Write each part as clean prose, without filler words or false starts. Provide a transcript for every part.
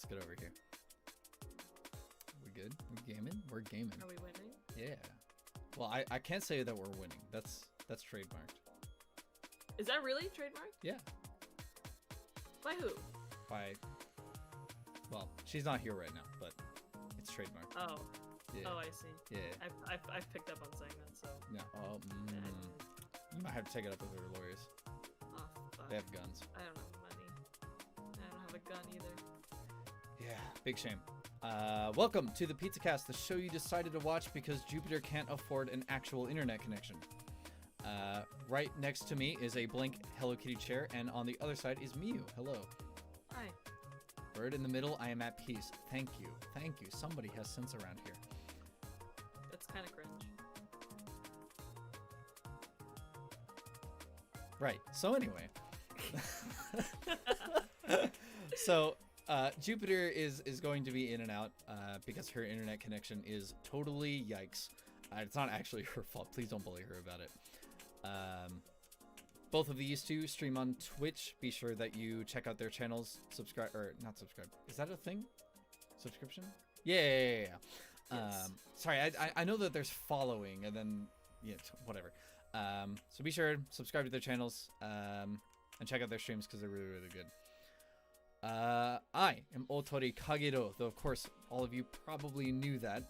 get over here. We good? We gaming? We're gaming. Are we winning? Yeah. Well, I can't say that we're winning. That's trademarked. Is that really trademarked? Yeah. By who? Well, she's not here right now, but it's trademarked. Oh. Yeah. Oh, I see. Yeah. I've picked up on saying that, so. No. Oh, you might have to take it up with her lawyers. Oh, fuck. They have guns. I don't have money. I don't have a gun either. Yeah, big shame. Welcome to the Pizzacast, the show you decided to watch because Jupiter can't afford an actual internet connection. Right next to me is a blank Hello Kitty chair, and on the other side is Miu. Hello. Hi. Bird in the middle, I am at peace. Thank you. Thank you. Somebody has sense around here. That's kind of cringe. Right. So anyway. So Jupiter is going to be in and out because her internet connection is totally yikes. It's not actually her fault. Please don't bully her about it. Both of these two stream on Twitch. Be sure that you check out their channels. Subscribe, or not subscribe. Is that a thing? Subscription? Yeah. Yes. Sorry, I know that there's following and then whatever. So be sure subscribe to their channels and check out their streams because they're really, really good. I am Ootori Kagerou, though of course all of you probably knew that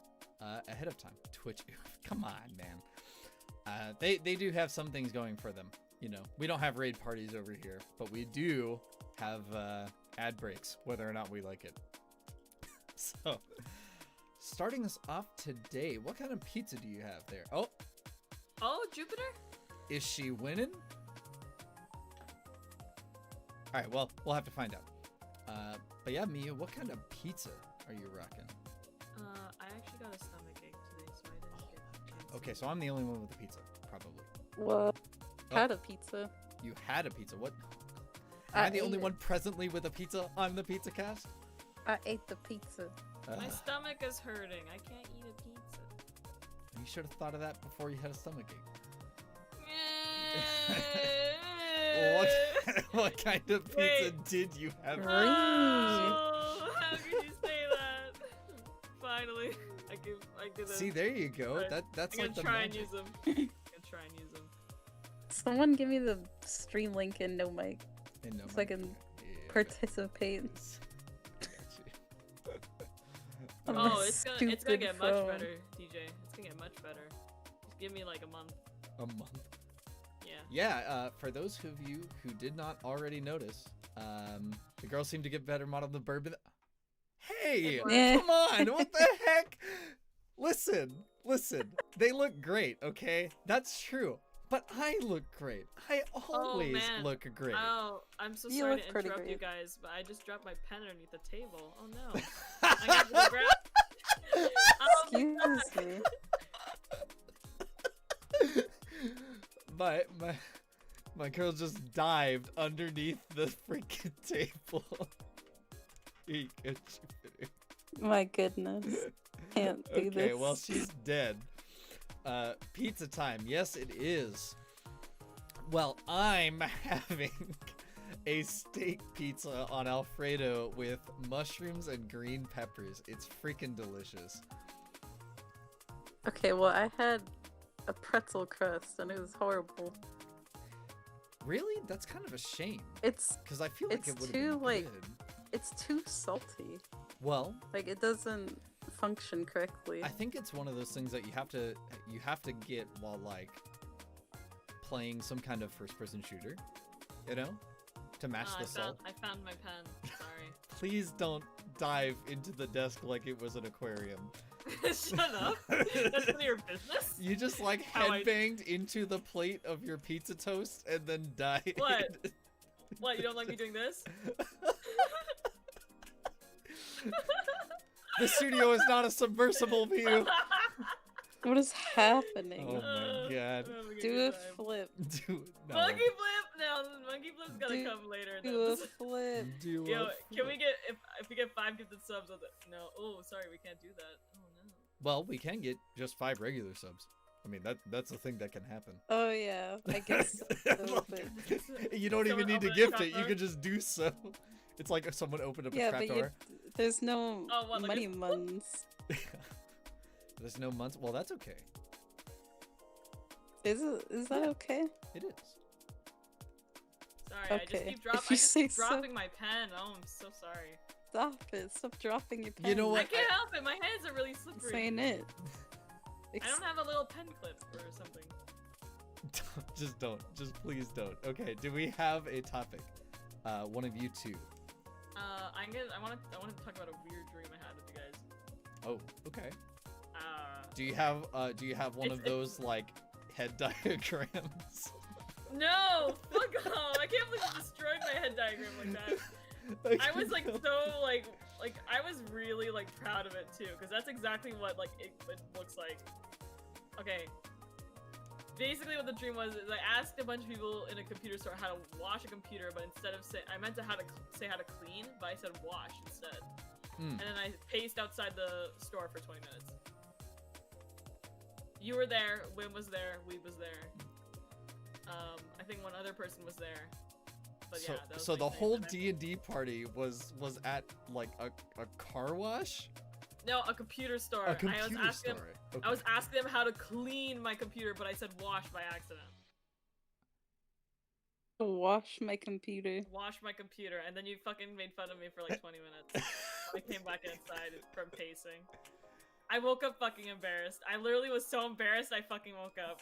ahead of time. Twitch, come on, man. They do have some things going for them. You know, we don't have raid parties over here, but we do have ad breaks, whether or not we like it. So, starting us off today, what kind of pizza do you have there? Oh, Jupiter? Is she winning? All right, well, we'll have to find out. But yeah, Mia, what kind of pizza are you rocking? I actually got a stomach ache today, so I didn't get a chance. Okay, so I'm the only one with a pizza, probably. Well, had a pizza. You had a pizza. What? Am I the only ate one presently with a pizza on the Pizzacast? I ate the pizza. My stomach is hurting. I can't eat a pizza. You should have thought of that before you had a stomach ache. What kind of pizza did you have? Oh, how could you say that? Finally, I did that. See, there you go. Right. That's I'm like the gonna try and magic. use them. I'm gonna try and use them. Someone give me the stream link and no mic. And no So I mic. can Yeah. participate. on Oh, this it's gonna stupid get phone. much better, DJ. It's gonna get much better. Just give me like a month. A month. Yeah. Yeah, for those of you who did not already notice, the girls seem to get better model the bourbon. Hey, Yeah. come on, what the heck? Listen, they look great, okay? That's true, but I look great. I always man. look great. Oh, I'm so You sorry look to pretty interrupt you great. guys, but I just dropped my pen underneath the table. Oh no. I got to grab. Excuse me. My girl just dived underneath the freaking table. My goodness. Can't do this. Okay, well, she's dead. Pizza time. Yes, it is. Well, I'm having a steak pizza on Alfredo with mushrooms and green peppers. It's freaking delicious. Okay, well, I had a pretzel crust and it was horrible. Really? That's kind of a shame. It's Because I feel like It's it would have too, been like- good. it's too salty. Well, Like it doesn't function correctly. I think it's one of those things that you have to get while like playing some kind of first-person shooter, you know, to match the salt. I found my pen. Sorry. Please don't dive into the desk like it was an aquarium. Shut up. That's none of your business. You just like How I- headbanged into the plate of your pizza toast and then died. What? What, you don't like me doing this? The studio is not a submersible view. What is happening? Oh my god. I'm having Do good a time. flip. Do no. Monkey flip! No, the monkey flip's gotta Do- come later. Do a Then. flip. Do Yo, a can we flip. get if we get 5 gifted subs? No. Oh, sorry, we can't do that. Oh no. Well, we can get just 5 regular subs. I mean, that's a thing that can happen. Oh yeah, I guess so, but You don't even Someone need to open a gift trap it. You door? can just do so. It's like if someone opened up a yeah, trap but door. There's no Oh, what, like money a- months. There's no months. Well, that's okay. Is that okay? It is. Sorry, I just Okay, keep, if you I just say keep so. dropping my pen. Oh, I'm so sorry. Stop it! Stop dropping your pen. You know I what? can't help it. My hands are really slippery. Saying it. I don't have a little pen clip or something. Just don't. Just please don't. Okay. Do we have a topic? One of you two. I want to talk about a weird dream I had with you guys. Oh, okay. Uh, Do you have one of those like head diagrams? No, fuck off! I can't believe you destroyed my head diagram like that. I was like so like I was really like proud of it too, because that's exactly what like it looks like. Okay. Basically, what the dream was is I asked a bunch of people in a computer store how to wash a computer, but instead of I meant to say how to clean, but I said wash instead. And then I paced outside the store for 20 minutes. You were there, Wim was there, Weeb was there. I think one other person was there. But So, yeah, that was so like the thing, whole and I- D&D party was at like a car wash? No, a computer store. A computer I was asking store. them, I was asking them how to clean my computer, but I said wash by accident. Wash my computer. Wash my computer, and then you fucking made fun of me for like 20 minutes. I came back inside from pacing. I woke up fucking embarrassed. I literally was so embarrassed I fucking woke up.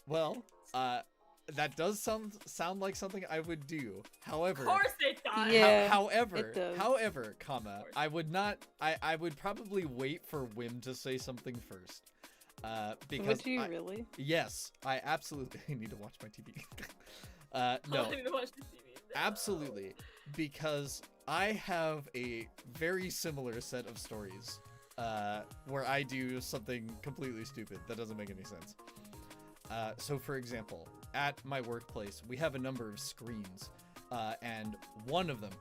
Well, that does sound like something I would do. However, Of course it does! Yeah. however, it does. comma, I would not. I would probably wait for Wim to say something first. Because Would you really? yes, I absolutely need to watch my TV. No, I need to watch the TV. No. absolutely, because I have a very similar set of stories where I do something completely stupid that doesn't make any sense. So for example, at my workplace, we have a number of screens, and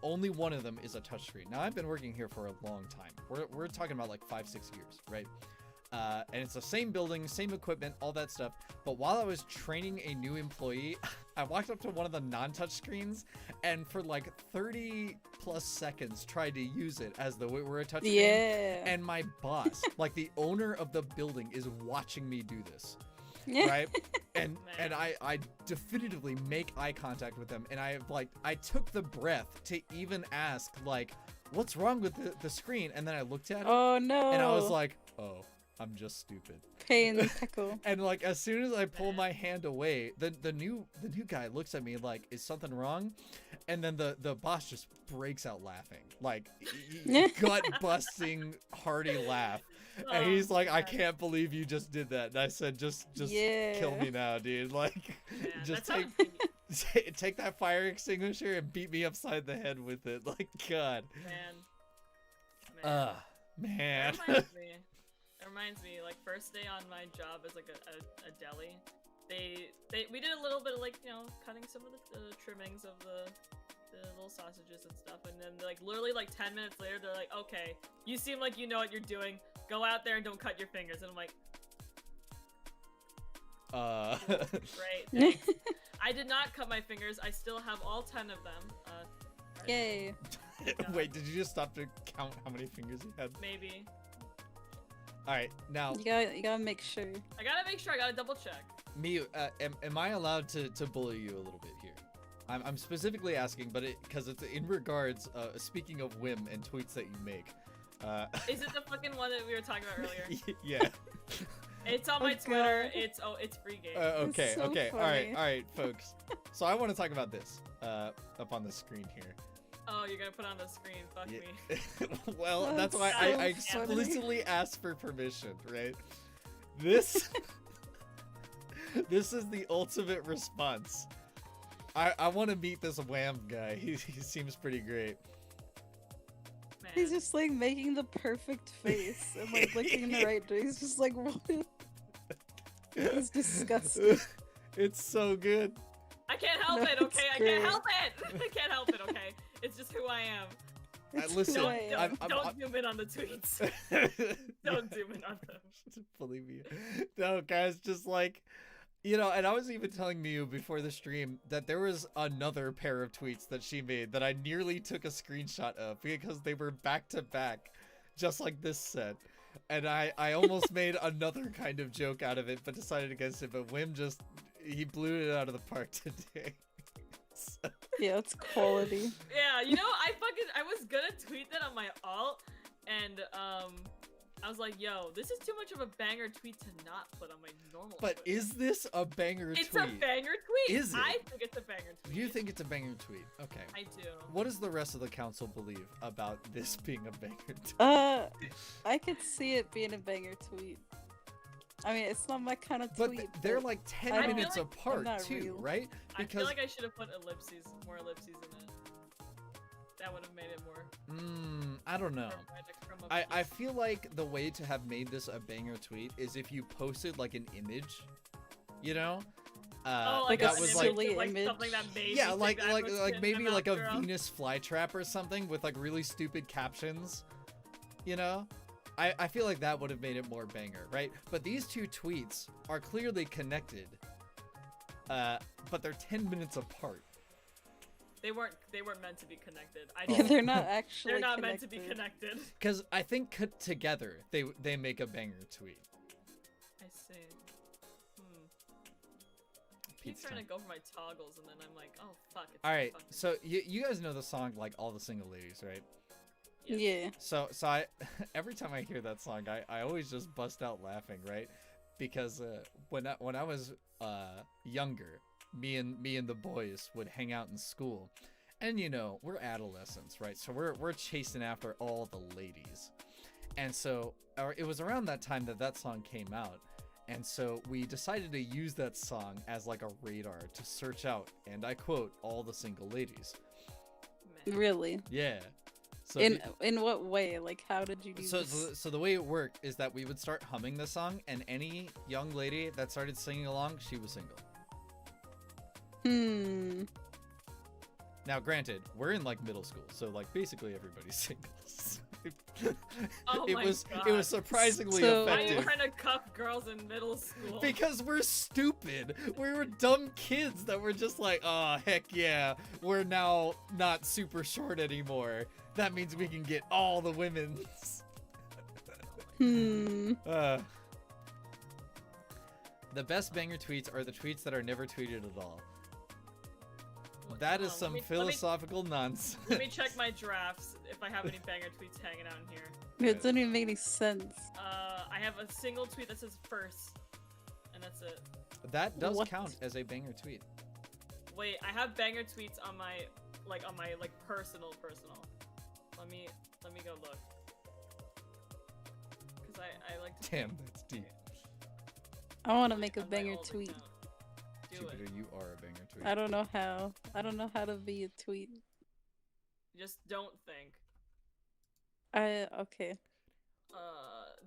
only one of them is a touchscreen. Now I've been working here for a long time. We're talking about like 5-6 years, right? And it's the same building, same equipment, all that stuff. But while I was training a new employee, I walked up to one of the non-touch screens and for like 30 plus seconds tried to use it as though it were a touch screen. Yeah. And my boss, like the owner of the building, is watching me do this. Yeah. Right? And Man. I definitively make eye contact with them, and I took the breath to even ask like, what's wrong with the screen? And then I looked at it Oh no. and I was like, oh, I'm just stupid. pain tickle. And like as soon as I pull my hand away, the new guy looks at me like, is something wrong? And then the boss just breaks out laughing, like gut busting hearty laugh. And he's like, I can't believe you just did that. And I said, just Yeah. kill me now, dude. Like, Man, just that take sounds- take that fire extinguisher and beat me upside the head with it. Like, God. Man. Man. It reminds me, like first day on my job as like a deli, we did a little bit of like, you know, cutting some of the trimmings of the little sausages and stuff, and then like literally like 10 minutes later they're like, okay, you seem like you know what you're doing, go out there and don't cut your fingers. And I'm like, great, thanks. I did not cut my fingers. I still have all 10 of them. Yay. Wait, did you just stop to count how many fingers you had? Maybe. All right, now You gotta make sure. I gotta make sure, I gotta double check. Miyu, am I allowed to bully you a little bit here? I'm specifically asking, but because it's in regards, speaking of Wim and tweets that you make. Is it the fucking one that we were talking about earlier? Yeah. It's on my Oh, Twitter. God. It's free game. Okay, so okay, funny. all right, folks. So I want to talk about this up on the screen here. Oh, you're gonna put on the screen. Fuck Yeah. me. Well, that's That's why so I funny. explicitly asked for permission, right? This this is the ultimate response. I want to meet this Wham guy. He seems pretty great. Man. He's just like making the perfect face and like looking in the right direction. He's just like, what? He's disgusting. It's so good. I can't help No, it, it's okay? I great. can't help it! I can't help it, okay? It's just who I am. It's listen, who Don't, I am. I'm- zoom in on the tweets. Don't zoom in on them. Believe me. No, guys, just like You know, and I was even telling Miu before the stream that there was another pair of tweets that she made that I nearly took a screenshot of because they were back to back, just like this set. And I almost made another kind of joke out of it, but decided against it. But Wim he blew it out of the park today. So. Yeah, it's quality. Yeah, you know, I was gonna tweet that on my alt, and I was like, yo, this is too much of a banger tweet to not put on my normal But Twitter. is this a banger tweet? It's a banger tweet. Is it? I think it's a banger tweet. You think it's a banger tweet? Okay. I do. What does the rest of the council believe about this being a banger tweet? I could see it being a banger tweet. I mean, it's not my kind of But tweet. they're like 10 I minutes feel like apart I'm not too, real. right? I feel like I should have put more ellipses in it. That would have made it more. I don't know. From I feel like the way to have made this a banger tweet is if you posted like an image, you know? like that a was silly like image. Something that made yeah, me like think that was maybe like a girl. Venus flytrap or something with like really stupid captions, you know? I feel like that would have made it more banger, right? But these two tweets are clearly connected, but they're 10 minutes apart. They weren't meant to be connected. Yeah, they're not actually. They're not connected. meant to be connected. Because I think together they make a banger tweet. I see. I keep Pizza trying time. to go for my toggles, and then I'm like, oh fuck. It's All right, fucking- so you guys know the song like All the Single Ladies, right? Yeah. So I every time I hear that song, I always just bust out laughing, right? Because when I was younger, me and the boys would hang out in school, and you know we're adolescents, right? So we're chasing after all the ladies, and so it was around that time that song came out, and so we decided to use that song as like a radar to search out, and I quote, all the single ladies. Man. Really? Yeah. So In what way? Like, how did you do this? So the way it worked is that we would start humming the song, and any young lady that started singing along, she was single. Now, granted, we're in like middle school, so like basically everybody's single. Oh it my was God. surprisingly So- Why are you effective trying to cuff girls in middle school? because we're stupid. We were dumb kids that were just like, oh heck yeah, we're now not super short anymore. That means we can get all the women's. The best banger tweets are the tweets that are never tweeted at all. That is some philosophical nonsense. Let me check my drafts if I have any banger tweets hanging out in here. It doesn't even make any sense. I have a single tweet that says first, and that's it. That does What? count as a banger tweet. Wait, I have banger tweets on my personal. Let me go look. Cause I like to. Damn, that's deep. I want to make a on my banger old tweet. account. Do Jupiter, it. you are a banger tweet. I don't know how. I don't know how to be a tweet. Just don't think. Okay.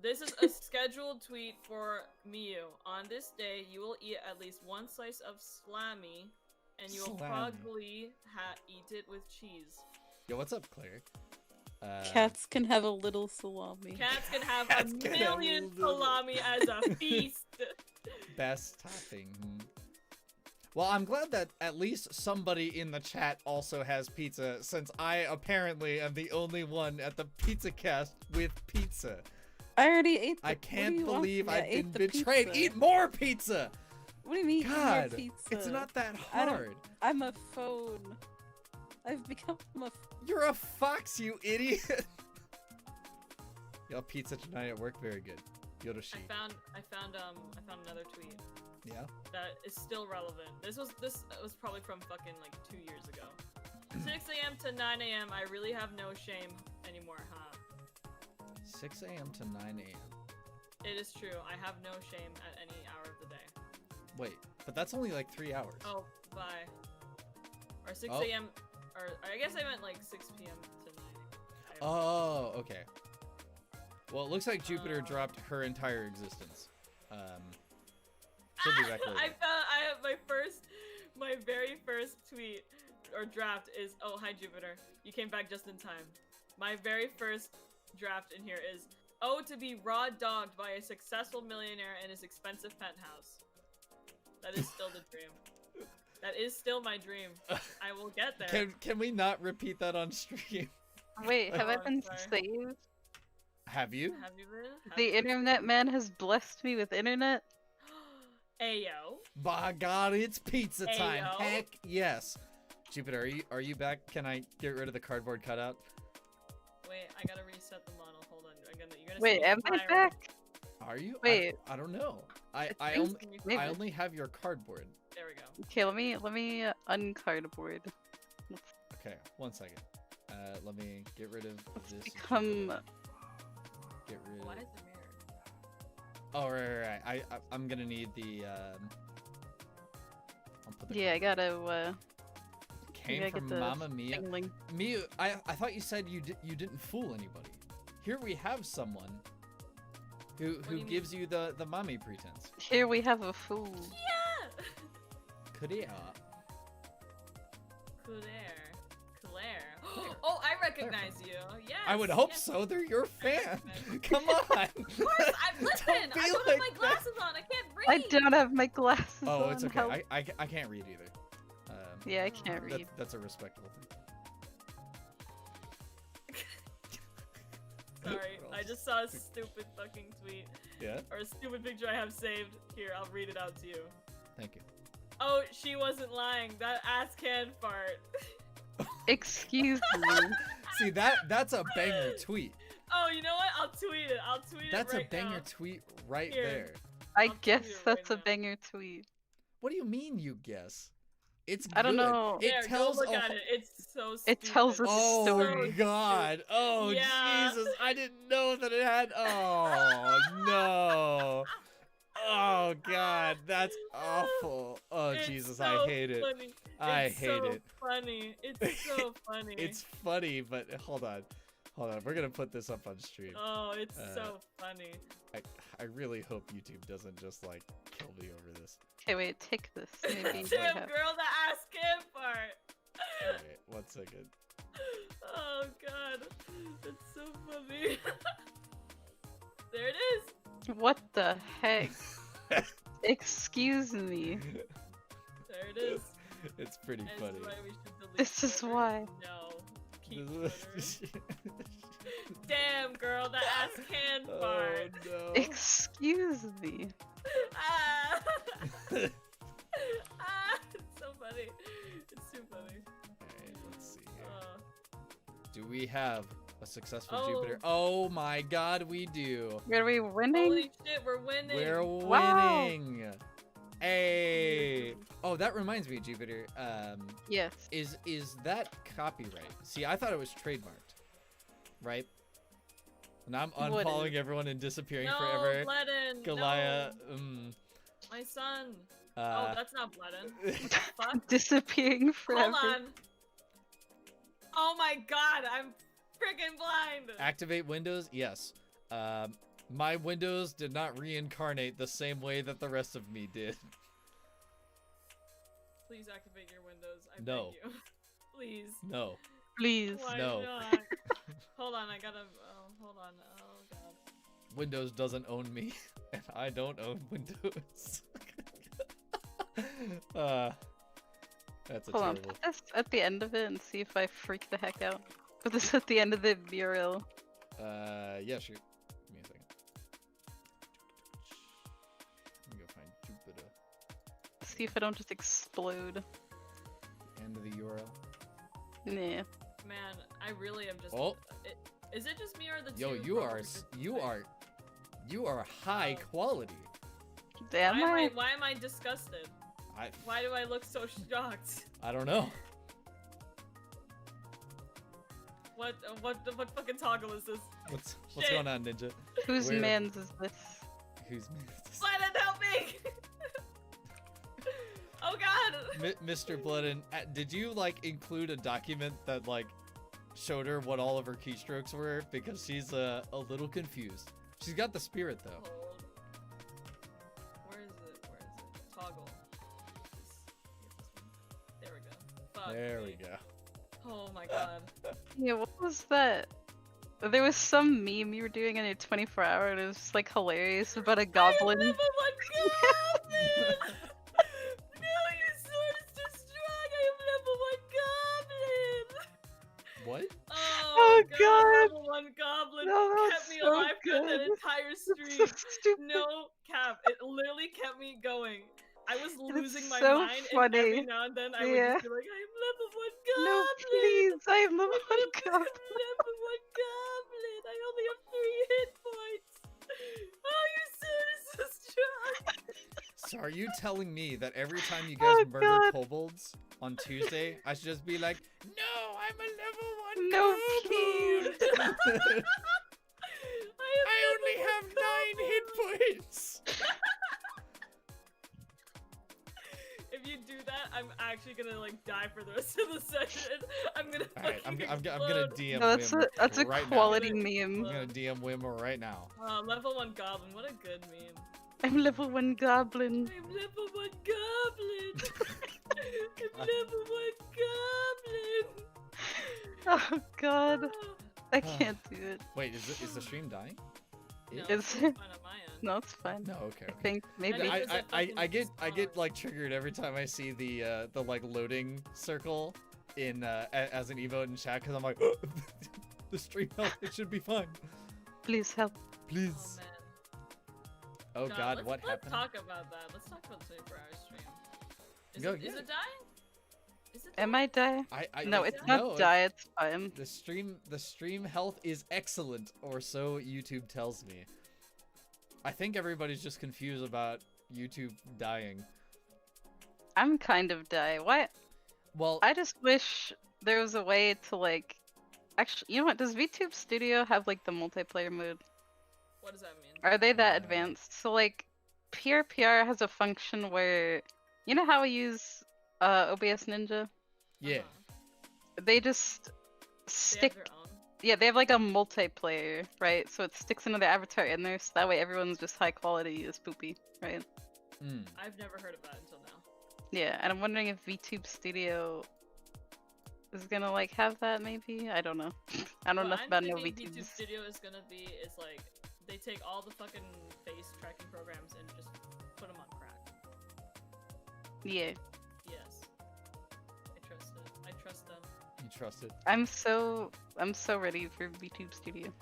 This is a scheduled tweet for Miu. On this day, you will eat at least one slice of salami, and you will Salami. probably eat it with cheese. Yo, what's up, Claire? Cats can have a little salami. Cats can have Cats a can have million little- salami as a feast. Best topping. Well, I'm glad that at least somebody in the chat also has pizza, since I apparently am the only one at the Pizzacast with pizza. I already ate. I What do can't you want believe from me? I I've ate been the betrayed. pizza. Eat more pizza! What do you mean? eat more God, pizza? it's not that I don't- hard. I'm a phone. I've become a. You're a fox, you idiot. Yo, pizza tonight at work, very good. Yoroshi. I found another tweet Yeah. that is still relevant. This was probably from fucking like 2 years ago. 6 a.m. to 9 a.m. I really have no shame anymore, huh? 6 a.m. to 9 a.m. It is true. I have no shame at any hour of the day. Wait, but that's only like 3 hours. Oh, bye. Or 6 Oh. a.m. Or I guess I meant like 6 p.m. to 9 a.m. Oh, okay. Well, it looks like Jupiter dropped her entire existence. She'll be back later. I have my very first tweet or draft is, oh, hi Jupiter. You came back just in time. My very first draft in here is, oh, to be raw dogged by a successful millionaire in his expensive penthouse. That is still the dream. That is still my dream. I will get there. Can we not repeat that on stream? Wait, have I I'm been sorry. saved? Have you? Have you been? Have The you been? internet man has blessed me with internet. Ayo. By God, it's pizza time. Ayo. Heck yes. Jupiter, are you back? Can I get rid of the cardboard cutout? Wait, I gotta reset the model. Hold on. You're gonna Wait, see am I fire. back? Are you? Wait. I don't know. I think only maybe. I only have your cardboard. There we go. Okay, let me uncardboard. Okay, 1 second. Let me get rid of this. Become. Get rid Why of. is the mirror? Oh right. I'm gonna need the. I'll put the Yeah, I gotta. Came gotta from get the Mamma Mia. thingling. Mia, I thought you said you didn't fool anybody. Here we have someone who do you mean? gives you the mommy pretense. Here we have a fool. Yeah. Korea. Claire. Oh, I recognize you. Yes. I would hope yes. so. They're your fan. recognize Come on. Of course. Listen. Don't be I don't like have my that. glasses on. I can't read. I don't have my glasses Oh, on. it's okay. Help. I can't read either. Yeah, I can't That, read. that's a respectable thing. Sorry, I just saw a stupid fucking tweet Yeah. or a stupid picture I have saved. Here, I'll read it out to you. Thank you. Oh, she wasn't lying. That ass can fart. Excuse me. See that's a banger tweet. Oh, you know what? I'll tweet it. I'll tweet That's it a right banger now. tweet right Here. there. I I'll tweet guess it that's right a now. banger tweet. What do you mean you guess? It's I don't good. know. It There, tells go look a at wh- it. It's so stupid. It tells a Oh story. God! Oh Yeah. Jesus! I didn't know that it had. Oh no! Oh God! That's awful. Oh It's Jesus! so I hate it. funny. I It's hate so it. Funny. It's so funny. It's funny, but hold on. We're gonna put this up on stream. Oh, it's so Uh, funny. I really hope YouTube doesn't just like kill me over this. Okay, wait, take this. Maybe Damn, I have. girl, the ass can fart. Alright, 1 second. Oh god, that's so funny. There it is. What the heck? Excuse me. There it is. It's pretty This funny. is why we should delete This is Twitter. why. No. Keep This Twitter. is- Damn, girl, the ass can Oh fart. no. Excuse me. Ah. Ah, it's so funny. It's too funny. Alright, let's see here. Uh, Do we have a successful Oh. Jupiter? Oh my God, we do. Are we winning? holy shit, we're winning. We're Wow. winning. Hey. Oh, that reminds me, Jupiter. Yes. Is that copyright? See, I thought it was trademarked, right? And I'm What is- unfollowing everyone and disappearing no, forever. Bledin. Goliath. No. My son. Oh, Uh, that's not Bledin. Fuck. Disappearing forever. Hold on. Oh my god, I'm freaking blind. activate Windows? Yes. My Windows did not reincarnate the same way that the rest of me did. Please activate your windows. I No. beg you. Please. No. Please. Why No. not? Hold on, I gotta. Oh, hold on. Oh god. Windows doesn't own me, and I don't own Windows. That's a Hold on, terrible. put this at the end of it and see if I freak the heck out. Put this at the end of the URL. Yeah, sure. Give me a second. Let me go find Jupiter. See if I don't just explode. End of the URL. Nah. Man, I really am just. Oh. Is it just me or the two? Yo, you are high Oh. quality. Damn I? Why am I disgusted? I Why do I look so shocked? I don't know. What fucking toggle is this? What's Shit. going on, Ninja? Whose Where- man's is this? Who's Bledin, help me! Oh god! Mr. Bloodin? Did you like include a document that like showed her what all of her keystrokes were? Because she's a little confused. She's got the spirit though. Hold. Where is it? Where is it? Toggle. There we go. Fuck There we me. go. Oh my god. Yeah, what was that? There was some meme you were doing in your 24-hour and it was like hilarious about a goblin. I am a goblin! I was losing my so mind, and funny. every now and then I would Yeah. just be like, I'm level 1 goblin! No, please, I am level 1 I'm goblin. level 1 goblin! I only have 3 hit points! Oh, your sword is so strong! So are you telling me that every time you guys Oh, murder God. kobolds on Tuesday, I should just be like, no, I'm a level 1 No, kobold! I am only level have 1 9 hit goblin. points! If you do that, I'm actually gonna like die for the rest of the session. I'm gonna Alright, I'm fucking gonna DM No, that's Wim that's a right quality now. meme. I'm gonna DM Wim right now. Level 1 goblin, what a good meme. I'm level 1 goblin. I'm level 1 goblin! I'm level 1 goblin! Oh god, I Ah. can't do it. Wait, is the stream dying? No, Is it's it? fine on my end. No, it's fine. No, okay. I think maybe. know I, there's a I, I fucking get song. like triggered every time I see the like loading circle in as an emote in chat because I'm like the stream health, it should be fine. Please help. Oh Please. man. Oh God, what let's happened? talk about that. Let's talk about the 24-hour stream. Is Go, it yeah. dying? Is it Am dying? I die? I No, it's it's no, not die. It's fine. the stream health is excellent, or so YouTube tells me. I think everybody's just confused about YouTube dying. I'm kind of die. Why? Well, I just wish there was a way to like. Actually, you know what? Does VTube Studio have like the multiplayer mode? What does that mean? Are they that advanced? So like, PRPR has a function where, you know how we use OBS Ninja? yeah. They just They have stick. their own. Yeah, they have like a multiplayer, right? So it sticks another avatar in there, so that way everyone's just high quality as poopy, right? Mm. I've never heard of that until now. Yeah, and I'm wondering if VTube Studio is gonna like have that maybe? I don't know. I don't know What enough I'm about no thinking VTubes. YouTube Studio is gonna be is like they take all the fucking face tracking programs and just put them on crack. Yeah. Yes. I trust it. I trust them. You trust it? I'm so ready for VTube Studio.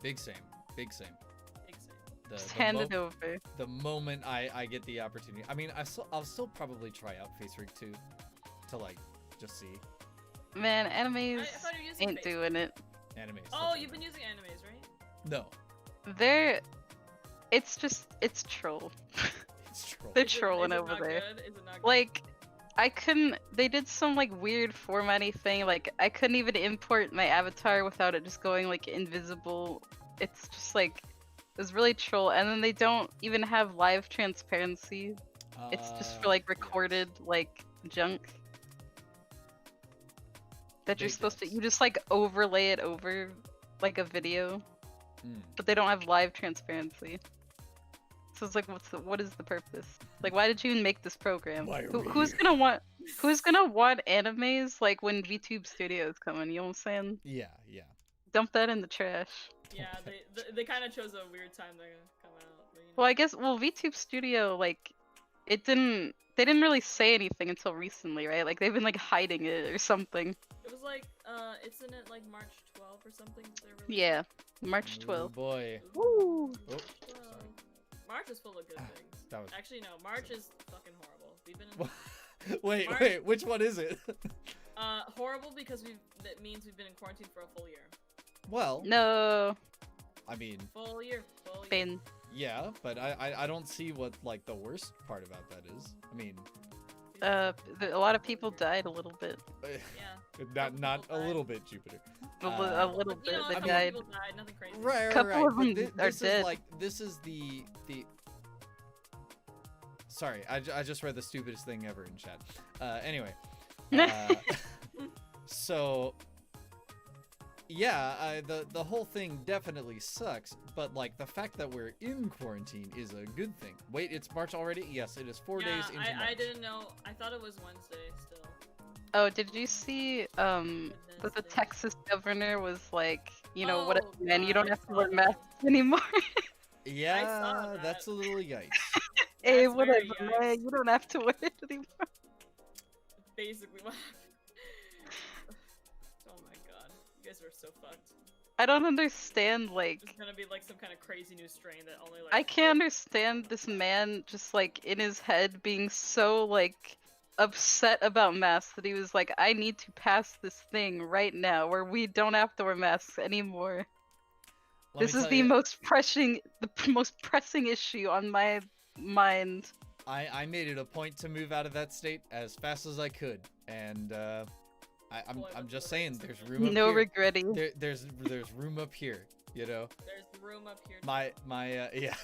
Big same. Big same. Big same. Just hand it over. The moment I get the opportunity. I mean, I'll still probably try out Face Rig 2 to like just see Man, I animes thought you were using ain't Facebook. doing it. anime. Oh, you've been using animes, right? No, It's troll. it's troll. They're Is it trolling not over there. good? Is it not good? Like, they did some like weird formatty thing, like I couldn't even import my avatar without it just going like invisible. It's just like, it was really troll, and then they don't even have live transparency. It's just for like recorded like junk. That you're Big supposed to, yes. you just like overlay it over like a video, Mm. but they don't have live transparency. So it's like, what is the purpose? Like, why did you even make this program? Why are Who's we gonna want animes like when VTube Studio is coming? You know what I'm saying? Yeah, yeah. Dump that in the trash. Yeah, they kind of chose a weird time to come out. But, you know. Well, I guess VTube Studio like, they didn't really say anything until recently, right? Like they've been like hiding it or something. It was like, isn't it like March 12th or something? That they're releasing? Yeah, March Oh 12th. boy. Woo! Oh, Well, sorry. March is full of good things. That was. Actually, no, March is fucking horrible. We've been in, Wait, March- wait. Which one is it? horrible because that means we've been in quarantine for a full year. Well, No, I mean, Full year. Finn. yeah, but I don't see what like the worst part about that is. I mean, A lot of people died a little bit. Yeah. not a died. little bit, Jupiter. A Uh, little You bit. know, a They couple died. people died. Nothing crazy. Right, Couple right. of But them are this dead. is like the. Sorry, I just read the stupidest thing ever in chat. Anyway, so yeah, the whole thing definitely sucks. But like the fact that we're in quarantine is a good thing. Wait, it's March already? Yes, it is 4 days into March. I didn't know. I thought it was Wednesday still. Oh, did you see that the Texas governor was like, you know, whatever, Oh, man, you don't God, have to I wear saw masks anymore. Yeah, that. that's a little yikes. Hey, That's whatever, very yikes. man, you don't have to wear it anymore. Basically what happened. Oh my god. You guys are so fucked. I don't understand, like, There's gonna be like some kind of crazy new strain that only like. I can't understand this man just like in his head being so like upset about masks that he was like, I need to pass this thing right now where we don't have to wear masks anymore. Let This me is tell the you, most pressing issue on my mind. I made it a point to move out of that state as fast as I could, and I'm just saying, there's room up No here. regretting. There's room up here, you know. There's room up here. My yeah.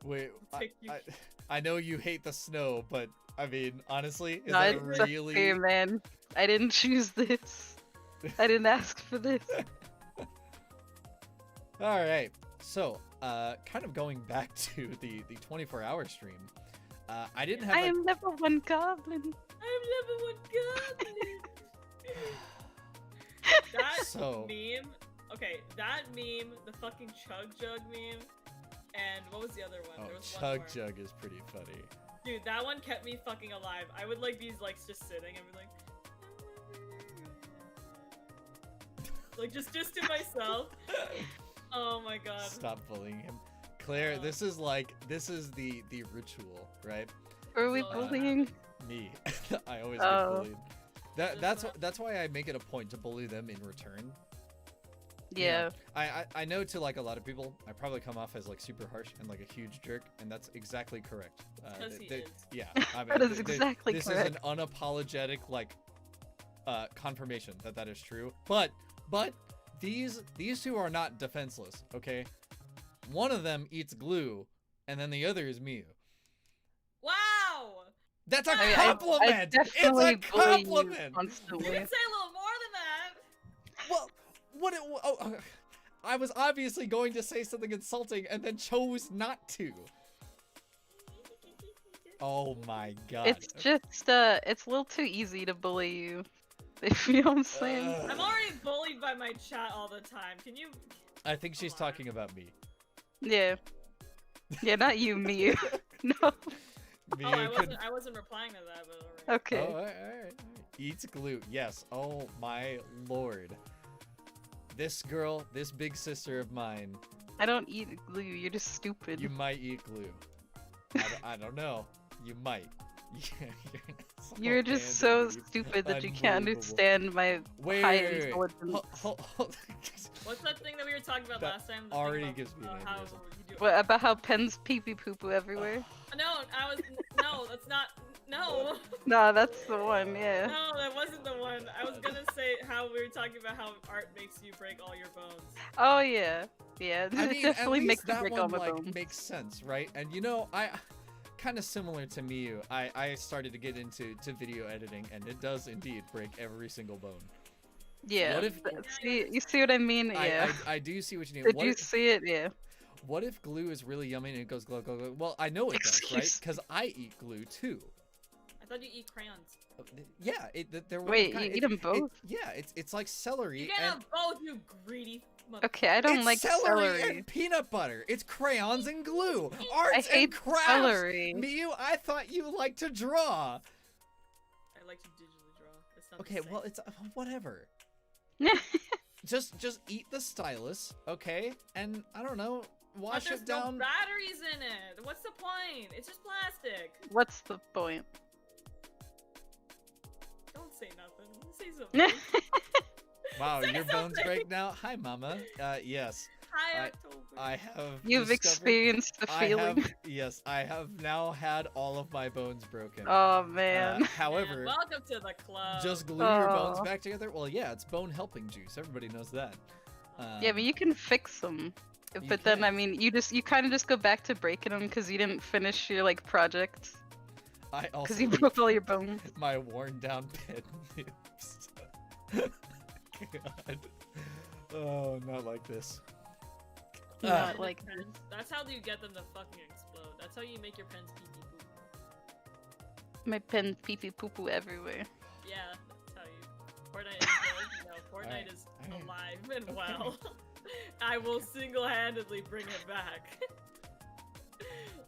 Wait, I know you hate the snow, but I mean, honestly, is that It's really? okay, man. I didn't choose this. I didn't ask for this. All right, so kind of going back to the 24-hour stream. I didn't have. I am level 1 goblin. I'm level 1 goblin. That So- meme. Okay, that meme, the fucking chug jug meme, and what was the other one? Oh, There was one Chug more. Jug is pretty funny. Dude, that one kept me fucking alive. I would like be like just sitting and be like just to myself. Oh my god. Stop bullying him, Claire. This is the ritual, right? Are we So, bullying? Me, I always Oh. get bullied. That's why I make it a point to bully them in return. You Yeah. know, I know to like a lot of people, I probably come off as like super harsh and like a huge jerk, and that's exactly correct. 'Cause he th- is. Yeah, I mean, That is exactly this correct. is an unapologetic like confirmation that is true. But these two are not defenseless. Okay, one of them eats glue, and then the other is Miu. Wow! That's a I mean, compliment. I It's definitely a bully you compliment. You constantly. can say a little more than that. Well, what? I was obviously going to say something insulting and then chose not to. Oh my god. It's just, it's a little too easy to bully you. If you know what I'm saying. I'm already bullied by my chat all the time. Can you? I think she's Come on. talking about me. Yeah. Yeah, not you, me. No. Me Oh, could. I wasn't replying to that, but alright. Okay. Oh, all right. Eats glue. Yes. Oh my lord. This girl, this big sister of mine, I don't eat glue. You're just stupid. you might eat glue. I don't know. You might. You're just so stupid that you can't Unbelievable. understand my Wait, high wait, wait. intelligence. Hold. What's that thing that we were talking about That last time? The thing already about, gives me an how aneurysm. you do. What about how pens pee pee poo poo everywhere? No, no, that's not. No, Nah, that's the one. Yeah. no, that wasn't the one. I was gonna say how we were talking about how art makes you break all your bones. Oh yeah. Yeah. I It mean, definitely at least makes me that break one all my like bones. makes sense, right? And you know, I kind of similar to Miu. I started to get into video editing, and it does indeed break every single bone. Yeah. What if- See, you see what I mean? Yeah. I do see what you mean. Did What you if, see it? Yeah. what if glue is really yummy and it goes glug glug glug? Well, I know it does, right? Excuse- Because I eat glue too. I thought you eat crayons. Yeah, there. Wait, you eat 'em both? Yeah, it's like celery. You can and have both, you greedy. Mother- Okay, I don't it's like celery and peanut butter. It's crayons and glue. Arts I hate and crafts. celery. Miu, I thought you liked to draw. I like to digitally draw. It's not the Okay, same. well, it's whatever. Just eat the stylus, okay? And I don't know, But wash there's it down. no batteries in it. What's the point? It's just plastic. What's the point? Don't say nothing. Say something. Wow, Say your bones something. break now. Hi, Mama. Yes, Hi, I- October. I have. You've discovered- experienced the I feeling. have. Yes, I have now had all of my bones broken. Oh man. However, Man, welcome to the club. just glue your bones Oh. back together. Well, yeah, it's bone helping juice. Everybody knows that. Yeah, but you can fix them. you But then, can. I mean, you kind of just go back to breaking them because you didn't finish your like project I also because you eat broke all your bones. my worn down pen nibs. God. Oh, not like this. Not And like the pens. That's how you get them to fucking explode. That's how you make your pens pee pee poop. My pen pee pee poo poo everywhere. Yeah, that's how you. Fortnite is good. You know, Fortnite Alright, is alright. alive and Okay. well. I will single-handedly bring it back.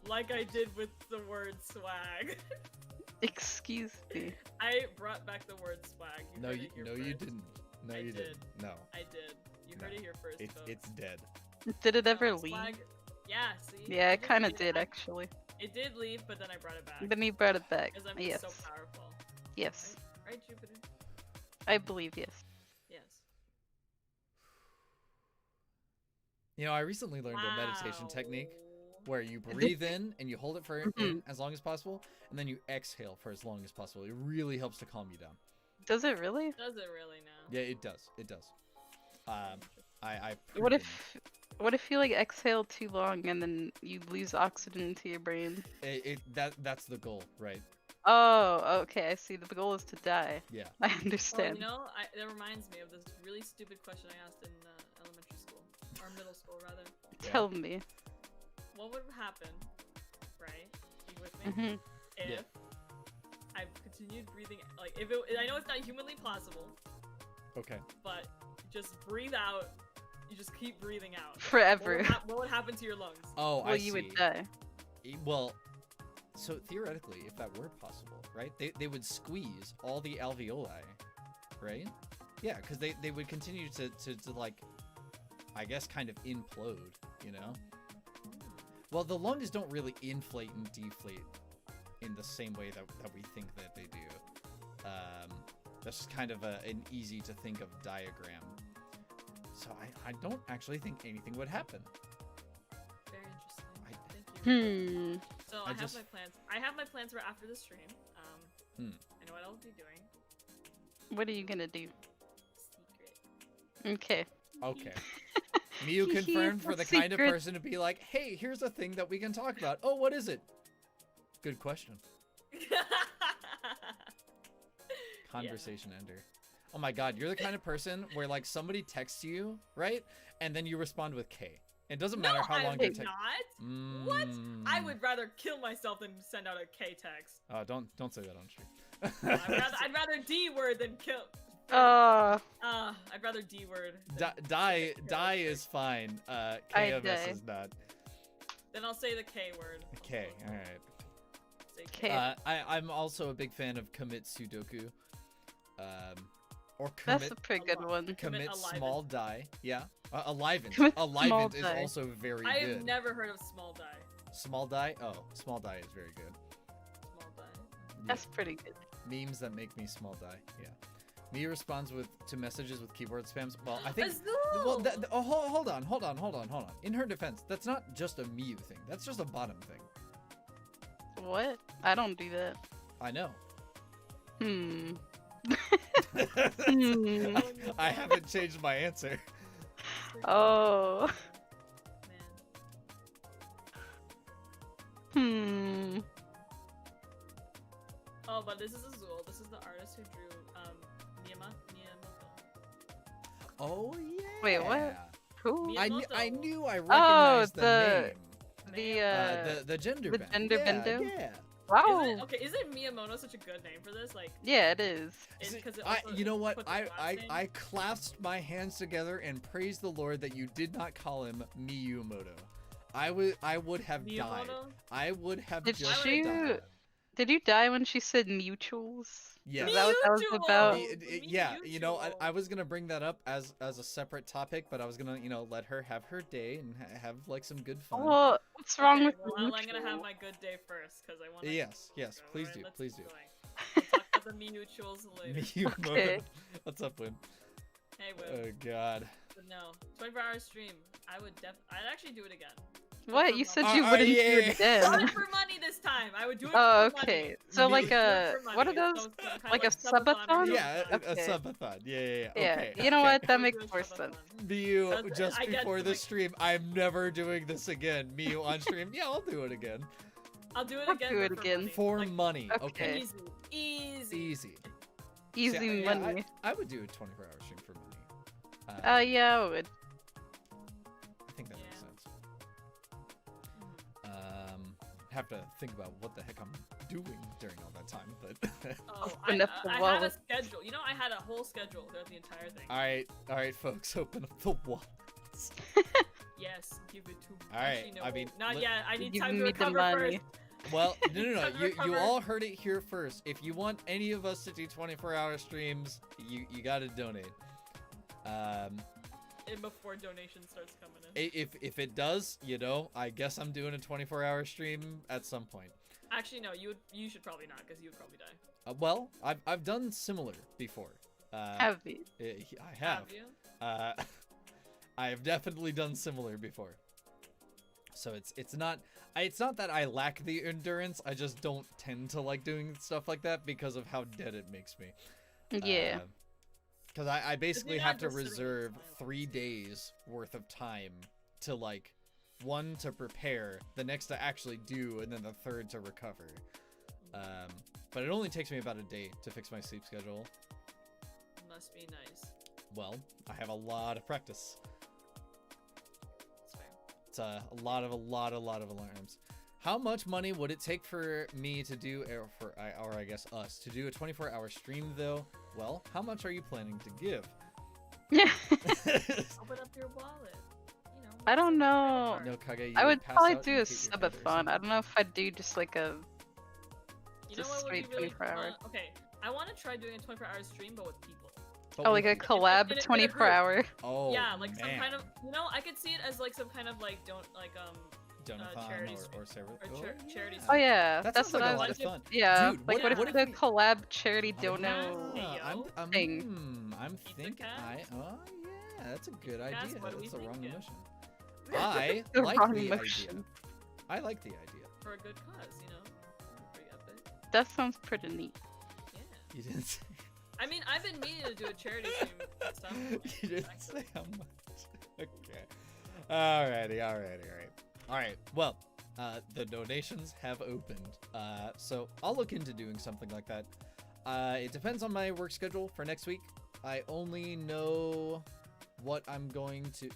Like I did with the word swag. Excuse me. I brought back the word swag. No, heard you it here no, you first. didn't. No, I you did. didn't. No. I did. You heard it here first, folks. It's dead. Did it ever Swag- leave? Yeah, see? Yeah, I it kind of leave did I- actually. It did leave, but then I brought it back. Then he brought it back. Because I'm Yes. so powerful. Yes. Right, Jupiter? I believe yes. Yes. You know, I recently learned a meditation technique Wow. where you breathe in and you hold it for Mhm. as long as possible, and then you exhale for as long as possible. It really helps to calm you down. Does it really? Does it really now? Yeah, it does. It does. I What if you like exhale too long and then you lose oxygen into your brain? that's the goal, right? Oh, okay. I see. The goal is to die. Yeah. I Well, understand. you know, that reminds me of this really stupid question I asked in elementary school. Or middle school, rather. Tell me. What would happen, right? You with me? Hmm If Yeah. I continued breathing, like, if it, I know it's not humanly possible, Okay. but just breathe out. You just keep breathing out. Forever. What would happen to your lungs? Oh, Well, I you see. would die. Well, so theoretically, if that were possible, right? They would squeeze all the alveoli, right? Yeah, because they would continue to like, I guess, kind of implode, you know? Well, the lungs don't really inflate and deflate in the same way that we think that they do. That's just kind of an easy to think of diagram. So I don't actually think anything would happen. Very interesting. Thank you. So I I have just- my plans. I have my plans for after the stream. Hmm. I know what I'll be doing. What are you gonna do? Secret. Okay. Okay. Miu Hee hee, confirmed for the that's kind of secret. person to be like, hey, here's a thing that we can talk about. Oh, what is it? Good question. Conversation ender. Oh my god, you're the kind of person where like somebody texts you, right? And then you respond with K. It doesn't matter No, how I long would your text. not. What? I would rather kill myself than send out a K text. Oh, don't say that on stream. I'd rather D word than kill. Uh, I'd rather D word. than Die kill. is fine. I KMS die. is not. Then I'll say the K word. Okay, alright. Say K. Okay. I'm also a big fan of commit Sudoku. Or that's commit a pretty good one. commit Alivened. small die. Yeah. Alivent. Commit small Alivent is die. also very I good. have never heard of small die. Small die? Oh, small die is very good. Small die. Yeah. That's pretty good. Memes that make me small die. Yeah. Me responds to messages with keyboard spams. Well, I think. Azul! Well, hold on. In her defense, that's not just a Miu thing. That's just a bottom thing. What? I don't do that. I know. Hmm. Hmm. I haven't changed my answer. Oh. Man. Hmm. Oh, but this is Azul. This is the artist who drew Miyamoto. Oh yeah. Wait, what? Who? I Miyamoto. knew I Oh, recognized the the- name. The gender the bend. gender yeah, bendo? Yeah. Wow. Isn't Miyamoto such a good name for this? Like, Yeah, it is. See, because you know what? puts the last name. I clasped my hands together and praised the Lord that you did not call him Miyumoto. I would have died. Miyamoto? I would have Did just you- died. Did you die when she said mutuals? Yes. Is that what that was Mutual! about? Yeah, you know, Mutual. I was gonna bring that up as a separate topic, but I was gonna, let her have her day and have like some good fun. Well, what's wrong Okay, with well, I'm gonna have mutual? my good day first because I want. Yes, please do, please do. We'll talk about the mutuals later. Miyumoto. Okay. What's up, Win? Hey, Will. Oh God. But no, 24-hour stream. I'd actually do it again. What? You said Uh, you uh, wouldn't yeah, do yeah. it then. Not for money this time. I would do it Oh, for okay. money. So Me- like Do it a for what money. are those? So it's kinda Like a subathon subathon? or Yeah, a Okay. subathon. Yeah. Yeah. Okay. You know okay. what? That I'll makes do a more subathon. sense. Miu, That's- just I get before to, the like- stream, I'm never doing this again. Miu on stream. Yeah, I'll do it again. I'll do it I'll again. do but it for again. money. For Like, money. Okay. Okay. Easy. Easy. Easy See, yeah, money. I would do a 24-hour stream for money. Yeah, I would. I think that makes Yeah. sense. Mhm. Have to think about what the heck I'm doing during all that time, but Oh, Open up the I had a wallet. schedule. You know, I had a whole schedule throughout the entire thing. all right, folks, open up the wall. Yes, give it to me. All right, Actually, no, I mean, not let- yet. I need Give time to me the recover money. first. Well, no. Time to You recover. all heard it here first. If you want any of us to do 24-hour streams, you got to donate. in before donation starts coming in. If it does, you know, I guess I'm doing a 24-hour stream at some point. Actually, no, you should probably not, because you would probably die. Well, I've done similar before. Have you? I have. Have you? I have definitely done similar before. So it's not that I lack the endurance. I just don't tend to like doing stuff like that because of how dead it makes me. Yeah. Because I basically you're have not to just sitting in reserve silence. 3 days worth of time to like, one to prepare, the next to actually do, and then the third to recover. But it only takes me about a day to fix my sleep schedule. Must be nice. Well, I have a lot of practice. That's fair. It's a lot of alarms. How much money would it take for me to do, or I guess us, to do a 24-hour stream though? Well, how much are you planning to give? Yeah. Open up your wallet. You know. I don't know. No, Kage, you I would pass probably out do and a hit your head or subathon. something? I don't know if I'd do just like a. You know Just what would be straight really 24 hour. fun? Okay, I want to try doing a 24-hour stream, but with people. But Oh, like a with- collab in a 24 group. hour. Oh, Yeah, like some man. kind of, you know, I could see it as like some kind of like Donathon charity or server. charity Oh yeah, That that's sounds what like I a lot was. of fun. Yeah, Dude, like what what if if we- the collab charity Ah, dono Hey, thing? I'm Pizza thinking. Cast? Oh yeah, that's a good Cast, idea. what are we That's the wrong thinking? emotion. I The like wrong the motion. idea. I like the idea. for a good cause, you know. Pretty epic. That sounds pretty neat. Yeah. You didn't say. I mean, I've been meaning to do a charity stream and stuff. You didn't say how much. Okay. Alright. Well, the donations have opened. So I'll look into doing something like that. It depends on my work schedule for next week. I only know what I'm going to.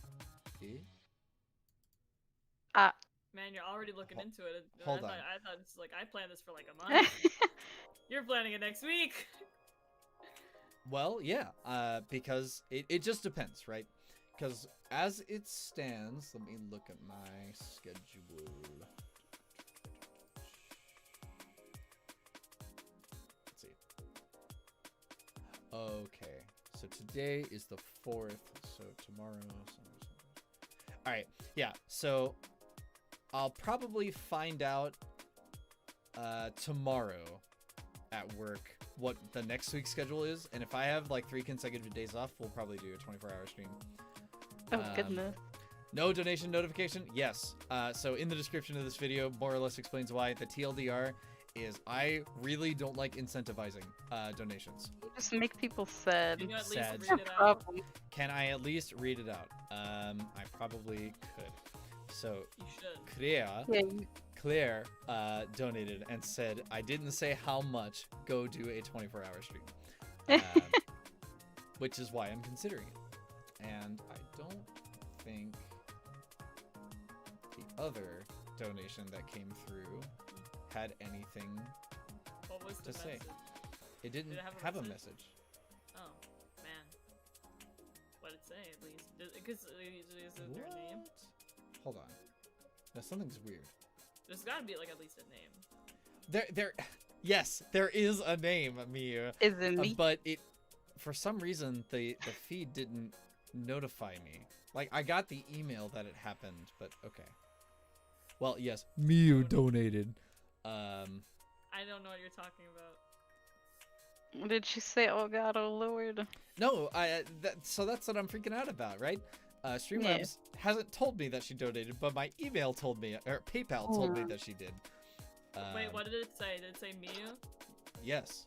Man, you're already looking into it. Hold I thought, on. I thought it's like I planned this for like a month. You're planning it next week. Well, yeah, because it just depends, right? Because as it stands, let me look at my schedule. Let's see. Okay, so today is the 4th, so tomorrow. All right, yeah. So I'll probably find out tomorrow at work what the next week's schedule is, and if I have like 3 consecutive days off, we'll probably do a 24-hour stream. Oh goodness. No donation notification? Yes. So in the description of this video, more or less explains why. The TLDR is I really don't like incentivizing donations. You just make people sad. Can you at least Sad. read That's it a out? problem. Can I at least read it out? I probably could. So You should. Claire donated and said, I didn't say how much, go do a 24-hour stream. Which is why I'm considering it. And I don't think the other donation that came through had anything. What was the To say. message? It didn't Did it have a message? message. Oh, man. What did it say, at least? Because is there a name? Hold on. No, something's weird. There's gotta be, like, at least a name. Yes, there is a name, Miyu. Is it me? But it, for some reason, the feed didn't notify me. Like, I got the email that it happened, but okay. Well, yes, Miyu donated. I don't know what you're talking about. What did she say? Oh god, oh lord. No, so that's what I'm freaking out about, right? Streamlabs hasn't told me that she donated, but my email told me, or PayPal told me that she did. Wait, what did it say? Did it say Miyu? Yes.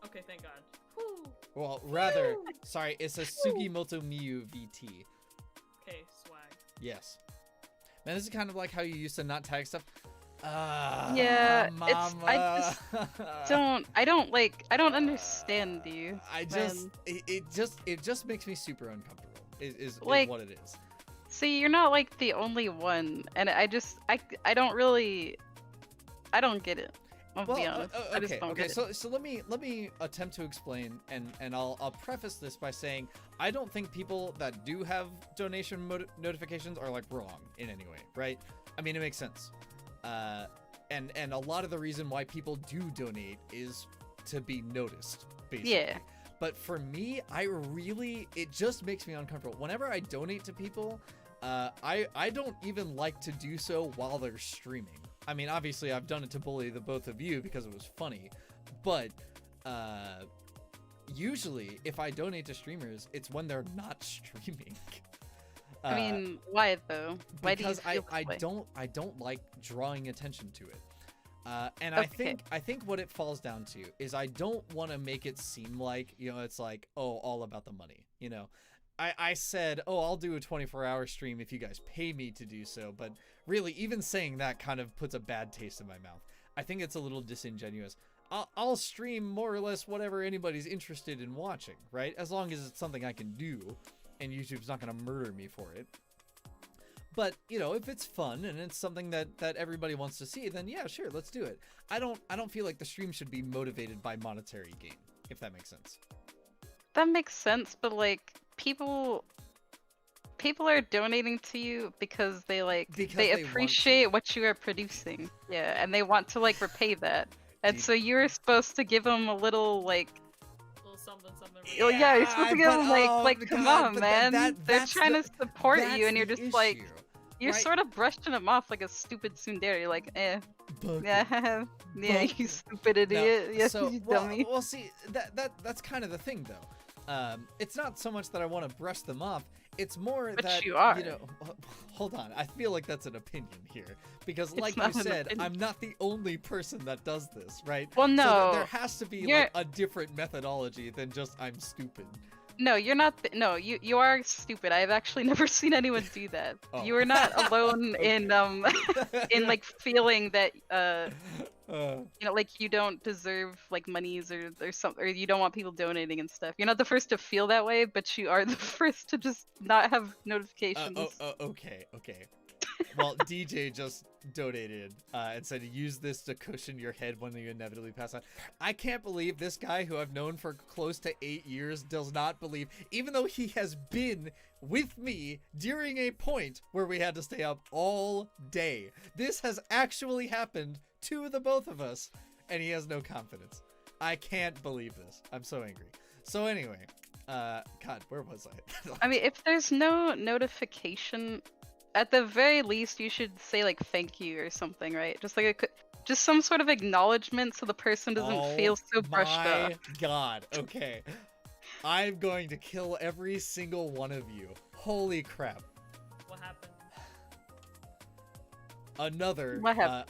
Okay, thank God. Whew. Well, rather, sorry, it says Sugimoto Miyu VT. Okay, swag. Yes. Man, this is kind of like how you used to not tag stuff. Yeah, it's- I Mama. I don't understand you. I just, it just makes me super uncomfortable. Is Like- what it is. See, you're not like the only one, and I don't get it. I'll be honest. I just don't okay. get it. So let me attempt to explain, and I'll preface this by saying I don't think people that do have donation notifications are like wrong in any way, right? I mean, it makes sense. And a lot of the reason why people do donate is to be noticed, basically. Yeah. But for me, it just makes me uncomfortable. Whenever I donate to people, I don't even like to do so while they're streaming. I mean, obviously, I've done it to bully the both of you because it was funny, but usually, if I donate to streamers, it's when they're not streaming. I mean, why though? Why do you feel Because that way? I don't like drawing attention to it. And Okay. I think what it falls down to is I don't want to make it seem like, it's like, oh, all about the money. I said, oh, I'll do a 24-hour stream if you guys pay me to do so. But really, even saying that kind of puts a bad taste in my mouth. I think it's a little disingenuous. I'll stream more or less whatever anybody's interested in watching, right? As long as it's something I can do and YouTube's not going to murder me for it. But, if it's fun and it's something that everybody wants to see, then yeah, sure, let's do it. I don't feel like the stream should be motivated by monetary gain, if that makes sense. That makes sense, but like people are donating to you because they Because they they want to. appreciate what you are producing. Yeah, and they want to like repay that. And Deep. so you're supposed to give them a little like little something. oh yeah, you're supposed to give them like but come God, on, but man. They're that's trying to support that's you and you're the just like issue, you're right? sort of brushing them off like a stupid tsundere. You're like, Bucket. yeah, yeah, you Bucket. stupid idiot. No, Yes, so, you well, dummy. well, see, that's kind of the thing, though. It's not so much that I want to brush them off. It's more But that you are. hold on. I feel like that's an opinion here because, It's like you not an said, opinion. I'm not the only person that does this, right? Well, So no, there has to be you're- like a different methodology than just I'm stupid. No, you're not. No, you are stupid. I've actually never seen anyone do that. Oh. You are not alone in in like feeling that like you don't deserve like monies or something, or you don't want people donating and stuff. You're not the first to feel that way, but you are the first to just not have notifications. Okay. Well, DJ just donated and said use this to cushion your head when you inevitably pass out. I can't believe this guy who I've known for close to 8 years does not believe, even though he has been with me during a point where we had to stay up all day. This has actually happened to the both of us, and he has no confidence. I can't believe this. I'm so angry. So anyway, God, where was I? I mean, if there's no notification, at the very least, you should say like thank you or something, right? Just like just some sort of acknowledgement so the person doesn't feel so brushed my off. God, okay. I'm going to kill every single one of you. Holy crap. What happened?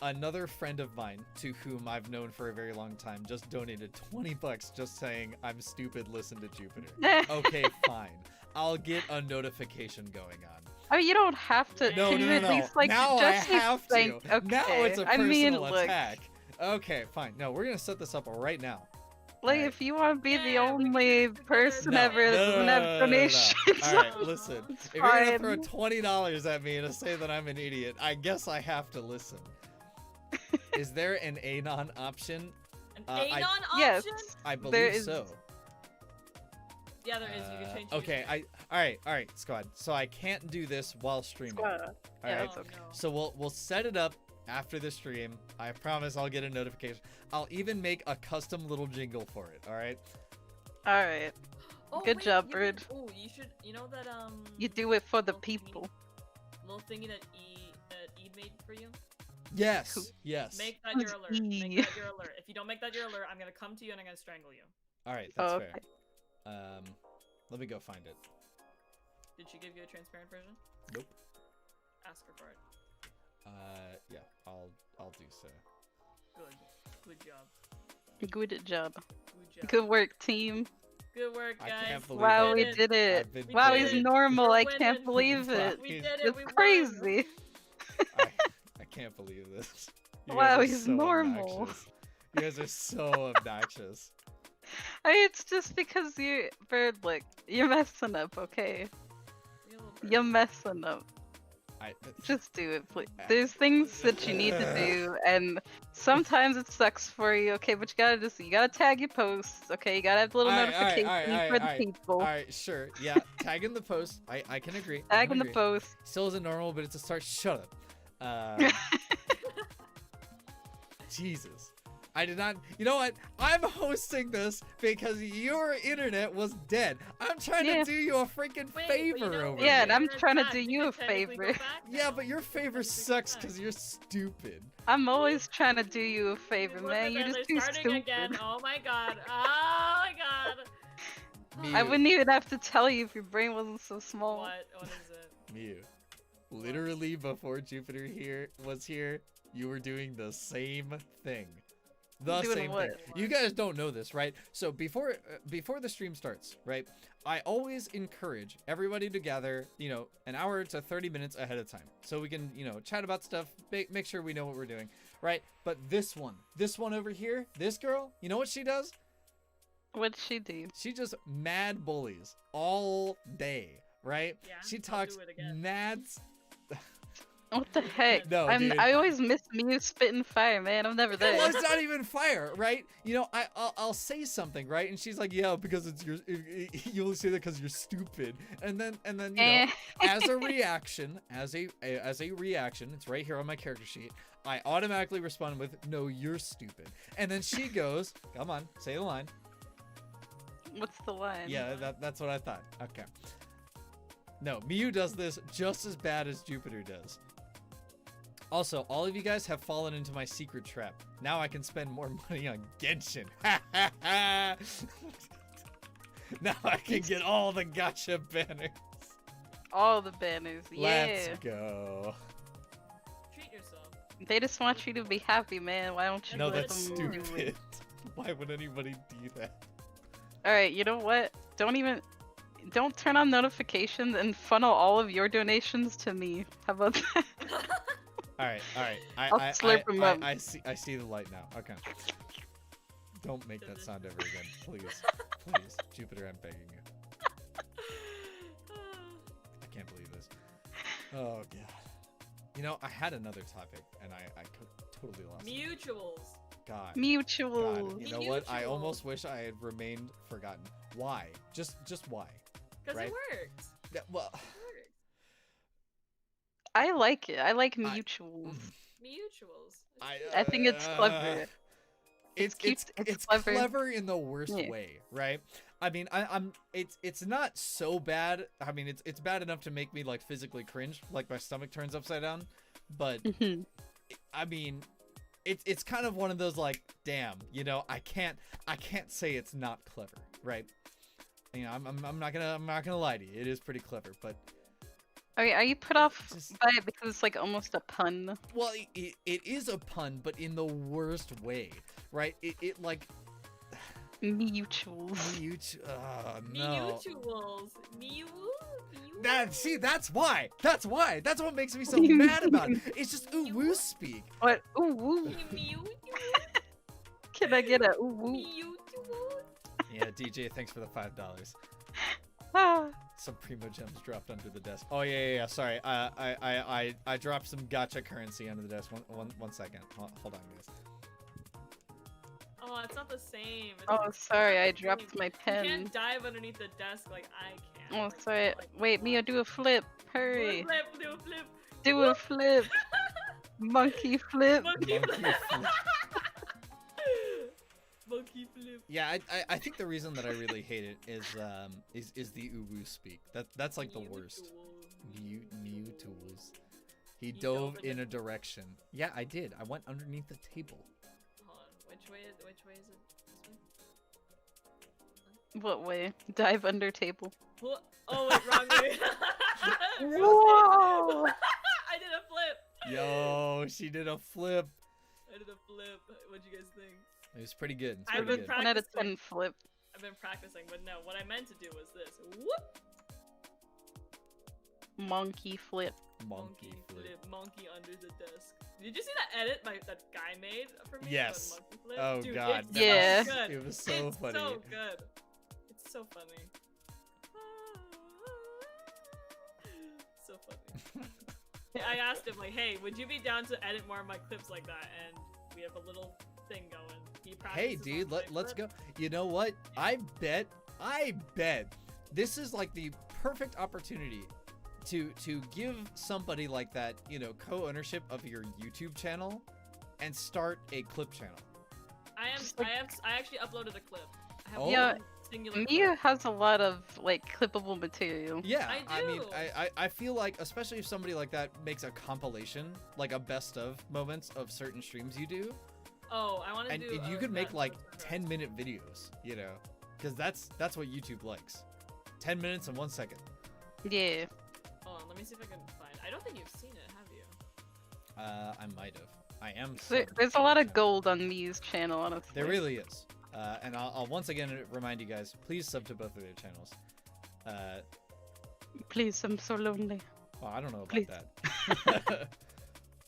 Another friend of mine to whom I've known for a very long time just donated $20 just saying I'm stupid, listen to Jupiter. Okay, fine. I'll get a notification going on. I mean, you don't have to. No, Can you no, at no. least like Now just I have to. thank- Okay. Now it's a I personal mean, look, attack. Okay, fine. No, we're gonna set this up right now. like Alright. if you want to be the Yeah, we can only do it together. person No, ever that doesn't have donations, All right, listen. It's If you're gonna fine. throw $20 at me to say that I'm an idiot, I guess I have to listen. Is there an anon option? An I- anon yes, option? I There believe is- so. Yeah, there is. You can change. Okay, all right, squad. So I can't do this while streaming. Squad. All Yeah, right. it's okay. So we'll set it up after the stream. I promise I'll get a notification. I'll even make a custom little jingle for it. All right. All right, Oh, Good wait, job, you Bird. can- Oh, you should. You know that you do it for the little thingy- people. Little thingy that E made for you. Yes. Cool. Yes. Make that your alert. E? Make that your alert. If you don't make that your alert, I'm gonna come to you and I'm gonna strangle you. All right. That's Oh, fair. okay. Let me go find it. Did she give you a transparent version? Nope. Ask her for it. Yeah. I'll do so. Good. Good job. Good job. Good job. Good work, team. Good work, I guys. can't believe Wow, it. we did it. I've been Wow, doing he's it. normal. We're I can't winning. believe it. We did it. It's We won. crazy. I can't believe this. You Wow, guys are he's so normal. obnoxious. You guys are so obnoxious. It's just because you, Bird, look, you're messing up, okay? You little bird. You're messing up. Just do it, please. There's things that you need to do, and sometimes it sucks for you, okay? But you gotta tag your posts, okay? You gotta have the little notification for the people. All right, sure. Yeah, tag in the post. I can agree. I Tag can in the agree. post. Still isn't normal, but it's a start. Shut up. Jesus. I did not. You know what? I'm hosting this because your internet was dead. I'm trying to do you a freaking favor over Yeah, here. and I'm trying to back. do You you a can technically go favor. back Yeah, now. but your You can favor technically go sucks back. because you're stupid. I'm always trying to do you a favor, Look man. at You're them, just they're too starting stupid. again. Oh my god. Oh my god. Mew. I wouldn't even have to tell you if your brain wasn't so small. What is it? Mew. Literally before Jupiter was here, you were doing the same thing. The Doing same what? thing. You guys don't know this, right? So before the stream starts, right? I always encourage everybody to gather, an hour to 30 minutes ahead of time, so we can, chat about stuff, make sure we know what we're doing, right? But this one over here, this girl, you know what she does? What'd she do? She just mad bullies all day, right? Yeah, She I'll talks do it again. mad. What the heck? No, dude. I always miss Mew spitting fire, man. I'm never there. Well, it's not even fire, right? I'll say something, right? And she's like, yeah, because it's you only say that because you're stupid. And then as a reaction, it's right here on my character sheet. I automatically respond with, no, you're stupid. And then she goes, come on, say the line. What's the line? Yeah, that's what I thought. Okay. No, Mew does this just as bad as Jupiter does. Also, all of you guys have fallen into my secret trap. Now I can spend more money on Genshin. Now I can get all the gacha banners. All the banners. Yeah. Let's go. Treat yourself. They just want you to be happy, man. Why don't you No, let that's them do it? stupid. Why would anybody do that? Alright, you know what? Don't turn on notifications and funnel all of your donations to me. How about that? All right. I'll slurp 'em up. I see the light now. Okay. Don't make that sound ever again, please. Please, Jupiter, I'm begging you. I can't believe this. Oh god. I had another topic and I totally lost it. Mutuals. God. Mutual. God. You know what? I Mutuals. almost wish I had remained forgotten. Why? Just why? Because Right? it worked. Yeah, well, It worked. I like it. I like mutuals. Mutuals. I think it's clever. It's cute, it's clever. clever in the worst Yeah. way, right? I mean, it's not so bad. I mean, it's bad enough to make me like physically cringe, like my stomach turns upside down. But I mean, it's kind of one of those like, damn, I can't say it's not clever, right? I'm not gonna lie to you. It is pretty clever, but Okay, are you put off Just- by it because it's like almost a pun? well, it is a pun, but in the worst way, right? It like Mutuals. no. Mutuals. That's why. That's what makes me so mad about it. It's just woo speak. What? Ooh woo. Can I get a ooh woo? Mutuals. Yeah, DJ, thanks for the $5. Ah. Some primo gems dropped under the desk. Oh yeah. Sorry, I dropped some gacha currency under the desk. One second. Hold on, guys. Oh, it's not the same. Oh, sorry, I dropped You my pen. can't dive underneath the desk like I can. Oh, sorry. Wait, Mia, do a flip. Do a Hurry. flip, do a flip. Do a flip. Monkey flip. Monkey Monkey flip. flip. Monkey flip. Yeah, I think the reason that I really hate it is the uwu speak. That's like the worst. Mew tools. He dove in a direction. Yeah, I did. I went underneath the table. Hold on. Which way is it? This way? What way? Dive under table. What? Oh, wait, wrong way. Whoa! I did a flip. Yo, she did a flip. I did a flip. What'd you guys think? It was pretty good. It's I've pretty been good. 10 out of practicing. 10 flip. I've been practicing, but no, what I meant to do was this. Whoop! Monkey flip. Monkey flip. Monkey under the desk. Did you see that edit that guy made for me? Yes. On monkey flip? Oh, Dude, God, It's Yeah. So good. It was so It's funny. so good. It's so funny. So funny. I asked him like, hey, would you be down to edit more of my clips like that? And we have a little thing going. He Hey, practices dude, on my let's clip. go. You know what? I bet this is like the perfect opportunity to give somebody like that, co-ownership of your YouTube channel and start a clip channel. I actually uploaded a clip. I have Yeah, one singular Mia clip. has a lot of like clippable material. Yeah, I mean, do. I feel like, especially if somebody like that makes a compilation, like a best of moments of certain streams you do, Oh, I want to and do. you could make that like for 10-minute videos, you know, because that's what YouTube likes. 10 minutes and 1 second. Yeah. Hold on, let me see if I can find. I don't think you've seen it, have you? I might have. I am. There's a lot of gold on Mia's channel, honestly. There really is. And I'll once again remind you guys, please sub to both of their channels. Please, I'm so lonely. Well, I don't know about Please. that.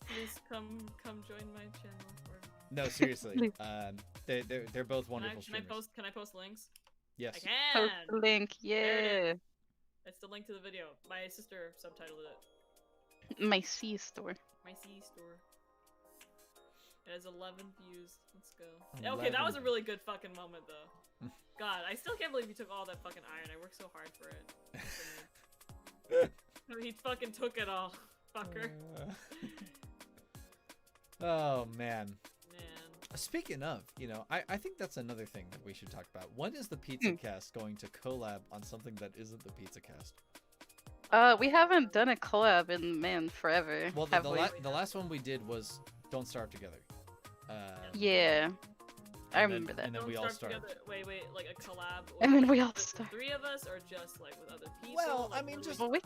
Please come join my channel. Or... No, seriously. Please. They're both wonderful Can I streamers. post links? Yes. I can. Post the link, There it yeah. It's the link to the video. My sister subtitled it. My C store. My C store. It has 11 views. Let's go. 11. Okay, that was a really good fucking moment though. God, I still can't believe you took all that fucking iron. I worked so hard for it. He fucking took it all, fucker. Oh man. Man. Speaking of, you know, I think that's another thing that we should talk about. When is the Pizzacast going to collab on something that isn't the Pizzacast? We haven't done a collab in forever. Well, have we? the last one we did was Don't Starve Together. Yeah, I and remember then, that. And then Don't we all starve starved. together. Wait, like a collab. And then we with all the starved. three of us, or just like with other people? Well, Like, I mean, what do just Well, we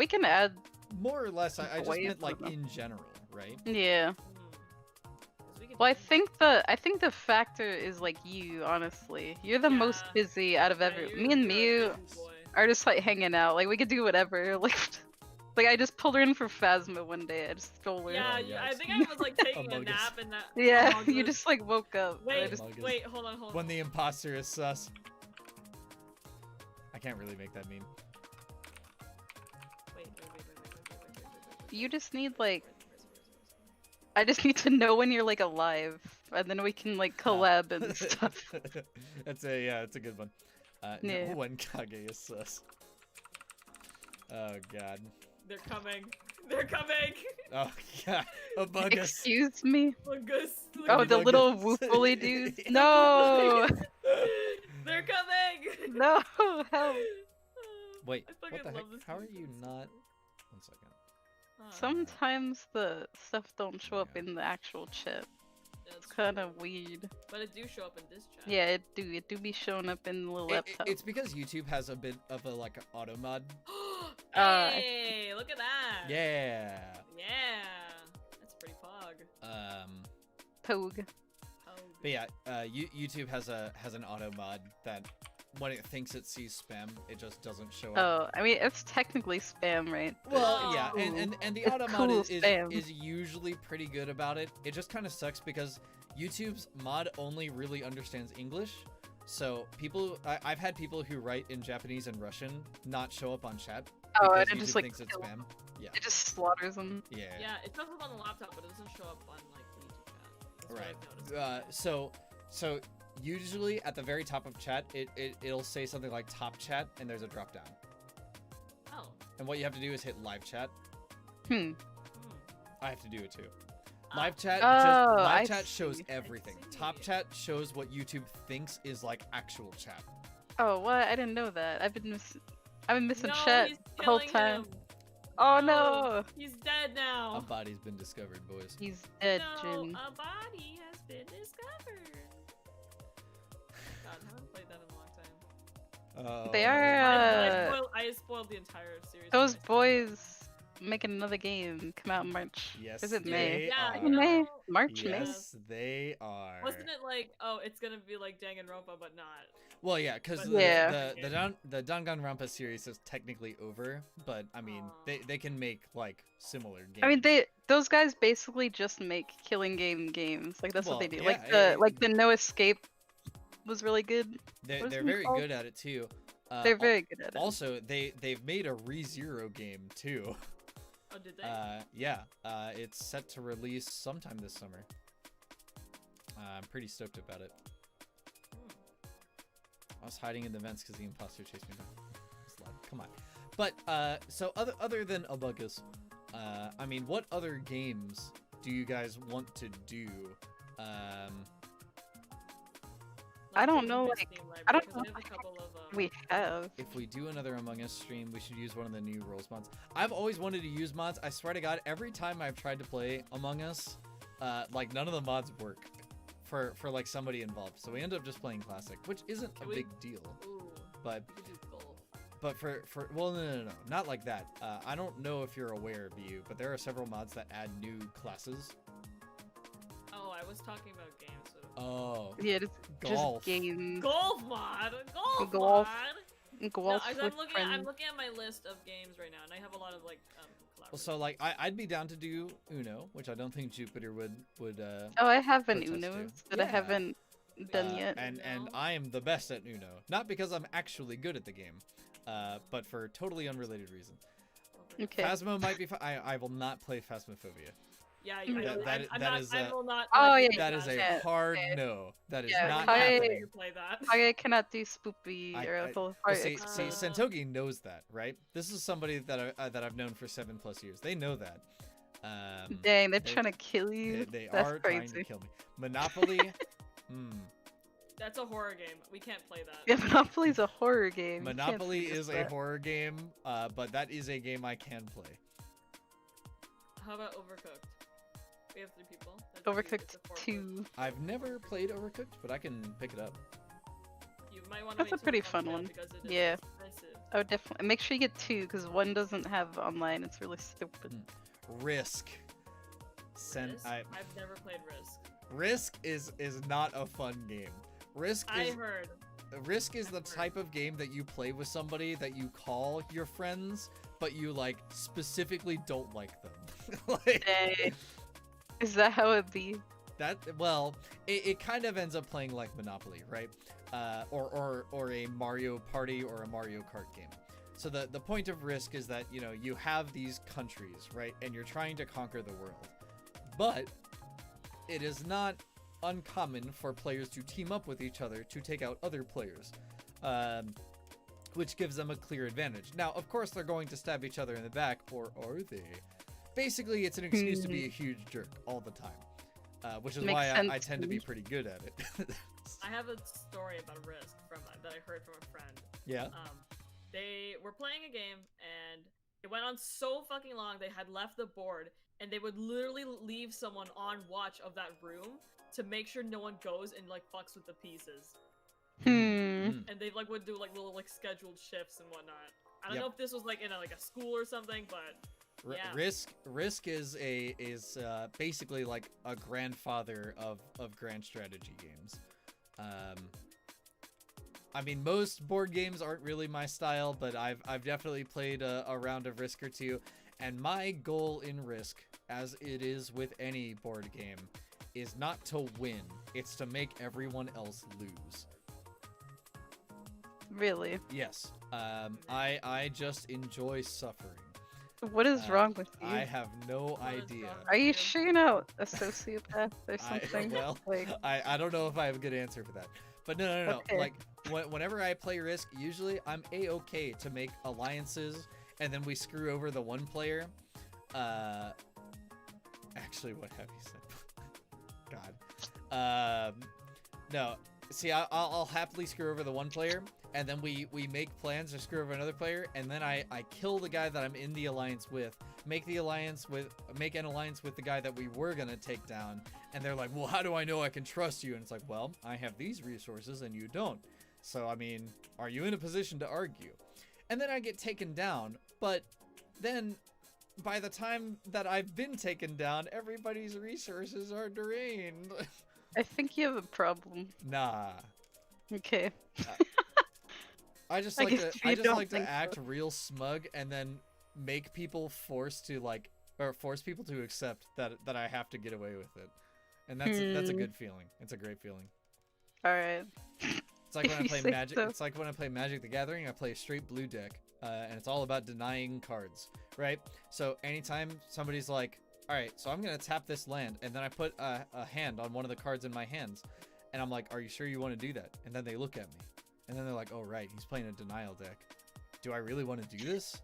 can add. more or less. I just Ways meant like of them. in general, right? Yeah. 'Cause we could Well, do- I think the factor is like you. Honestly, you're the most Yeah. busy out of Yeah, every. you're- Me and you're a Mew busy boy. are just like hanging out. Like we could do whatever. Like I just pulled her in for Phasma one day. I just stole her. Yeah, Oh, I yes. think I was like taking a Among Us. nap and that. Yeah, Among you Us. just like woke up. and I Wait, just Among Us. wait, hold on. When the imposter is sus. I can't really make that meme. Wait. You just need like. I just need to know when you're like alive, and then we can like collab and stuff. It's a good one. Yeah. No, when Kage is sus. Oh god. They're coming. They're coming. Oh god. Among Us. Excuse me. Look us. Oh, the Among little Us. woofly dude. No, They're coming. no, help. Wait, I what fucking the heck? love this How are music. you not? 1 second. Sometimes the stuff don't show up Yeah. in the actual chat. That's It's kind true. of weird. But it do show up in this chat. Yeah, it do be showing up in the little laptop. It's because YouTube has a bit of a like auto mod. Hey, look at that. Yeah. Yeah. That's pretty pog. Pogue. But yeah, YouTube has an auto mod that when it thinks it sees spam, it just doesn't show up. Oh, I mean it's technically spam, right? But- Well, yeah, Oh. and the It's auto cool mod spam. is usually pretty good about it. It just kind of sucks because YouTube's mod only really understands English. So I've had people who write in Japanese and Russian not show up on chat Oh, because and it YouTube just like thinks it's spam. Yeah, it just slaughters them. yeah. Yeah, it shows up on the laptop, but it doesn't show up on like the YouTube chat. That's what Right. I've noticed. So usually at the very top of chat, it'll say something like top chat, and there's a drop down. Oh. And what you have to do is hit live chat. Hmm. I have to do it too. Ah. Live chat, Oh, I live chat shows see. everything. I see. Top chat shows what YouTube thinks is like actual chat. Oh, what? I didn't know that. I've been missing No, chat he's the whole killing time. him. Oh No. no! He's dead now. A body's been discovered, boys. He's dead, no, Jin. a body has been discovered. God, I haven't played that in a long time. Oh. They are I spoiled the entire series. those by my- boys making another game come out in March. Yes, Is it they May? Yeah, are. you know, May? March, May? Yes, they are. Wasn't it like, oh, it's gonna be like Danganronpa, but not? Well, yeah, because But- Yeah. the Danganronpa series is technically over, but I mean, they can make like similar games. I mean, those guys basically just make killing games. Like that's what they do. Well, Like yeah, the No Escape was really good. they're what is it very called? good at it too. They're very good at it. Also, they've made a ReZero game too. Oh, did they? Yeah, it's set to release sometime this summer. I'm pretty stoked about it. I was hiding in the vents because the imposter chased me down. It's loud. Come on. But so other than Among Us, I mean, what other games do you guys want to do? I don't the know, Mist like, theme I library, don't 'cause know I have a couple of we have. If we do another Among Us stream, we should use one of the new rules mods. I've always wanted to use mods. I swear to God, every time I've tried to play Among Us, like none of the mods work for like somebody involved. So we end up just playing classic, which isn't a big deal. Ooh, But we could do golf. but for well, no, not like that. I don't know if you're aware, BU, but there are several mods that add new classes. Oh, I was talking about games. So. Oh, Yeah, golf. just games. Golf mod. Golf Golf. mod. Golf No, with I'm friends. looking at my list of games right now, and I have a lot of like Well, so like I'd be down to do Uno, which I don't think Jupiter would. Oh, I have an protest Uno you. that I Yeah. haven't done yet. And Uno. I am the best at Uno, not because I'm actually good at the game, but for totally unrelated reasons. Okay. Phasmo might be. I will not play Phasmophobia. Yeah, that I will not. Oh, let you yeah, do That is a Yeah, hard okay. no. That is Yeah, not Kage- happening. You play that. I cannot do spoopy I- or I- the whole Well, part. see, Uh, Sentogi knows that, right? This is somebody that I've known for 7+ years. They know that. Dang, they're they- trying to kill you. They That's are crazy. trying to kill me. Monopoly. That's a horror game. We can't play that. Yeah, Monopoly's a horror game. You can't Monopoly suggest is a that. horror game, but that is a game I can play. How about Overcooked? We have 3 people. That's it's Overcooked a 4 2. I've never played Overcooked, but I can pick it up. You might want to That's a pretty fun one. because it is Yeah. expensive. Oh, definitely. Make sure you get 2 because 1 doesn't have online. It's really stupid. Risk. Risk? I've never played Risk. Risk is not a fun game. Risk I is heard. Risk is the I've heard. type of game that you play with somebody that you call your friends, but you like specifically don't like them. Like, Dang. Is that how it be? that well, it kind of ends up playing like Monopoly, right? Or a Mario Party or a Mario Kart game. So the point of Risk is that, you know, you have these countries, right? And you're trying to conquer the world. But it is not uncommon for players to team up with each other to take out other players, which gives them a clear advantage. Now, of course, they're going to stab each other in the back, or are they? Basically, it's an excuse to be a huge jerk all the time, which is Makes why I sense tend to to be me. pretty good at it. I have a story about Risk that I heard from a friend. Yeah. They were playing a game and it went on so fucking long they had left the board and they would literally leave someone on watch of that room to make sure no one goes and like fucks with the pieces. Mm. And they like would do like little like scheduled shifts and whatnot. I don't Yep. know if this was like in a school or something, but yeah. Risk is basically like a grandfather of grand strategy games. I mean, most board games aren't really my style, but I've definitely played a round of Risk or two, and my goal in Risk, as it is with any board game, is not to win, it's to make everyone else lose. Really? Yes. I just enjoy suffering. What is wrong with you? I have no What is idea. wrong? Are you sure you're not a sociopath or something? Well, like, I don't know if I have a good answer for that. But no. Okay. Like, whenever I play Risk, usually I'm A-okay to make alliances, and then we screw over the one player. Actually, what have you said? God. No. See, I'll happily screw over the one player, and then we make plans to screw over another player, and then I kill the guy that I'm in the alliance with, make an alliance with the guy that we were gonna take down, and they're like, well, how do I know I can trust you? And it's like, well, I have these resources and you don't. So, I mean, are you in a position to argue? And then I get taken down, but then by the time that I've been taken down, everybody's resources are drained. I think you have a problem. Nah. Okay. I just I like guess to you don't like to think so. act real smug and then make people force people to accept that I have to get away with it. And that's a good feeling. It's a great feeling. All right. It's like when I You play say Magic. so. It's like when I play Magic the Gathering. I play a straight blue deck, and it's all about denying cards, right? So anytime somebody's like, "All right, so I'm gonna tap this land," and then I put a hand on one of the cards in my hands, and I'm like, "Are you sure you want to do that?" And then they look at me, and then they're like, "Oh right, he's playing a denial deck. Do I really want to do this?"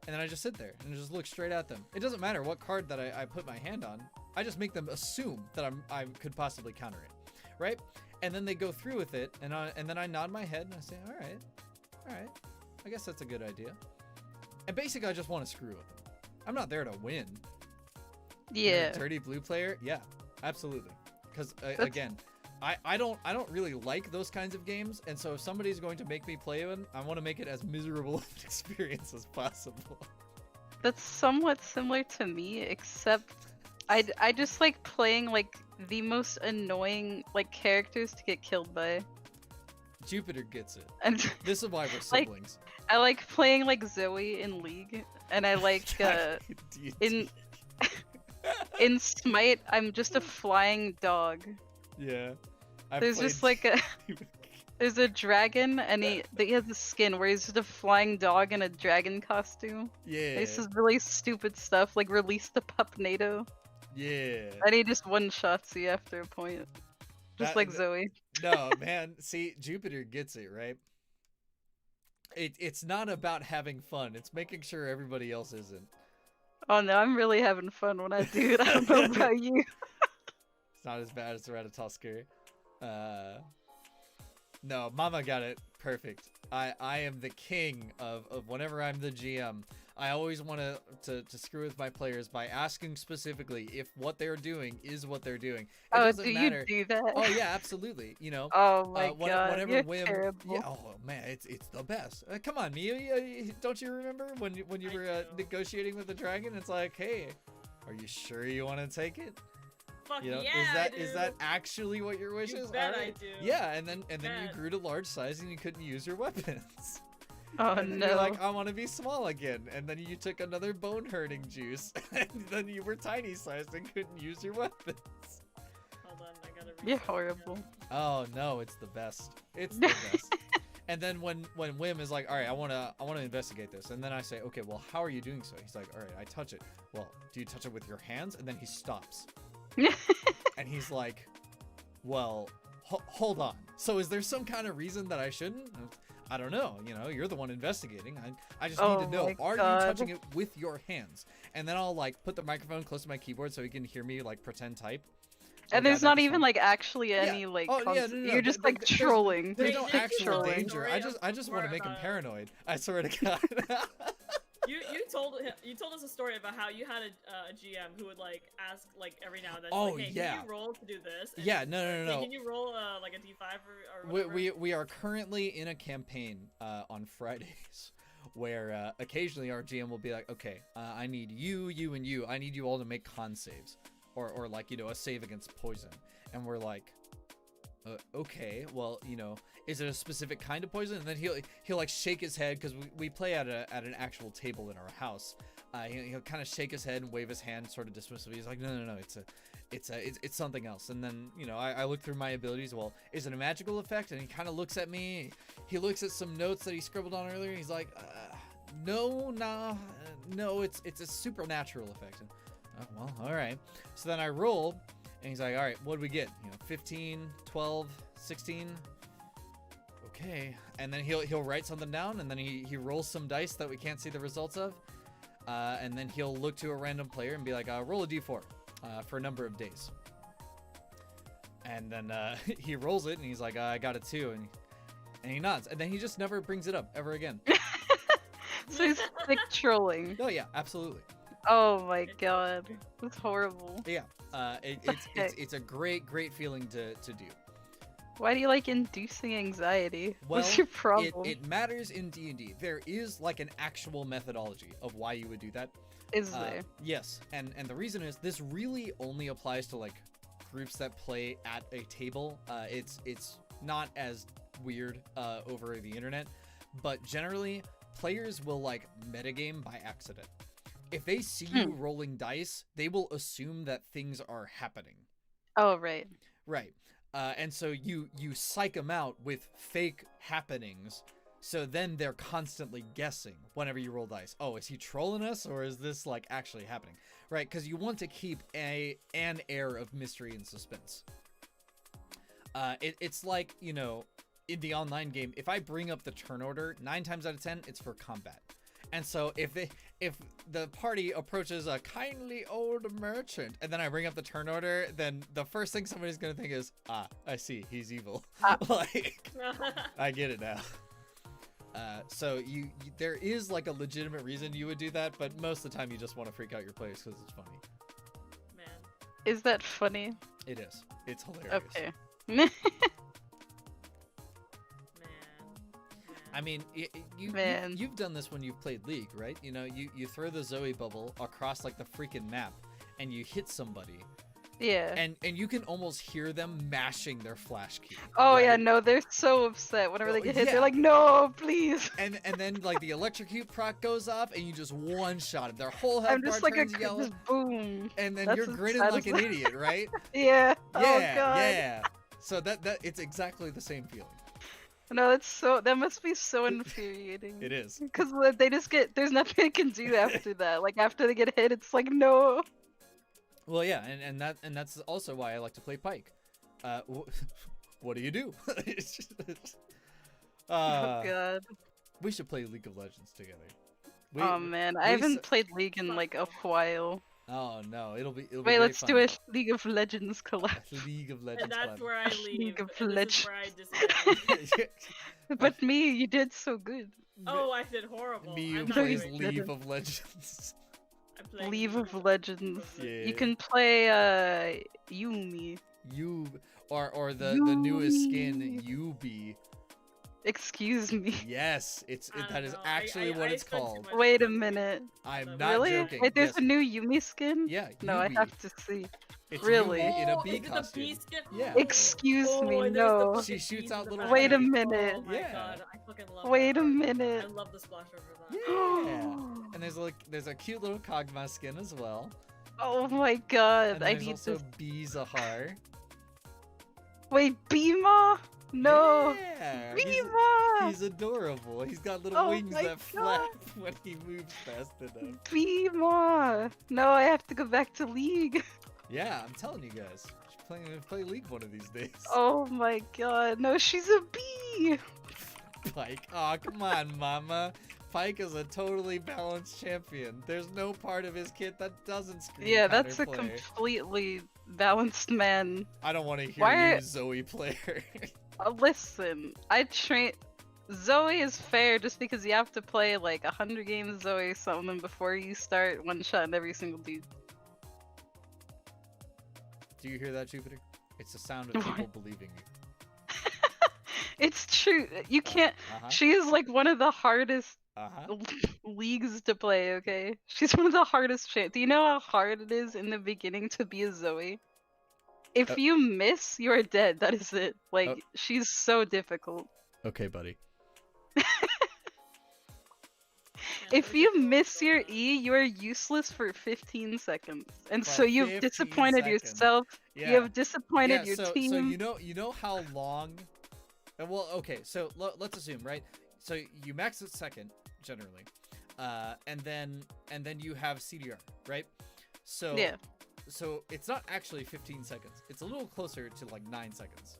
And then I just sit there and just look straight at them. It doesn't matter what card that I put my hand on. I just make them assume that I could possibly counter it, right? And then they go through with it, and then I nod my head and I say, all right, I guess that's a good idea. And basically, I just want to screw with them. I'm not there to win. Yeah. A dirty blue player, yeah, absolutely. Because again, I don't really like those kinds of games, and so if somebody's going to make me play one, I want to make it as miserable of an experience as possible. That's somewhat similar to me, except I just like playing like the most annoying like characters to get killed by. Jupiter gets it. And This is why we're siblings. I like playing like Zoe in League, and I like in Smite I'm just a flying dog. Yeah. There's just like there's a dragon, and he has a skin where he's just a flying dog in a dragon costume. Yeah. This is really stupid stuff, like release the Pupnado. Yeah. And he just one-shots you after a point. Just like Zoe. No, man. See, Jupiter gets it, right? It's not about having fun. It's making sure everybody else isn't. Oh no, I'm really having fun when I do it. I don't know about you. It's not as bad as the Ratatoskr. No, Mama got it perfect. I am the king of whenever I'm the GM. I always want to screw with my players by asking specifically if what they're doing is what they're doing. It doesn't matter. You do that? Oh yeah, absolutely. You know. Oh my god, whenever you're Whim, terrible. yeah. Oh man, it's the best. Come on, Mia. Don't you remember when you were negotiating with the dragon? It's like, hey, are you sure you want to take it? Fuck You know, yeah, is that actually what your wish is? You bet I do. Yeah, and then you grew to large size and you couldn't use your weapons. Oh and then no. You're like, I want to be small again, and then you took another bone hurting juice, and then you were tiny sized and couldn't use your weapons. Hold on, I gotta You're reset horrible. again. Oh no, it's the best. It's the best. And then when Whim is like, all right, I wanna investigate this, and then I say, okay, well, how are you doing so? He's like, all right, I touch it. Well, do you touch it with your hands? And then he stops. And he's like, well, hold on. So is there some kind of reason that I shouldn't? I don't know. You know, you're the one investigating. I just need to know, are you touching it with your hands? And then I'll like put the microphone close to my keyboard so he can hear me like pretend type. And there's not even like actually any like you're just like trolling. There's no actual trolling. danger. I just want to make him paranoid. I swear to God. You told us a story about how you had a GM who would like ask like every now and then. Oh like, hey, yeah. Can you roll to do this? And yeah, no. Hey, can you roll like a D5 or whatever? We are currently in a campaign on Fridays where occasionally our GM will be like, okay, I need you, and you. I need you all to make con saves, or like, you know, a save against poison. And we're like, okay, well, you know, is it a specific kind of poison? And then he'll like shake his head, because we play at an actual table in our house. He'll kind of shake his head and wave his hand sort of dismissively. He's like, no, it's something else. And then, you know, I look through my abilities. Well, is it a magical effect? And he kind of looks at me. He looks at some notes that he scribbled on earlier. And he's like, no, it's a supernatural effect. And, well, all right. So then I roll, and he's like, all right, what do we get? You know, 15, 12, 16. Okay. And then he'll write something down, and then he rolls some dice that we can't see the results of. And then he'll look to a random player and be like, roll a d4 for a number of days. And then he rolls it, and he's like, I got a 2. And he nods. And then he just never brings it up ever again. So he's like trolling. Oh, yeah, absolutely. Oh my god. That's horrible. Yeah. It's a great feeling to do. Why do you like inducing anxiety? Well, what's your problem? It matters in D&D. There is like an actual methodology of why you would do that. Is there? Yes, and the reason is this really only applies to like groups that play at a table. It's not as weird over the internet, but generally players will like metagame by accident. If they see you rolling dice, they will assume that things are happening. Oh, right. Right. And so you psych them out with fake happenings, so then they're constantly guessing whenever you roll dice. Oh, is he trolling us, or is this like actually happening? Right, because you want to keep an air of mystery and suspense. It's like, you know, in the online game, if I bring up the turn order, 9 times out of 10, it's for combat. And so if the party approaches a kindly old merchant, and then I bring up the turn order, then the first thing somebody's gonna think is, I see, he's evil. Like, I get it now. So you there is like a legitimate reason you would do that, but most of the time you just want to freak out your players because it's funny. Man. Is that funny? It is. It's hilarious. Okay. Man. I mean, Man. you've done this when you've played League, right? You know, you throw the Zoe bubble across like the freaking map, and you hit somebody, Yeah. and you can almost hear them mashing their flash key. Oh right? yeah, no, they're so upset whenever they get hit. Yeah. They're like, no, please. And then like the electrocute proc goes off, and you just one shot it. Their whole health I'm bar just like turns yellow, just boom. and then That's you're as grinning sad like as an that. idiot, right? Yeah. Oh Yeah, god. yeah. So that it's exactly the same feeling. No, that must be so infuriating. It is. Because they just there's nothing they can do after that. Like after they get hit, it's like no. Well, yeah, and that's also why I like to play Pike. What do you do? It's just, Oh god. we should play League of Legends together. Oh man, I haven't played League in like a while. Oh no, it'll be Wait, great let's fun. do a League of Legends collab. League of Legends. And that's fun. where I leave. League of and this is Legends. where I disband. But me, you did so good. Oh, I did horrible. Me who I'm not plays doing League it. of Legends. I play League of Legends. Yeah. You can play Yumi. You or the newest skin Yubi. Excuse me. Yes, I don't that is know. actually what I it's spent too called. much Wait a time minute. I'm not Really? joking. Wait, there's yes. a new Yumi skin? Yeah. No, I Yubi. have to see. It's Really? Yubi in a Oh, bee is it the costume. bee skin? Yeah. Excuse me, and there's the no. fucking She shoots bees out in the little back. Wait a fire. minute. Oh my Yeah. god, I fucking love Wait that. a minute. I love the splash over that. Yeah. And there's a cute little Kog'Maw skin as well. Oh my god, And I there's need also this. Bee Zahar. Wait, Bima? No. Yeah. Bima! He's adorable. He's got little Oh wings my that flap when he moves fast enough. Bima! No, I have to go back to League. Yeah, I'm telling you guys. Play League one of these days. Oh my god, no, she's a bee! Pike. Oh, come on, mama. Pike is a totally balanced champion. There's no part of his kit that doesn't scream Yeah, that's a counterplay. completely balanced man. I don't want to hear Why- you, Zoe player. Listen, Zoe is fair just because you have to play like 100 games Zoe something before you start one-shotting every single dude. Do you hear that, Jupiter? It's the sound of people believing you. It's true. You can't. Uh-huh. She is like one of the hardest Uh-huh. leagues to play, okay? She's one of the hardest Do you know how hard it is in the beginning to be a Zoe? If you miss, you're dead. That is it. Like, she's so difficult. Okay, buddy. If you miss your E, you are useless for 15 seconds. And so you've 15 disappointed seconds. yourself. Yeah. You have disappointed yeah, your so, team. So you know how long? Well, okay. So let's assume, right? So you max it second generally, and then you have CDR, right? So Yeah. So it's not actually 15 seconds. It's a little closer to like 9 seconds.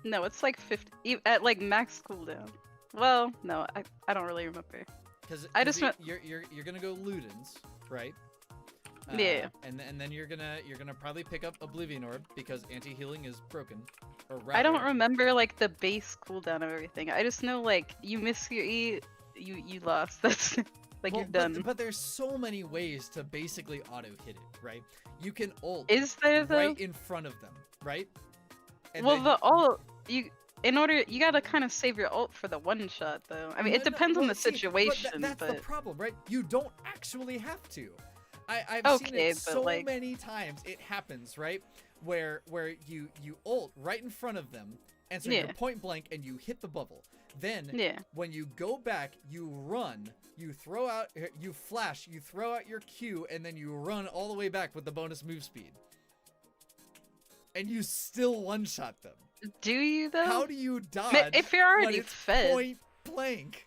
No, it's like 50 at like max cooldown. Well, no, I don't really remember. Because you're gonna go Ludens, right? Yeah. And then you're gonna probably pick up Oblivion Orb because anti-healing is broken. Or I don't rather- remember like the base cooldown of everything. I just know like you miss your E, you lost. That's like Well, you're done. But there's so many ways to basically auto hit it, right? You can ult Is there though? right in front of them, right? And Well, then- the ult you gotta kind of save your ult for the one shot though. I mean, it No, depends on well, the see, situation, that's but the problem, right? You don't actually have to. I've seen Okay, it but, so like- many times. It happens, right? Where you ult right in front of them, and so you're Yeah. point blank and you hit the bubble. Then yeah. when you go back, you run, you throw out, you flash, you throw out your Q, and then you run all the way back with the bonus move speed. And you still one-shot them. Do you though? How do you dodge If you're when already it's fed. point blank?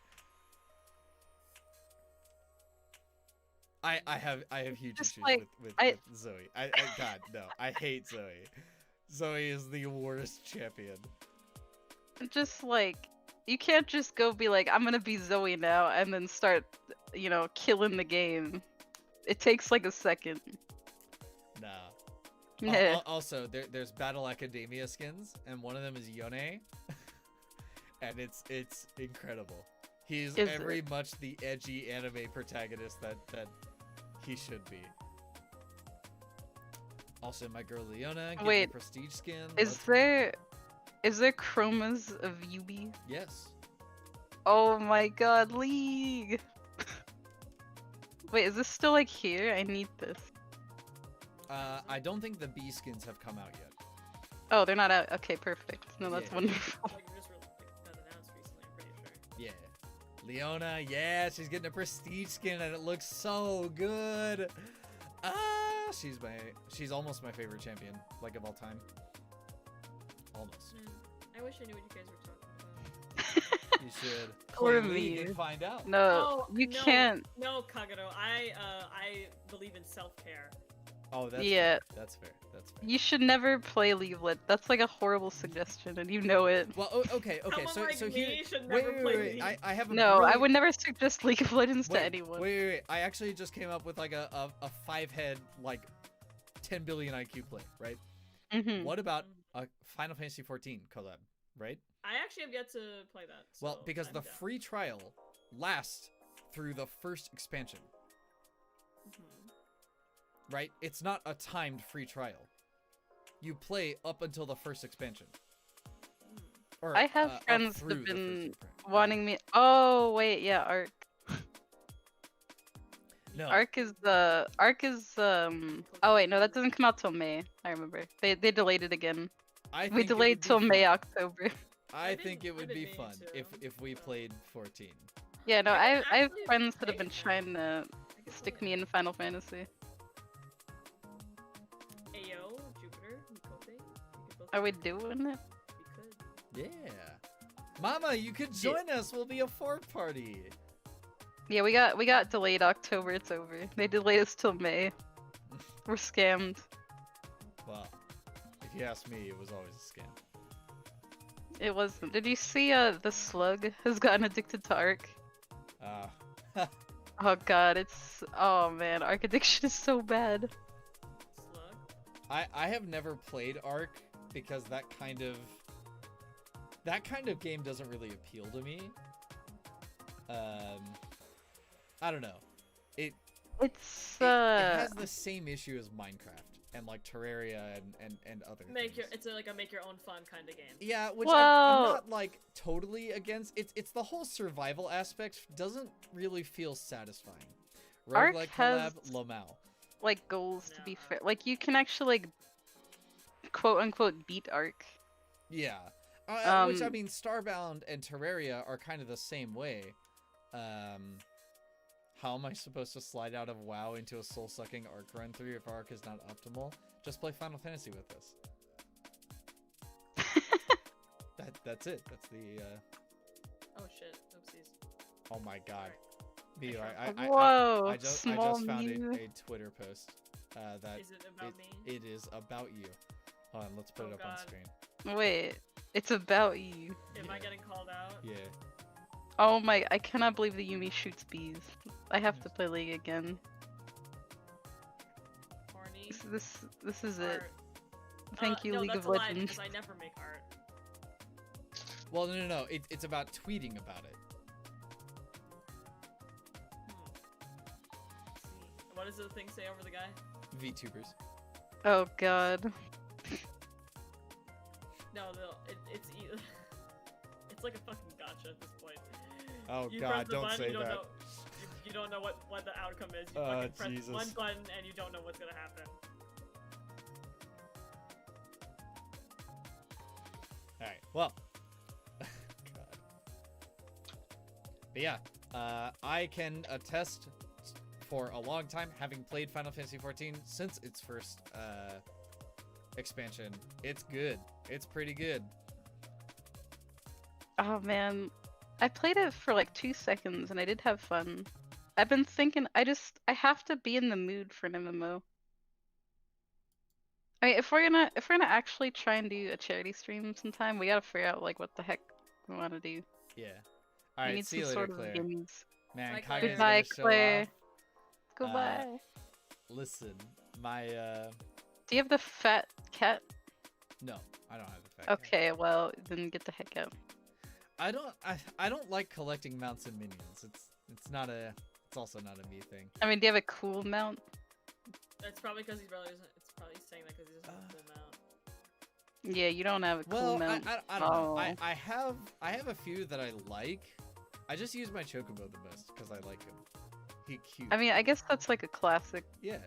I have huge Just issues like, with I- Zoe. God no, I hate Zoe. Zoe is the worst champion. Just like You can't just go be like, I'm gonna be Zoe now, and then start, killing the game. It takes like a second. Nah. Yeah. Also, there's Battle Academia skins, and one of them is Yone, and it's incredible. He's very much the edgy anime protagonist that he should be. Also, my girl Leona getting Wait, a prestige skin. Is there chromas of Yubi? Yes. Oh my god, League! Wait, is this still like here? I need this. I don't think the B skins have come out yet. Oh, they're not out. Okay, perfect. No, that's Yeah. wonderful. Like, just got announced recently, I'm pretty sure. Yeah. Leona, yeah, she's getting a prestige skin and it looks so good. She's almost my favorite champion, like of all time. Almost. I wish I knew what you guys were talking about. You should Poor play League me. and find out. No, you can't. No, Kagerou. I believe in self-care. Oh, that's Yeah. fair. That's fair. That's fair. You should never play League of Legends. That's like a horrible suggestion, and you know it. Well, okay. Someone So like so me here. should Wait, never wait, play wait. League. I have a No, I really- would never suggest League of Legends to Wait, anyone. wait. I actually just came up with like a 5-head like 10 billion IQ play, right? Mm-hmm. What about a Final Fantasy 14 collab, right? I actually have yet to play that. Well, so because I'm the down. free trial lasts through the first expansion, Mhm. right? It's not a timed free trial. You play up until the first expansion. Or, I have up friends that through have the first been expansion. wanting me. Oh wait, yeah, Arc. No. Arc is Oh wait, no, that doesn't come out till May. I remember. They delayed it again. I We think it delayed would be till May, fun. October. I I've think been- it would I've be been fun meaning if to. we played 14. Yeah, no, I I can have actually friends that have play been that. trying to I can stick play me in Final Fantasy. Ayo, Jupiter, Mikote. We could both Are we play. doing it? We could. Yeah. Mama, you could join us. We'll be a fort party. Yeah, we got delayed October. It's over. They delayed us till May. We're scammed. Well, if you ask me, it was always a scam. It wasn't. Did you see the slug has gotten addicted to Arc? Oh god, oh man, Arc addiction is so bad. Slug. I have never played Ark because that kind of game doesn't really appeal to me. I don't know. It has the same issue as Minecraft and like Terraria and other things. It's like a make your own fun kind of game. Yeah, which Well- I'm not like totally against. It's the whole survival aspect doesn't really feel satisfying. Ark Roguelike has- collab, Lomao. Like goals to be No. fair. Like you can actually like quote unquote beat Arc. Yeah. Which I mean, Starbound and Terraria are kind of the same way. How am I supposed to slide out of WoW into a soul-sucking Arc run through if Arc is not optimal? Just play Final Fantasy with us. That's it. That's the. Oh shit! Oopsies. Oh my god. Alright. Mio, Whoa, I just small found Mew. a Twitter post that Is it about me? it is about you. Hold on, let's put Oh it up on God. screen. Wait, it's about you. Am I Yeah. getting called out? Yeah. Oh my, I cannot believe the Yumi shoots bees. I have to play League again. Horny. This is it. Art. Thank you, no, League that's of a lie, Legends. because I never make art. Well, no. It's about tweeting about it. Let's see. What does the thing say over the guy? VTubers. Oh god. No, it's like a fucking gotcha at this point. Oh You god, press the don't button, say you don't that. Know, you don't know what the outcome is. You Oh, fucking press Jesus. one button and you don't know what's gonna happen. Alright, well. God. But yeah, I can attest for a long time, having played Final Fantasy XIV since its first expansion. It's good. It's pretty good. Oh man. I played it for like 2 seconds and I did have fun. I've been thinking I have to be in the mood for an MMO. I mean, if we're gonna actually try and do a charity stream sometime, we gotta figure out like what the heck we wanna do. Yeah. We Alright, need see you some later, sort of Claire. games. Man, Bye, Kage's Claire. gonna Goodbye, show Claire. off. Goodbye. Listen, my Do you have the fat cat? no, I don't have the fact. Cat. Okay, well, then get the heck out. I don't like collecting mounts and minions. It's also not a me thing. I mean, do you have a cool mount? That's probably because he's probably saying that because he doesn't have a full mount. Yeah, you don't have a cool Well, mount. I don't know. Oh. I have a few that I like. I just use my Chocobo the best because I like him. He cute. I mean, I guess that's like a classic. Yeah.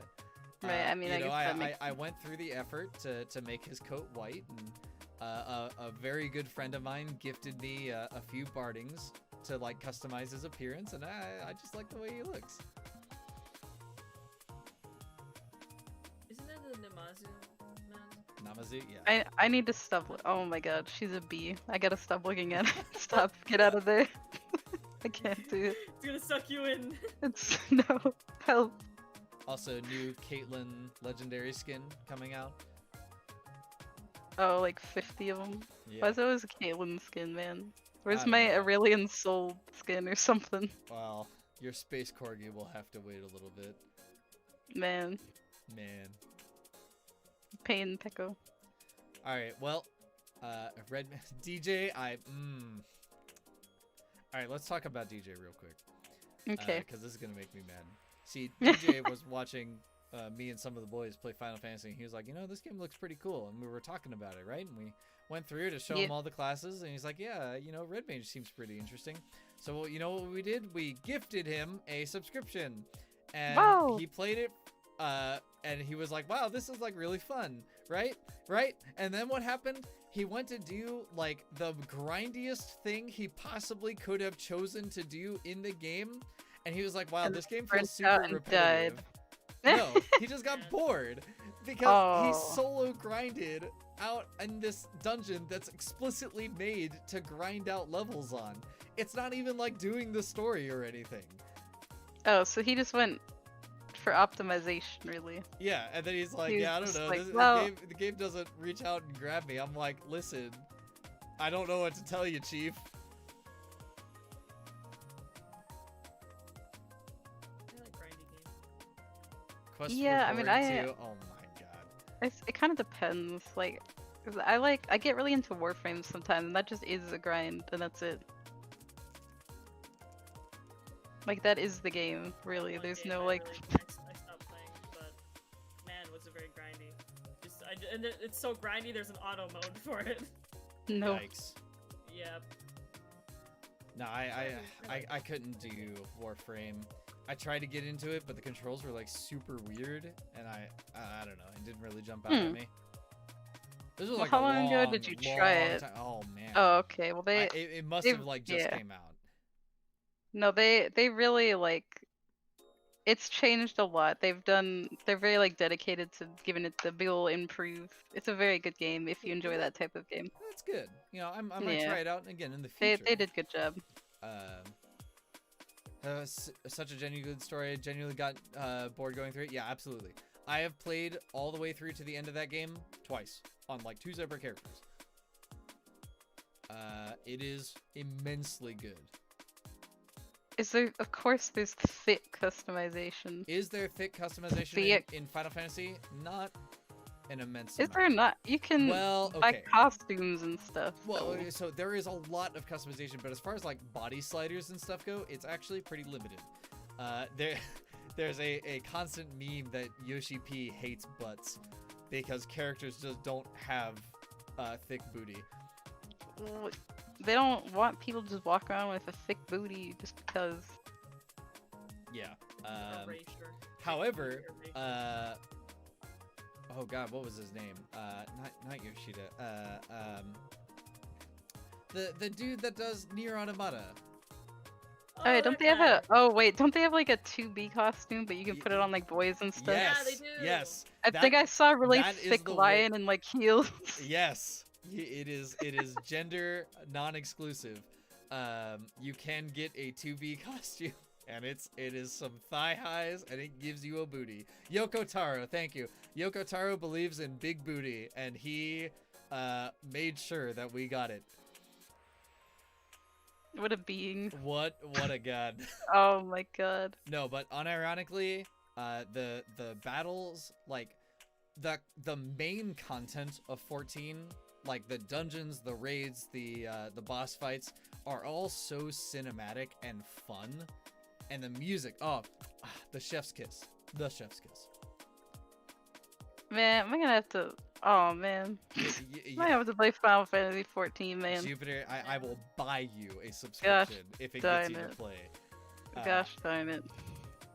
Right, I mean, you I know, guess that makes I went through the effort to make his coat white, and a very good friend of mine gifted me a few bardings to like customize his appearance, and I just like the way he looks. Isn't that the Namazu mount? Namazu, yeah. I need to stop. Oh my god, she's a bee. I gotta stop looking at her. Stop. Get out of there. I can't do it. It's gonna suck you in. It's no help. Also, new Caitlyn legendary skin coming out. Oh, like 50 of them. Yeah. Why's always a Caitlyn skin, man? Where's I don't my know. Aurelian Soul skin or something? Well, your space corgi will have to wait a little bit. Man, Man. pain, Pecco. All right. Well, Red DJ. All right. Let's talk about DJ real quick. Okay. Because this is gonna make me mad. See, DJ was watching me and some of the boys play Final Fantasy, and he was like, you know, this game looks pretty cool, and we were talking about it, right? And we went through to show him all the classes, and he's like, yeah, you know, Red Mage seems pretty interesting. So, you know what we did? We gifted him a subscription, and Wow. he played it, and he was like, wow, this is like really fun, right? Right? And then what happened? He went to do like the grindiest thing he possibly could have chosen to do in the game. And he was like, wow, And this game burnt feels super out and repetitive. died. No, he just got bored because he Oh. solo grinded out in this dungeon that's explicitly made to grind out levels on. It's not even like doing the story or anything. Oh, so he just went for optimization, really. Yeah, and then he's like, He was yeah, I don't just know, like, this, well- the game doesn't reach out and grab me. I'm like, listen, I don't know what to tell you, Chief. I like grindy games. Quest Yeah, for I mean, Glory I- 2, oh my god. It kind of depends. Like, 'cause I get really into Warframes sometimes, and that just is a grind, and that's it. Like, that is the game, really. One There's game no, I like... really- I stopped playing, but man, was it very grindy. And it's so grindy. There's an auto mode for it. No. Yikes. Yeah. No, I couldn't do Warframe. I tried to get into it, but the controls were like super weird, and I don't know, it didn't really jump out at me. This was Well, like how a long ago long, did you long try it? time- Oh man. Oh, okay. Well, they... It must they- have like just yeah. came out. No, they really, like... It's changed a lot. They're very, like, dedicated to giving it the big ol' improve. It's a very good game if you enjoy that type of game. That's good. You know, I might Yeah. try it out again in the They future. did a good job. Such a genuinely good story. I genuinely got bored going through it. Yeah, absolutely. I have played all the way through to the end of that game twice on like 2 separate characters. It is immensely good. Is there... Of course there's thick customization. Is there thick customization Thick. in Final Fantasy? Not an immense Is amount. there not? You can Well, buy okay. costumes and stuff. Well, though. okay, so there is a lot of customization, but as far as like body sliders and stuff go, it's actually pretty limited. There's a constant meme that Yoshi P hates butts because characters just don't have thick booty. Well, they don't want people to just walk around with a thick booty just because. Yeah. Erasure. However, Erasure. oh god, what was his name? Not Yoshida. The dude that does Nier Automata. Oh, wait, don't that they have guy. a? Oh wait, don't they have like a 2B costume, but you can put it on like boys and stuff? Yeah, Yes, they do. yes. I think I saw a really that is thick the lion in like heels. Yes, it is gender non-exclusive. You can get a 2B costume, and it is some thigh highs, and it gives you a booty. Yoko Taro, thank you. Yoko Taro believes in big booty, and he made sure that we got it. What a being. What a god. Oh my god. No, but unironically, the battles, like the main content of 14, like the dungeons, the raids, the boss fights, are all so cinematic and fun, and the music, the chef's kiss, Man, I'm gonna have to. Oh man, I might have to play Final Fantasy 14, man. Jupiter, I will buy you a subscription if it gets you to play. Gosh darn it.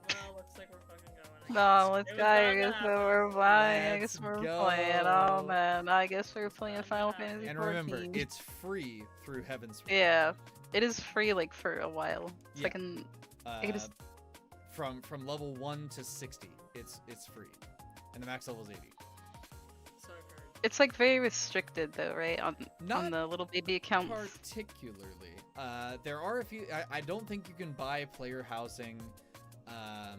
Well, looks like we're fucking going. No, let's It go. was I bound to guess happen. we're playing. I Let's guess we're go. playing. Oh man, I guess we're playing Bound to Final happen. Fantasy And 14. remember, it's free through Heaven's Feel. Yeah, it is free like for a while. It's Yeah. like an. I just- From level 1 to 60, it's free, and the max level is 80. So I've heard. It's like very restricted though, right? On Not the little baby accounts. particularly. There are a few. I don't think you can buy player housing. I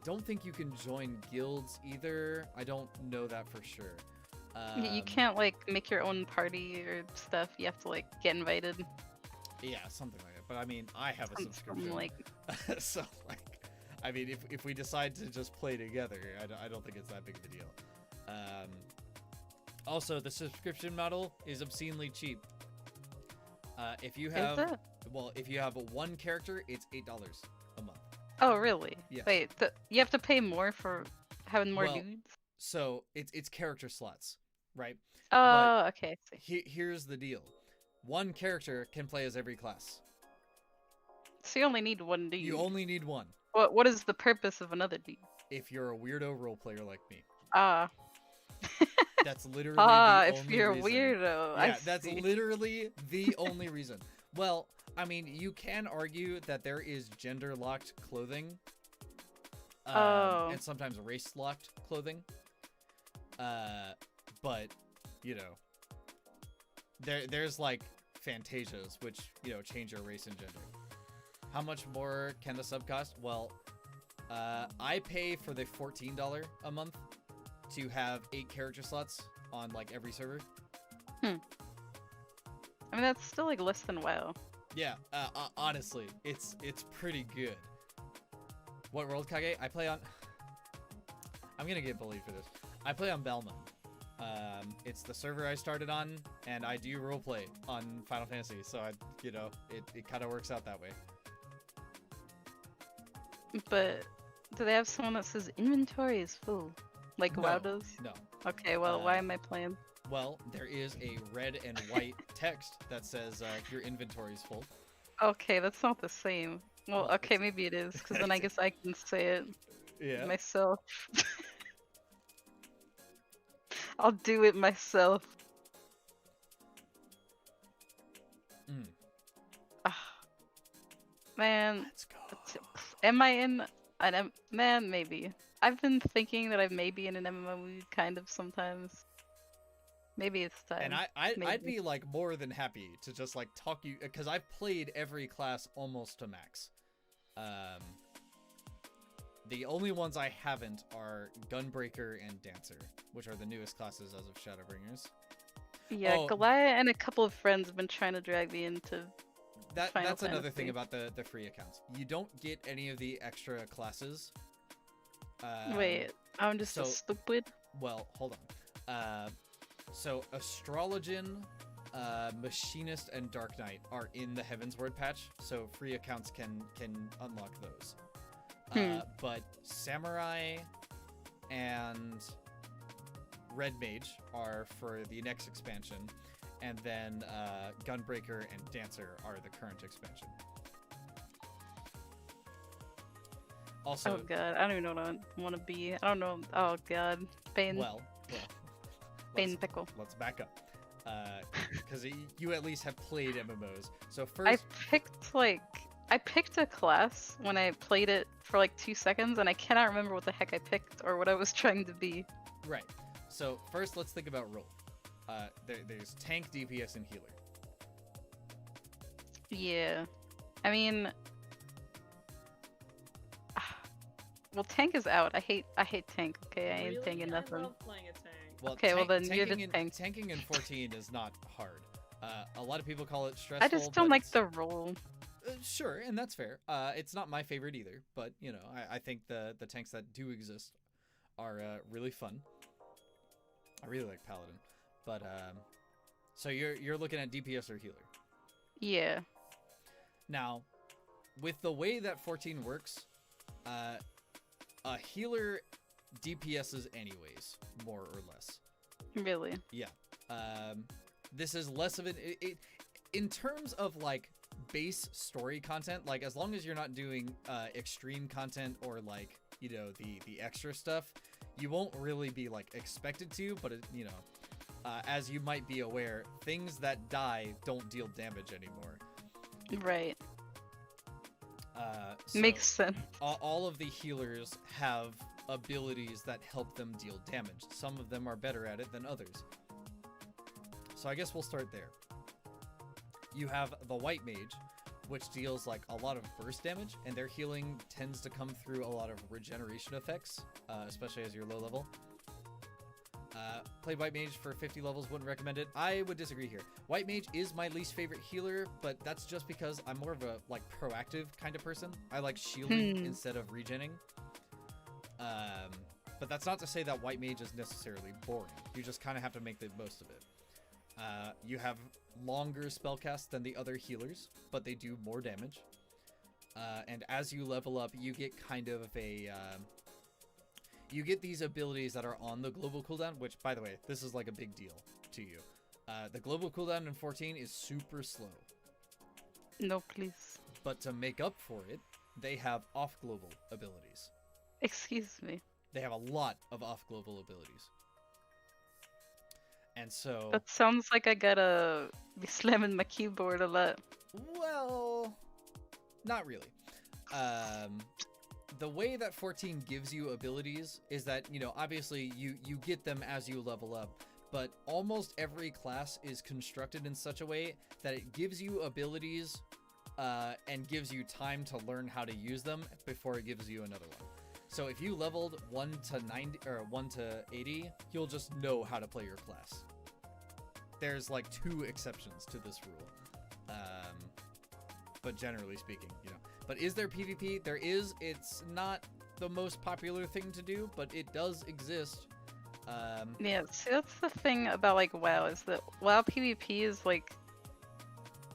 don't think you can join guilds either. I don't know that for sure. You can't like make your own party or stuff. You have to like get invited. Yeah, something like that. But I mean, I have a From, subscription, like, so like, I mean, if we decide to just play together, I don't think it's that big of a deal. Also, the subscription model is obscenely cheap. If you have, is it? well, if you have one character, it's $8 a month. Oh really? Yes. Wait, you have to pay more for having more Well, dudes? So it's character slots, right? Oh, okay. I see. Here's the deal: one character can play as every class. So you only need one dude. You only need one. What is the purpose of another dude? If you're a weirdo role player like me, Ah. that's literally Ah, the if only you're a reason. weirdo. Yeah, I that's see. literally the only reason. Well, I mean, you can argue that there is gender-locked clothing, Oh. and sometimes race-locked clothing. But you know, there's like Fantasias, which change your race and gender. How much more can the sub cost? Well, I pay for the $14 a month to have 8 character slots on like every server. I mean, that's still like less than WoW. Yeah, honestly, it's pretty good. What world, Kage? I play on... I'm gonna get bullied for this. I play on Belma. It's the server I started on, and I do roleplay on Final Fantasy, so it kind of works out that way. But do they have someone that says inventory is full? Like WoW No, does? No. Okay, well, why am I playing? Well, there is a red and white text that says your inventory is full. Okay, that's not the same. Well, Well, okay, maybe it is, because then I guess I can say it Yeah. myself. I'll do it myself. Mm. Ah, man, Let's go. am I in an man? Maybe. I've been thinking that I may be in an MMO mood kind of sometimes. Maybe it's time. And I'd maybe. be like more than happy to just like talk you, because I've played every class almost to max. The only ones I haven't are Gunbreaker and Dancer, which are the newest classes as of Shadowbringers. Yeah, Oh. Goliath and a couple of friends have been trying to drag me into. Final That's another thing Fantasy. about the free accounts. You don't get any of the extra classes. Wait, I'm just so- stupid. Well, hold on. So Astrologian, Machinist, and Dark Knight are in the Heavensward patch, so free accounts can unlock those. But Samurai and Red Mage are for the next expansion, and then Gunbreaker and Dancer are the current expansion. Also, Oh god, I don't even know what I want to be. I don't know. Oh god, Bane. well, Bane let's, pickle. let's back up. Because you at least have played MMOs. So I first, picked a class when I played it for like 2 seconds, and I cannot remember what the heck I picked or what I was trying to be. right. So first, let's think about role. There's tank, DPS, and healer. Yeah, I mean, well, tank is out. I hate tank. Okay, I ain't Really? tanking I nothing. love playing a tank. Well, Okay, well then you're the tank. Tanking in 14 is not hard. A lot of people call it stressful. I just don't but like it's- the role. Sure, and that's fair. It's not my favorite either, but you know, I think the tanks that do exist are really fun. I really like Paladin, but so you're looking at DPS or healer. Yeah. Now, with the way that 14 works, a healer DPSs anyways, more or less. Really. Yeah. This is less of it in terms of like base story content. Like as long as you're not doing extreme content or like you know the extra stuff, you won't really be like expected to. But it, you know, as you might be aware, things that die don't deal damage anymore. Right. So Makes sense. all of the healers have abilities that help them deal damage. Some of them are better at it than others. So I guess we'll start there. You have the White Mage, which deals like a lot of burst damage, and their healing tends to come through a lot of regeneration effects, especially as you're low level. Play White Mage for 50 levels, wouldn't recommend it. I would disagree here. White Mage is my least favorite healer, but that's just because I'm more of a like proactive kind of person. I like shielding instead of regenning. But that's not to say that White Mage is necessarily boring. You just kind of have to make the most of it. You have longer spellcasts than the other healers, but they do more damage. And as you level up, you get kind of a... you get these abilities that are on the global cooldown, which, by the way, this is like a big deal to you. The global cooldown in 14 is super slow. No, please. But to make up for it, they have off-global abilities. Excuse me. They have a lot of off-global abilities. And so... That sounds like I gotta be slamming my keyboard a lot. Well, not really. The way that 14 gives you abilities is that, you know, obviously you get them as you level up, but almost every class is constructed in such a way that it gives you abilities and gives you time to learn how to use them before it gives you another one. So if you leveled 1 to 90 or 1 to 80, you'll just know how to play your class. There's like 2 exceptions to this rule. But generally speaking, you know. But is there PvP? There is. It's not the most popular thing to do, but it does exist. Yeah, see, that's the thing about like WoW is that WoW PvP is like,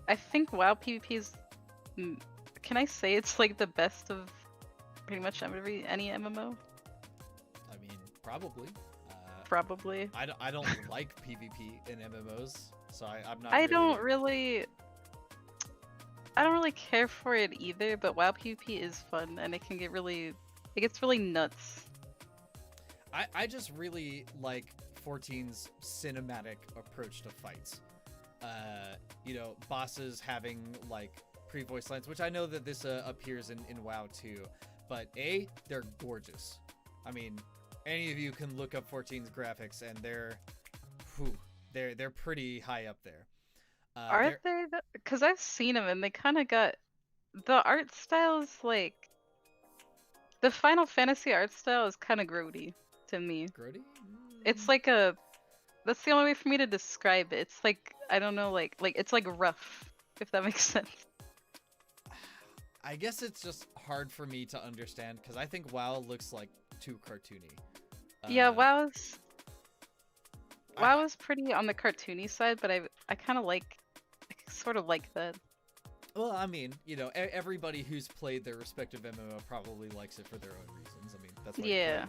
I think WoW PvP is, can I say it's like the best of pretty much any MMO? I mean, probably. Probably. I don't like PvP in MMOs, so I'm not. I don't really care for it either, but WoW PvP is fun and it gets really nuts. I just really like 14's cinematic approach to fights. You know, bosses having like pre-voice lines, which I know that this appears in WoW too, but they're gorgeous. I mean, any of you can look up 14's graphics and they're pretty high up there. Are they? Because I've seen them and they kind of got the art styles like the Final Fantasy art style is kind of grody to me. Grody? It's like that's the only way for me to describe it. It's like I don't know, like it's like rough, if that makes sense. I guess it's just hard for me to understand because I think WoW looks like too cartoony. Yeah, WoW is pretty on the cartoony side, but I kind of sort of like that. Well, I mean, you know, everybody who's played their respective MMO probably likes it for their own reasons. I mean, that's like yeah.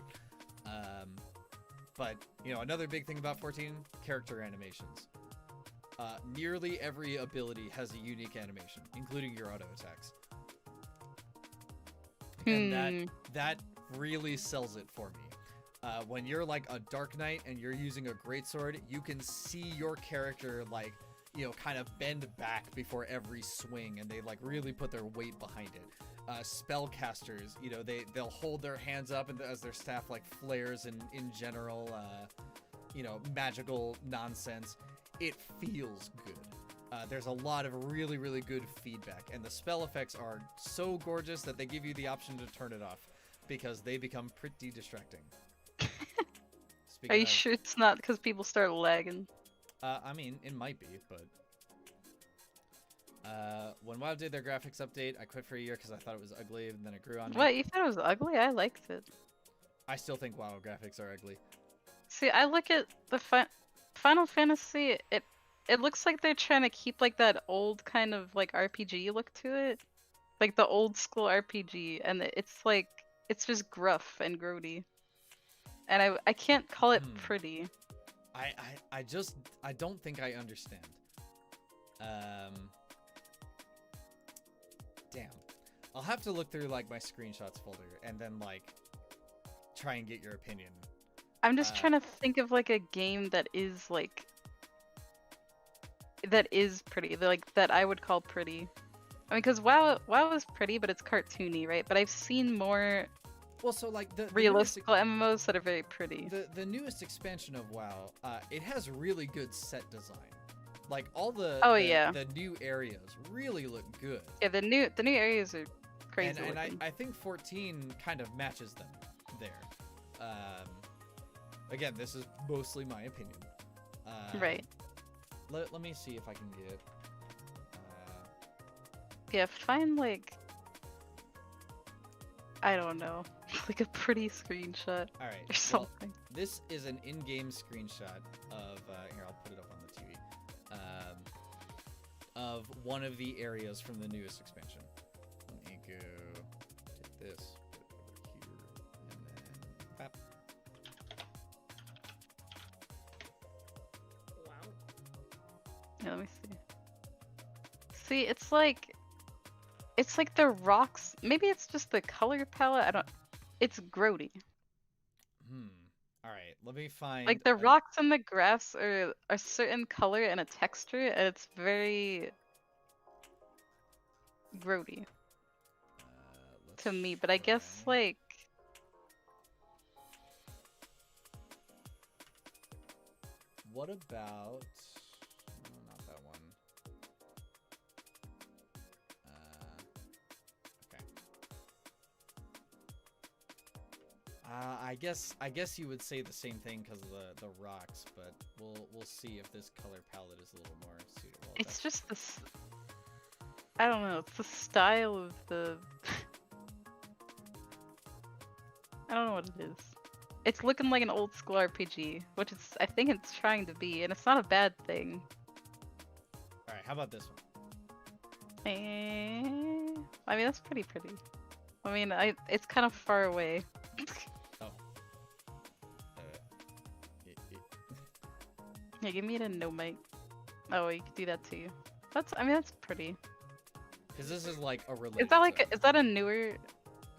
But you know, another big thing about 14, character animations. Nearly every ability has a unique animation, including your auto attacks. And that really sells it for me. When you're like a Dark Knight and you're using a greatsword, you can see your character like, you know, kind of bend back before every swing, and they like really put their weight behind it. Spellcasters, you know, they'll hold their hands up and as their staff like flares in general, you know, magical nonsense. It feels good. There's a lot of really, really good feedback, and the spell effects are so gorgeous that they give you the option to turn it off because they become pretty distracting. Are you sure it's not because people start lagging? I mean, it might be, but When WoW did their graphics update, I quit for a year because I thought it was ugly, and then it grew on me. What, you thought it was ugly? I liked it. I still think WoW graphics are ugly. See, I look at the Final Fantasy. It looks like they're trying to keep like that old kind of like RPG look to it, like the old school RPG, and it's like it's just gruff and grody. And I can't call it pretty. I don't think I understand. Damn. I'll have to look through like my screenshots folder and then like try and get your opinion. I'm just trying to think of like a game that is pretty, like that I would call pretty. I mean, because WoW is pretty, but it's cartoony, right? But I've seen more so like the realistic MMOs that are very pretty. The newest expansion of WoW, it has really good set design. Like all the new areas really look good. Yeah, the new areas are crazy. And I think 14 kind of matches them there. Again, this is mostly my opinion. Right. Let me see if I can get. Yeah, find like I don't know, like a pretty screenshot. All right. Or something. Well, this is an in-game screenshot of here. I'll put it up on the TV. Of one of the areas from the newest expansion. Let me go get this, put it over here, and then bap. Wow. Yeah, let me see. See, it's like the rocks. Maybe it's just the color palette. I don't. It's grody. All right. Let me find. Like the rocks and the grass are a certain color and a texture, and it's very grody to me. But I guess like. What about? No, not that one. Okay. I guess you would say the same thing because of the rocks, but we'll see if this color palette is a little more suitable. It's just this. I don't know. It's the style of the. I don't know what it is. It's looking like an old school RPG, which is I think it's trying to be, and it's not a bad thing. All right, how about this one? I mean, that's pretty. I mean, it's kind of far away. Oh. Yeah, give me a no mic. Oh, you can do that too. That's pretty. Because this is like a related. Is that like is that a newer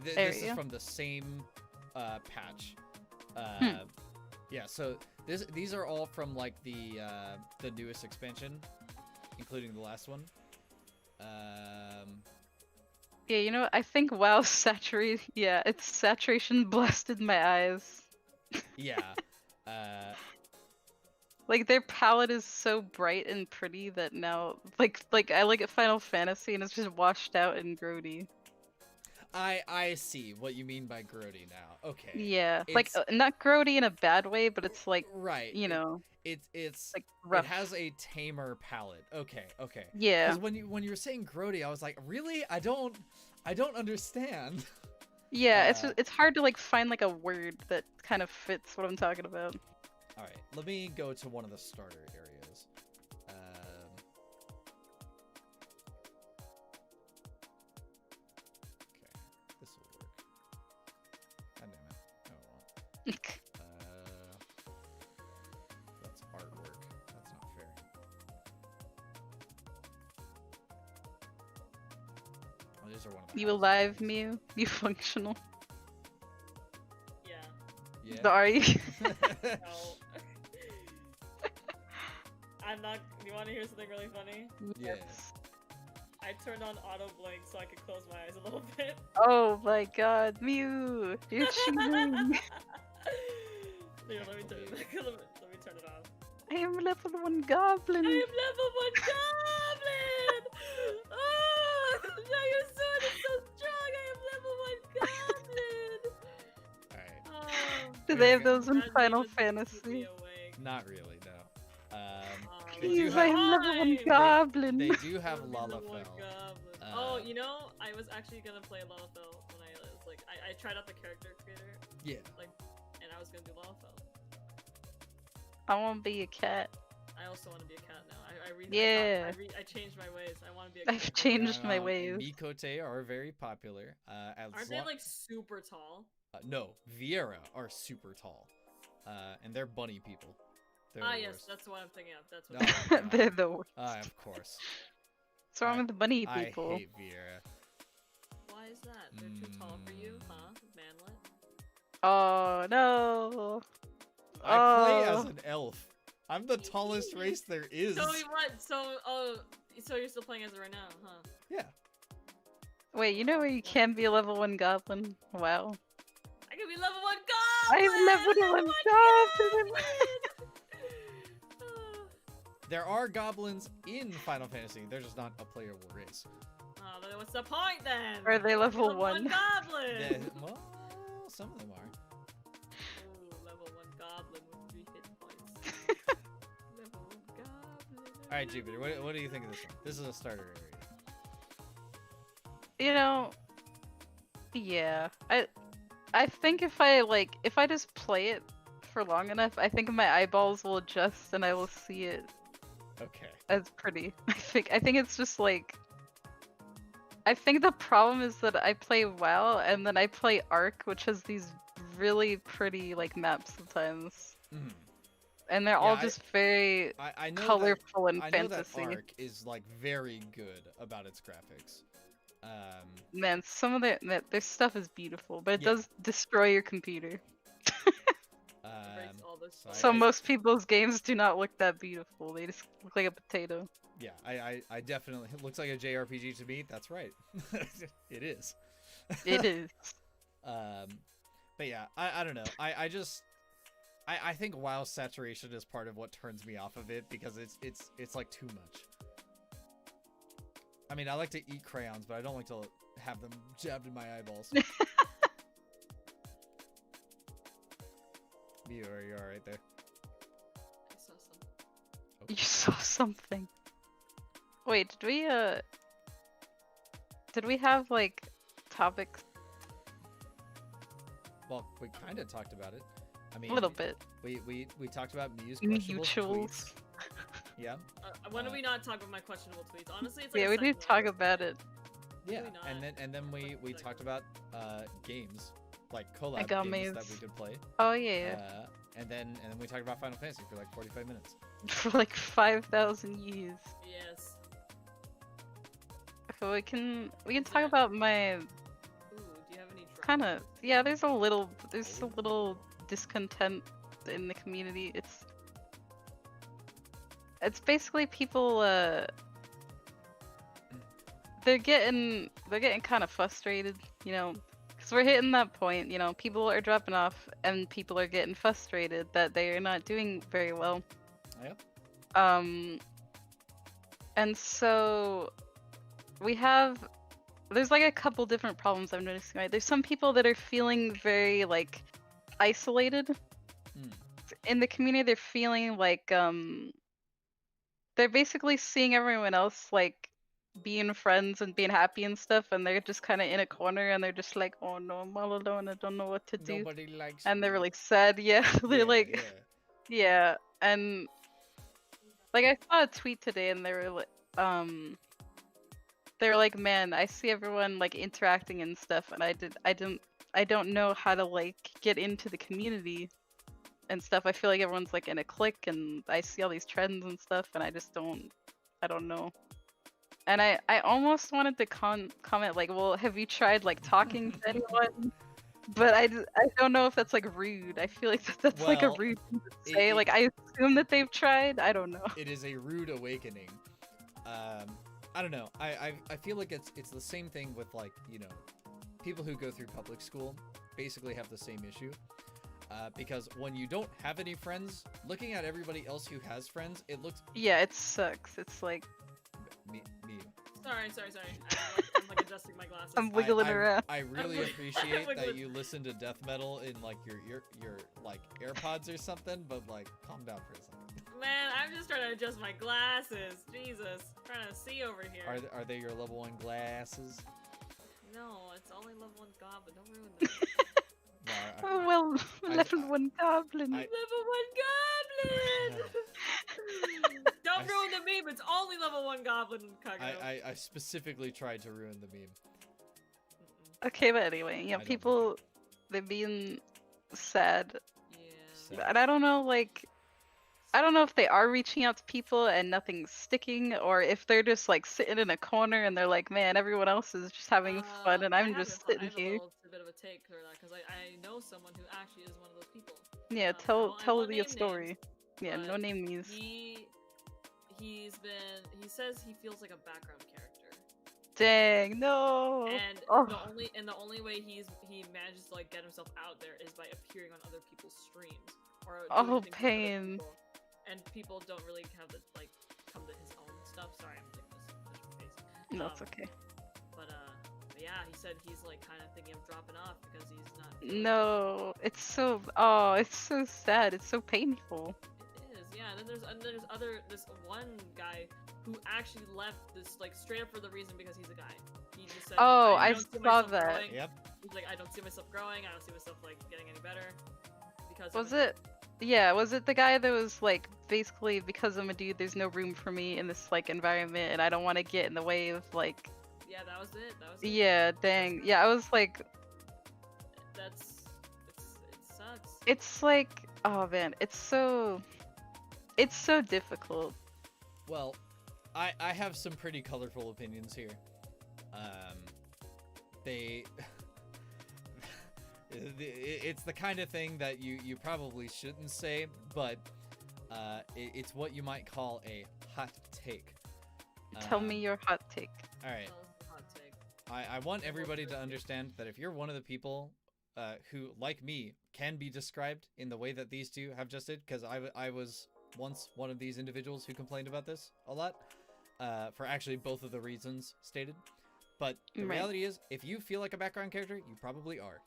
This area? is from the same patch. Yeah, so these are all from like the newest expansion, including the last one. Yeah, you know what? I think WoW saturate. Yeah, its saturation blasted my eyes. Yeah. Like their palette is so bright and pretty that now, like I look at Final Fantasy and it's just washed out and grody. I see what you mean by grody now. Okay. Yeah, like not grody in a bad way, but it's like right. You know, it's like rough. It has a tamer palette. Okay. Yeah. Because when you were saying grody, I was like, really? I don't understand. Yeah, it's hard to like find like a word that kind of fits what I'm talking about. All right, let me go to one of the starter areas. Okay, this will work. God damn it. No, it won't. That's artwork. That's not fair. Oh, these are one of the You houses. alive, Mew? You functional? Yeah. Yeah. Are you? No. I'm not. You want to hear something really funny? Yeah. I turned on auto blink so I could close my eyes a little bit. Oh my god, Mew! You're cheating! Here, let me turn it off. I am level 1 goblin! I am level 1 goblin! Oh, now your sword is so strong! I am level 1 goblin! Alright. Do they have Okay. those in That Final demon keeps me Fantasy? awake. Not really, no. Please, have- I'm level 1 Fine. goblin. They do have Level one Lalafell. goblin. Uh, Oh, you know, I was actually gonna play Lalafell when I was like, I tried out the character creator, Yeah. and I was gonna do Lalafell. I want to be a cat. I also want to be a cat now. Yeah. I changed my ways. I want to be a cat. I've changed my ways. Mikote are very popular. Aren't they like super tall? No, Viera are super tall. And they're bunny people. They're the Yes, worst. that's what I'm thinking of. That's what. Oh, God. They're the worst. Of course. What's wrong with the bunny people? I hate Viera. Why is that? They're too tall for you, huh, manlet? Oh no. I play Oh. as an elf. I'm the tallest race there is. So what? So you're still playing as it right now, huh? Yeah. Wait, you know where you can be a level 1 goblin? Wow. I can be level 1 goblin. I'm level 1 goblin. There are goblins in Final Fantasy. They're just not a playable race. Oh, then what's the point then? Are they level Level 1? goblin. Well, some of them are. Ooh, level 1 goblin with 3 hit points. Level 1 goblin. All right, Jupiter. What do you think of this one? This is a starter area. You know, yeah. I think if I just play it for long enough, I think my eyeballs will adjust and I will see it Okay. as pretty. I think it's just like, I think the problem is that I play WoW and then I play Ark, which has these really pretty like maps sometimes, Mhm. and they're all just very I know colorful and I know fantasy. that Ark is like very good about its graphics. Man, some of their stuff is beautiful, but it Yeah. does destroy your computer. Breaks all this so stuff. So most people's games do not look that beautiful. They just look like a potato. Yeah, I definitely, it looks like a JRPG to me. That's right. It is. It is. But yeah, I don't know. I think WoW saturation is part of what turns me off of it because it's like too much. I mean, I like to eat crayons, but I don't like to have them jabbed in my eyeballs. You are right there. I saw some. You saw something. Wait, did we have like topics? Well, we kind of talked about it. I mean, A little bit. We talked about Mew's questionable Mutuals. tweets. Yeah. When do we not talk about my questionable tweets? Honestly, it's like Yeah, a we need second to talk one. about it. Yeah, Maybe not. and then we talked about games like I collab got games that Maze. we could play. Oh yeah, And then we talked about Final Fantasy for like 45 minutes. for like 5,000 years. Yes. So we can talk about my Ooh, do you have any drama? kind of, yeah. There's a little discontent in the community. It's basically people they're getting kind of frustrated, you know, because we're hitting that point, you know, people are dropping off and people are getting frustrated that they are not doing very well. Yep. And so there's like a couple different problems I'm noticing, right? There's some people that are feeling very like isolated in the community. They're feeling like they're basically seeing everyone else like being friends and being happy and stuff, and they're just kind of in a corner and they're just like, oh no, I'm all alone, I don't know what to do. Nobody likes And they're me. really sad. Yeah, they're Yeah, like, yeah. yeah. And like I saw a tweet today and they were like, man, I see everyone like interacting and stuff, and I don't know how to like get into the community and stuff. I feel like everyone's like in a clique, and I see all these trends and stuff, and I don't know. And I almost wanted to comment like, well, have you tried like talking to anyone? But I don't know if that's like rude. I feel like that's like a Well, rude thing to say. Like I assume that they've tried. I don't know. It is a rude awakening. I don't know. I feel like it's the same thing with like, you know, people who go through public school basically have the same issue. Because when you don't have any friends, looking at everybody else who has friends, it looks... Yeah, it sucks. It's like... Me. Sorry. I'm like adjusting my glasses. glasses. I'm wiggling around. I really appreciate that wiggling. you listen to death metal in like your like AirPods or something, but like calm down for a second. Man, I'm just trying to adjust my glasses. Jesus, trying to see over here. Are they your level 1 glasses? No, it's only level 1 goblin. Don't ruin them. No, Oh well, level 1 goblin. Level 1 goblin. Don't ruin the meme. It's only level 1 goblin, Kagerou. I specifically tried to ruin the meme. Okay, but anyway, yeah, I don't people, they're being sad. Yeah. And I don't know, like, I don't know if they are reaching out to people and nothing's sticking, or if they're just like sitting in a corner and they're like, man, everyone else is just having fun and I'm just sitting I here. have a bit of a take for that because I know someone who actually is one of those people. Yeah, I tell won't the name story. names, Yeah, no but name names. He says he feels like a background character. Dang, no. And Oh. the only way he manages to like get himself out there is by appearing on other people's streams or doing things with other pain. people. And people don't really have the like come to his own stuff. Sorry, I'm taking this push my face. No, it's okay. But yeah, he said he's like kind of thinking of dropping off because he's not. No, it's so sad. It's so painful. It is, yeah. And then there's this one guy who actually left this like straight up for the reason because he's a guy. He just said, Oh, I I don't see saw myself that. growing. Yep. He's like, I don't see myself growing. I don't see myself like getting any better. Because Was it? Yeah, was it the guy that was like basically because I'm a dude, there's no room for me in this like environment, and I don't want to get in the way of like. Yeah, that was it. That was it. Yeah, dang. Yeah, I was like, It sucks. it's like, oh man, it's so difficult. Well, I have some pretty colorful opinions here. They it's the kind of thing that you probably shouldn't say, but it's what you might call a hot take. Tell me your hot take. All right. That was the hot take. I want everybody to understand that if you're one of the people who, like me, can be described in the way that these two have just did, because I was once one of these individuals who complained about this a lot, for actually both of the reasons stated. But the Right. reality is, if you feel like a background character, you probably are.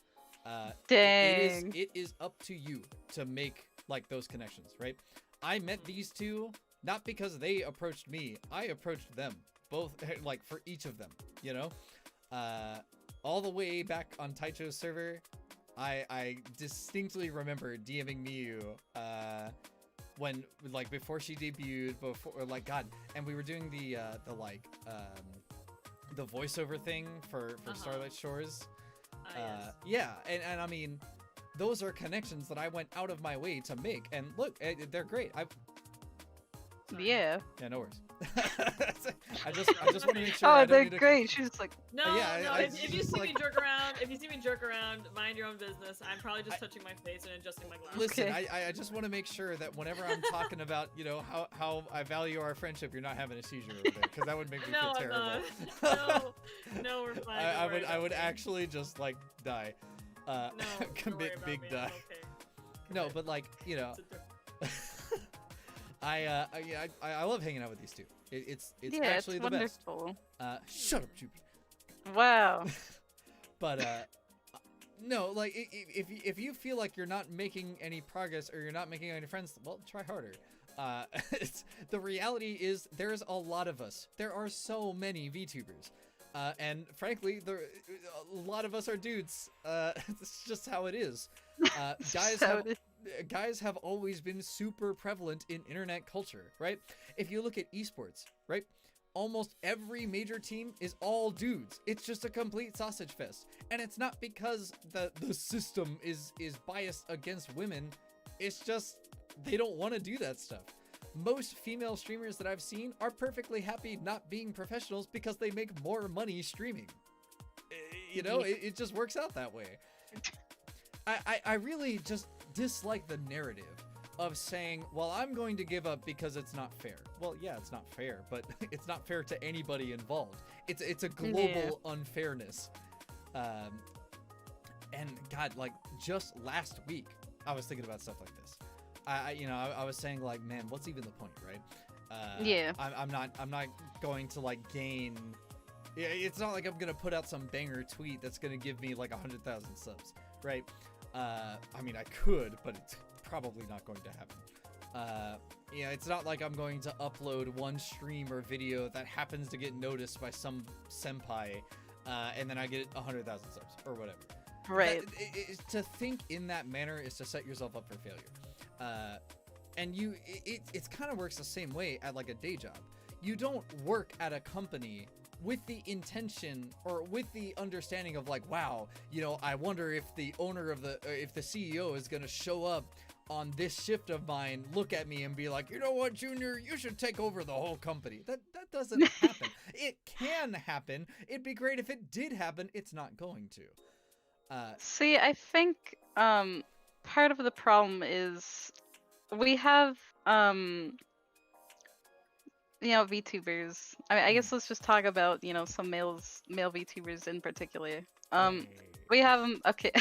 Dang. It is up to you to make like those connections, right? I met these two not because they approached me. I approached them both, like for each of them, you know. All the way back on Taicho's server, I distinctly remember DMing Miyu when like before she debuted, before like God, and we were doing the voiceover thing for Starlight Shores. Yes. Yeah, and I mean, those are connections that I went out of my way to make, and look, they're great. Sorry. Yeah. Yeah, no worries. I just want to make sure. I Oh, don't they're need to- great. She's like, No, Yeah, no. it's If you just see me like- jerk around, mind your own business. I'm probably just touching my face and adjusting my glasses. Listen, Okay. I just want to make sure that whenever I'm talking about, you know, how I value our friendship, you're not having a seizure over there, because that would make me No, feel I'm terrible. not. No, we're fine. I would actually just like die, No, don't worry commit about big me, die. I'm okay. No, but like, you know, I love hanging out with these two. It's yeah, actually it's the best. wonderful. Shut up, Jupiter. Wow. But no, like if you feel like you're not making any progress or you're not making any friends, well, try harder. The reality is there's a lot of us. There are so many VTubers. And frankly, a lot of us are dudes. It's just how it is. Guys have always been super prevalent in internet culture, right? If you look at esports, right? Almost every major team is all dudes. It's just a complete sausage fest. And it's not because the system is biased against women. It's just they don't want to do that stuff. Most female streamers that I've seen are perfectly happy not being professionals because they make more money streaming. You know, it just works out that way. I really just dislike the narrative of saying, well, I'm going to give up because it's not fair. Well, yeah, it's not fair, but it's not fair to anybody involved. It's a global unfairness. And God, like just last week, I was thinking about stuff like this. I was saying like, man, what's even the point, right? Yeah. I'm not going to like gain Yeah, it's not like I'm gonna put out some banger tweet that's gonna give me like 100,000 subs, right? I mean, I could, but it's probably not going to happen. Yeah, it's not like I'm going to upload one stream or video that happens to get noticed by some senpai, and then I get 100,000 subs or whatever. Right. To think in that manner is to set yourself up for failure. And it kind of works the same way at like a day job. You don't work at a company with the intention or with the understanding of like, wow, you know, I wonder if the owner of if the CEO is gonna show up on this shift of mine, look at me and be like, you know what, Junior, you should take over the whole company. That doesn't happen. It can happen. It'd be great if it did happen. It's not going to. See, I think part of the problem is we have you know, VTubers. I mean, I guess let's just talk about, you know, some male VTubers in particular. We have them. Okay,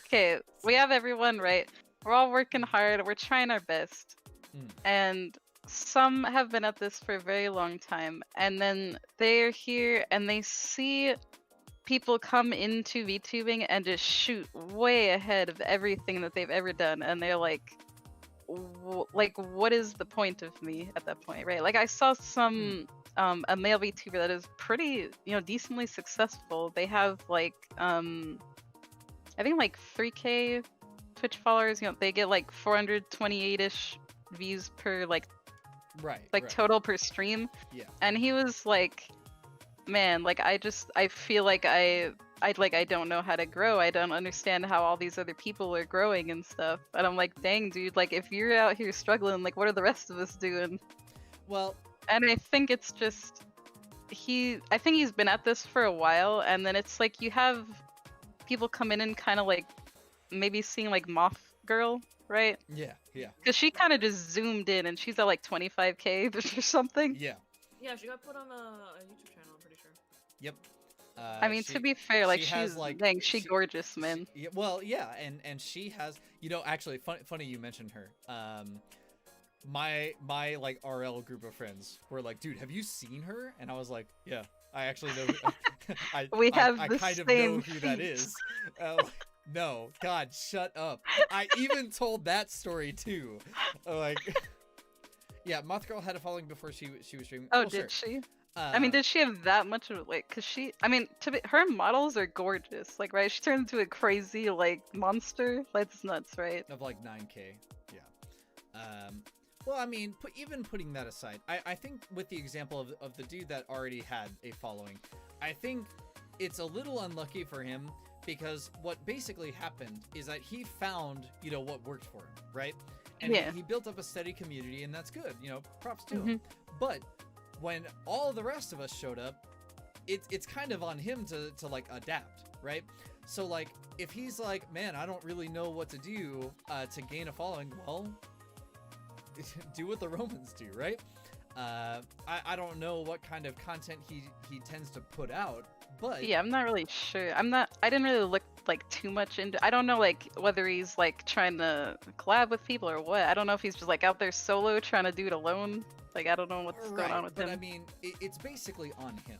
okay. We have everyone, right? We're all working hard. We're trying our best, and some have been at this for a very long time, and then they're here and they see people come into VTubing and just shoot way ahead of everything that they've ever done, and they're like, what is the point of me at that point, right? Like, I saw some a male VTuber that is pretty, you know, decently successful. They have like I think like 3K Twitch followers. You know, they get like 428ish views per like total per stream. Yeah. And he was like, man, like I feel like I don't know how to grow. I don't understand how all these other people are growing and stuff. And I'm like, dang, dude, like if you're out here struggling, like what are the rest of us doing? Well, and I think it's just I think he's been at this for a while, and then it's like you have people come in and kind of like maybe seeing like Moth Girl, right? Yeah. Because she kind of just zoomed in and she's at like 25K or something. Yeah. Yeah, she got put on a YouTube channel, I'm pretty sure. Yep. I mean, to be fair, like she's like, dang, she gorgeous, man. Well, yeah, and she has, you know, actually, funny you mentioned her. My like RL group of friends were like, dude, have you seen her? And I was like, yeah, I actually know. I kind of know who that is. No, God, shut up. I even told that story too. Like, yeah, Moth Girl had a following before she was streaming. Oh, well, did sure. she? I mean, did she have that much of like? Cause I mean, her models are gorgeous. Like, right? She turned into a crazy like monster. That's nuts, right? Of like 9K, yeah. Well, I mean, even putting that aside, I think with the example of the dude that already had a following, I think it's a little unlucky for him because what basically happened is that he found, you know, what worked for him, right? And yeah. he built up a steady community, and that's good. You know, props to him. But when all the rest of us showed up, it's kind of on him to like adapt, right? So like if he's like, man, I don't really know what to do to gain a following, well, do what the Romans do, right? I don't know what kind of content he tends to put out, but yeah, I'm not really sure. I didn't really look like too much into. I don't know like whether he's like trying to collab with people or what. I don't know if he's just like out there solo trying to do it alone. Like, I don't know what's going on with him. But I mean, it's basically on him.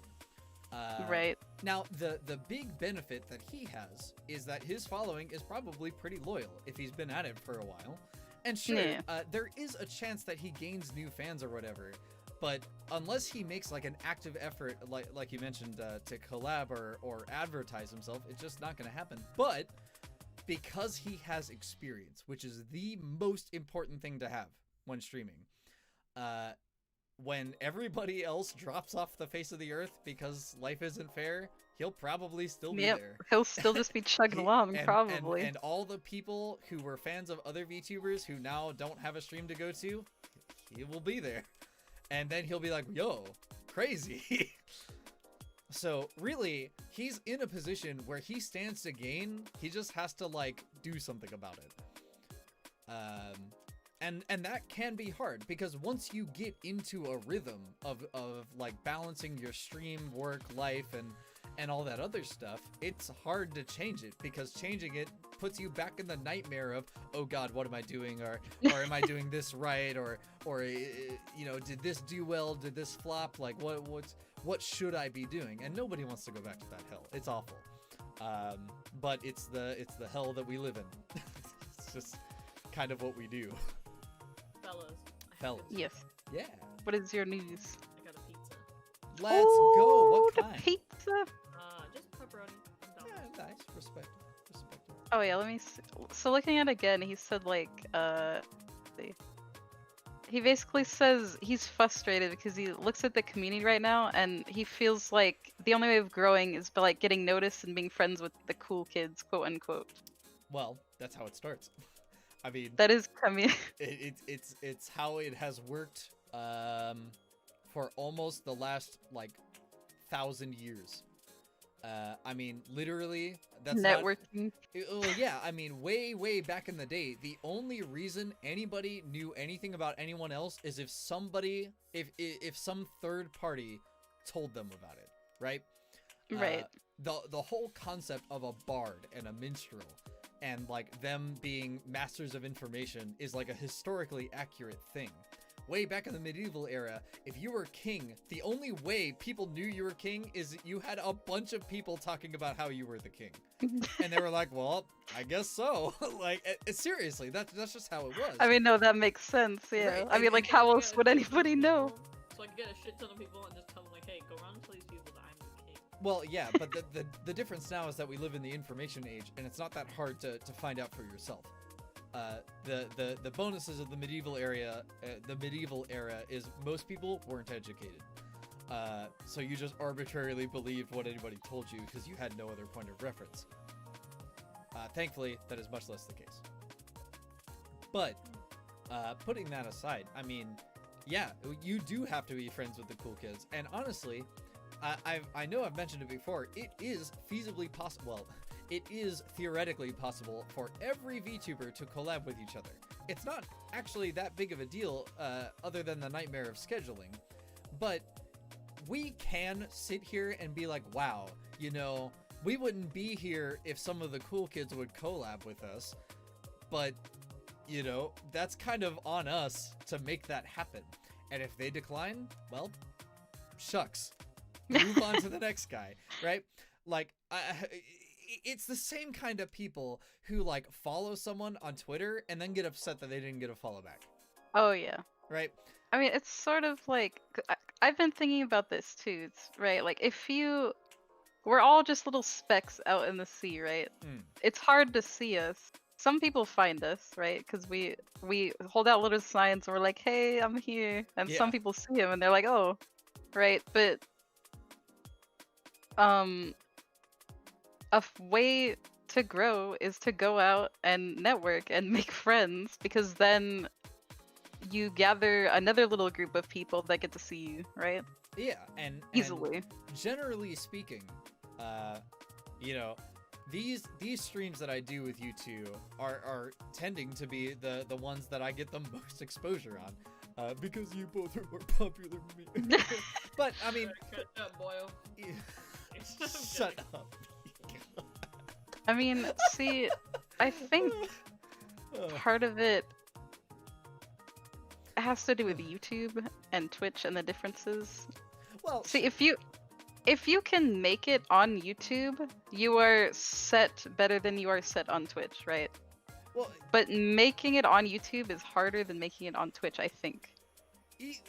Right. Now, the big benefit that he has is that his following is probably pretty loyal if he's been at it for a while. And sure, there is a chance that he gains new fans or whatever. But unless he makes like an active effort, like you mentioned, to collab or advertise himself, it's just not going to happen. But because he has experience, which is the most important thing to have when streaming, when everybody else drops off the face of the earth because life isn't fair, he'll probably still be there. He'll still just be chugging along, probably. And all the people who were fans of other VTubers who now don't have a stream to go to, he will be there. And then he'll be like, yo, crazy. So really, he's in a position where he stands to gain. He just has to like do something about it. And that can be hard because once you get into a rhythm of like balancing your stream, work, life, and all that other stuff, it's hard to change it because changing it puts you back in the nightmare of, oh God, what am I doing? Or am I doing this right? Or did this do well? Did this flop? Like what should I be doing? And nobody wants to go back to that hell. It's awful. But it's the hell that we live in. It's just kind of what we do. Fellas. Yes. Yeah. What is your news? I got a pizza. Let's go. What the kind? pizza. Just pepperoni. Yeah, nice. Respect. Oh yeah, let me see. So looking at it again, he said like, he basically says he's frustrated because he looks at the community right now and he feels like the only way of growing is by like getting noticed and being friends with the cool kids, quote unquote. Well, that's how it starts. I mean, that is coming. it's how it has worked for almost the last like 1,000 years. I mean, literally, that's networking. Yeah, I mean, way back in the day, the only reason anybody knew anything about anyone else is if somebody, if some third party told them about it, right? Right. The whole concept of a bard and a minstrel and like them being masters of information is like a historically accurate thing. Way back in the medieval era, if you were king, the only way people knew you were king is you had a bunch of people talking about how you were the king. And they were like, well, I guess so. Like, seriously, that's just how it was. I mean, no, that makes sense, yeah. Right, I mean, like, how else would anybody know? So I can get a shit ton of people and just tell them, like, hey, go around and tell these people that I'm the king. Well, yeah, but the difference now is that we live in the information age, and it's not that hard to find out for yourself. The bonuses of the medieval era is most people weren't educated. So you just arbitrarily believed what anybody told you because you had no other point of reference. Thankfully, that is much less the case. But putting that aside, I mean, yeah, you do have to be friends with the cool kids. And honestly, I know I've mentioned it before. It is feasibly possible. Well, it is theoretically possible for every VTuber to collab with each other. It's not actually that big of a deal, other than the nightmare of scheduling. But we can sit here and be like, wow, you know, we wouldn't be here if some of the cool kids would collab with us. But, you know, that's kind of on us to make that happen. And if they decline, well, shucks. Move on to the next guy, right? Like, it's the same kind of people who like follow someone on Twitter and then get upset that they didn't get a follow back. Oh yeah. Right? I mean, it's sort of like, I've been thinking about this too, right? Like, we're all just little specks out in the sea, right? It's hard to see us. Some people find us, right? Because we hold out little signs and we're like, hey, I'm here. And some people see him and they're like, oh, right? But a way to grow is to go out and network and make friends, because then you gather another little group of people that get to see you, right? Yeah, and easily. Generally speaking, you know, these streams that I do with you two are tending to be the ones that I get the most exposure on, because you both are more popular than me. But I mean, Shut up, boyo. Shut up. I mean, see, I think part of it has to do with YouTube and Twitch and the differences. Well, see, if you can make it on YouTube, you are set better than you are set on Twitch, right? Well, but making it on YouTube is harder than making it on Twitch, I think.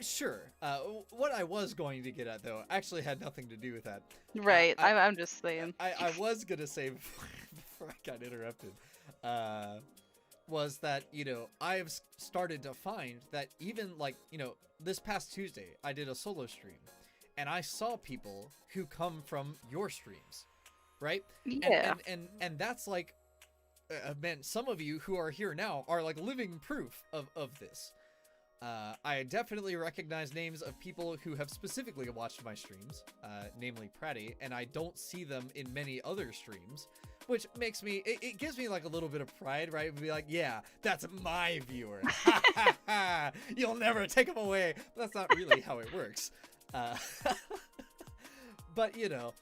Sure. What I was going to get at, though, actually had nothing to do with that. Right. I'm just saying. I was going to say before I got interrupted, was that, you know, I've started to find that even, like, you know, this past Tuesday, I did a solo stream, and I saw people who come from your streams, right? Yeah. And that's, like, man, some of you who are here now are, like, living proof of this. I definitely recognize names of people who have specifically watched my streams, namely Pratty, and I don't see them in many other streams, which makes me, it gives me like a little bit of pride, right? And be like, yeah, that's my viewer. Ha ha ha! You'll never take them away. That's not really how it works. But you know,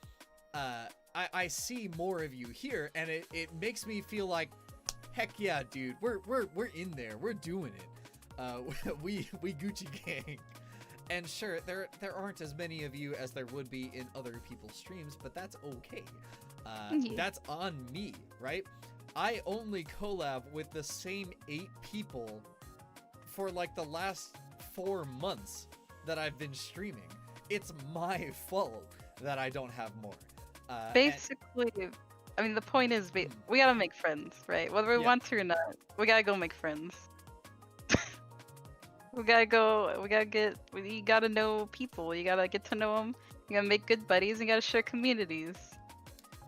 I see more of you here, and it makes me feel like, heck yeah, dude, we're in there, we're doing it. We Gucci gang. And sure, there aren't as many of you as there would be in other people's streams, but that's okay. That's on me, right? I only collab with the same 8 people for like the last 4 months that I've been streaming. It's my fault that I don't have more. Basically, I mean, the point is, we gotta make friends, right? Whether we want to or not, we gotta go make friends. You gotta know people. You gotta get to know them. You gotta make good buddies. And you gotta share communities.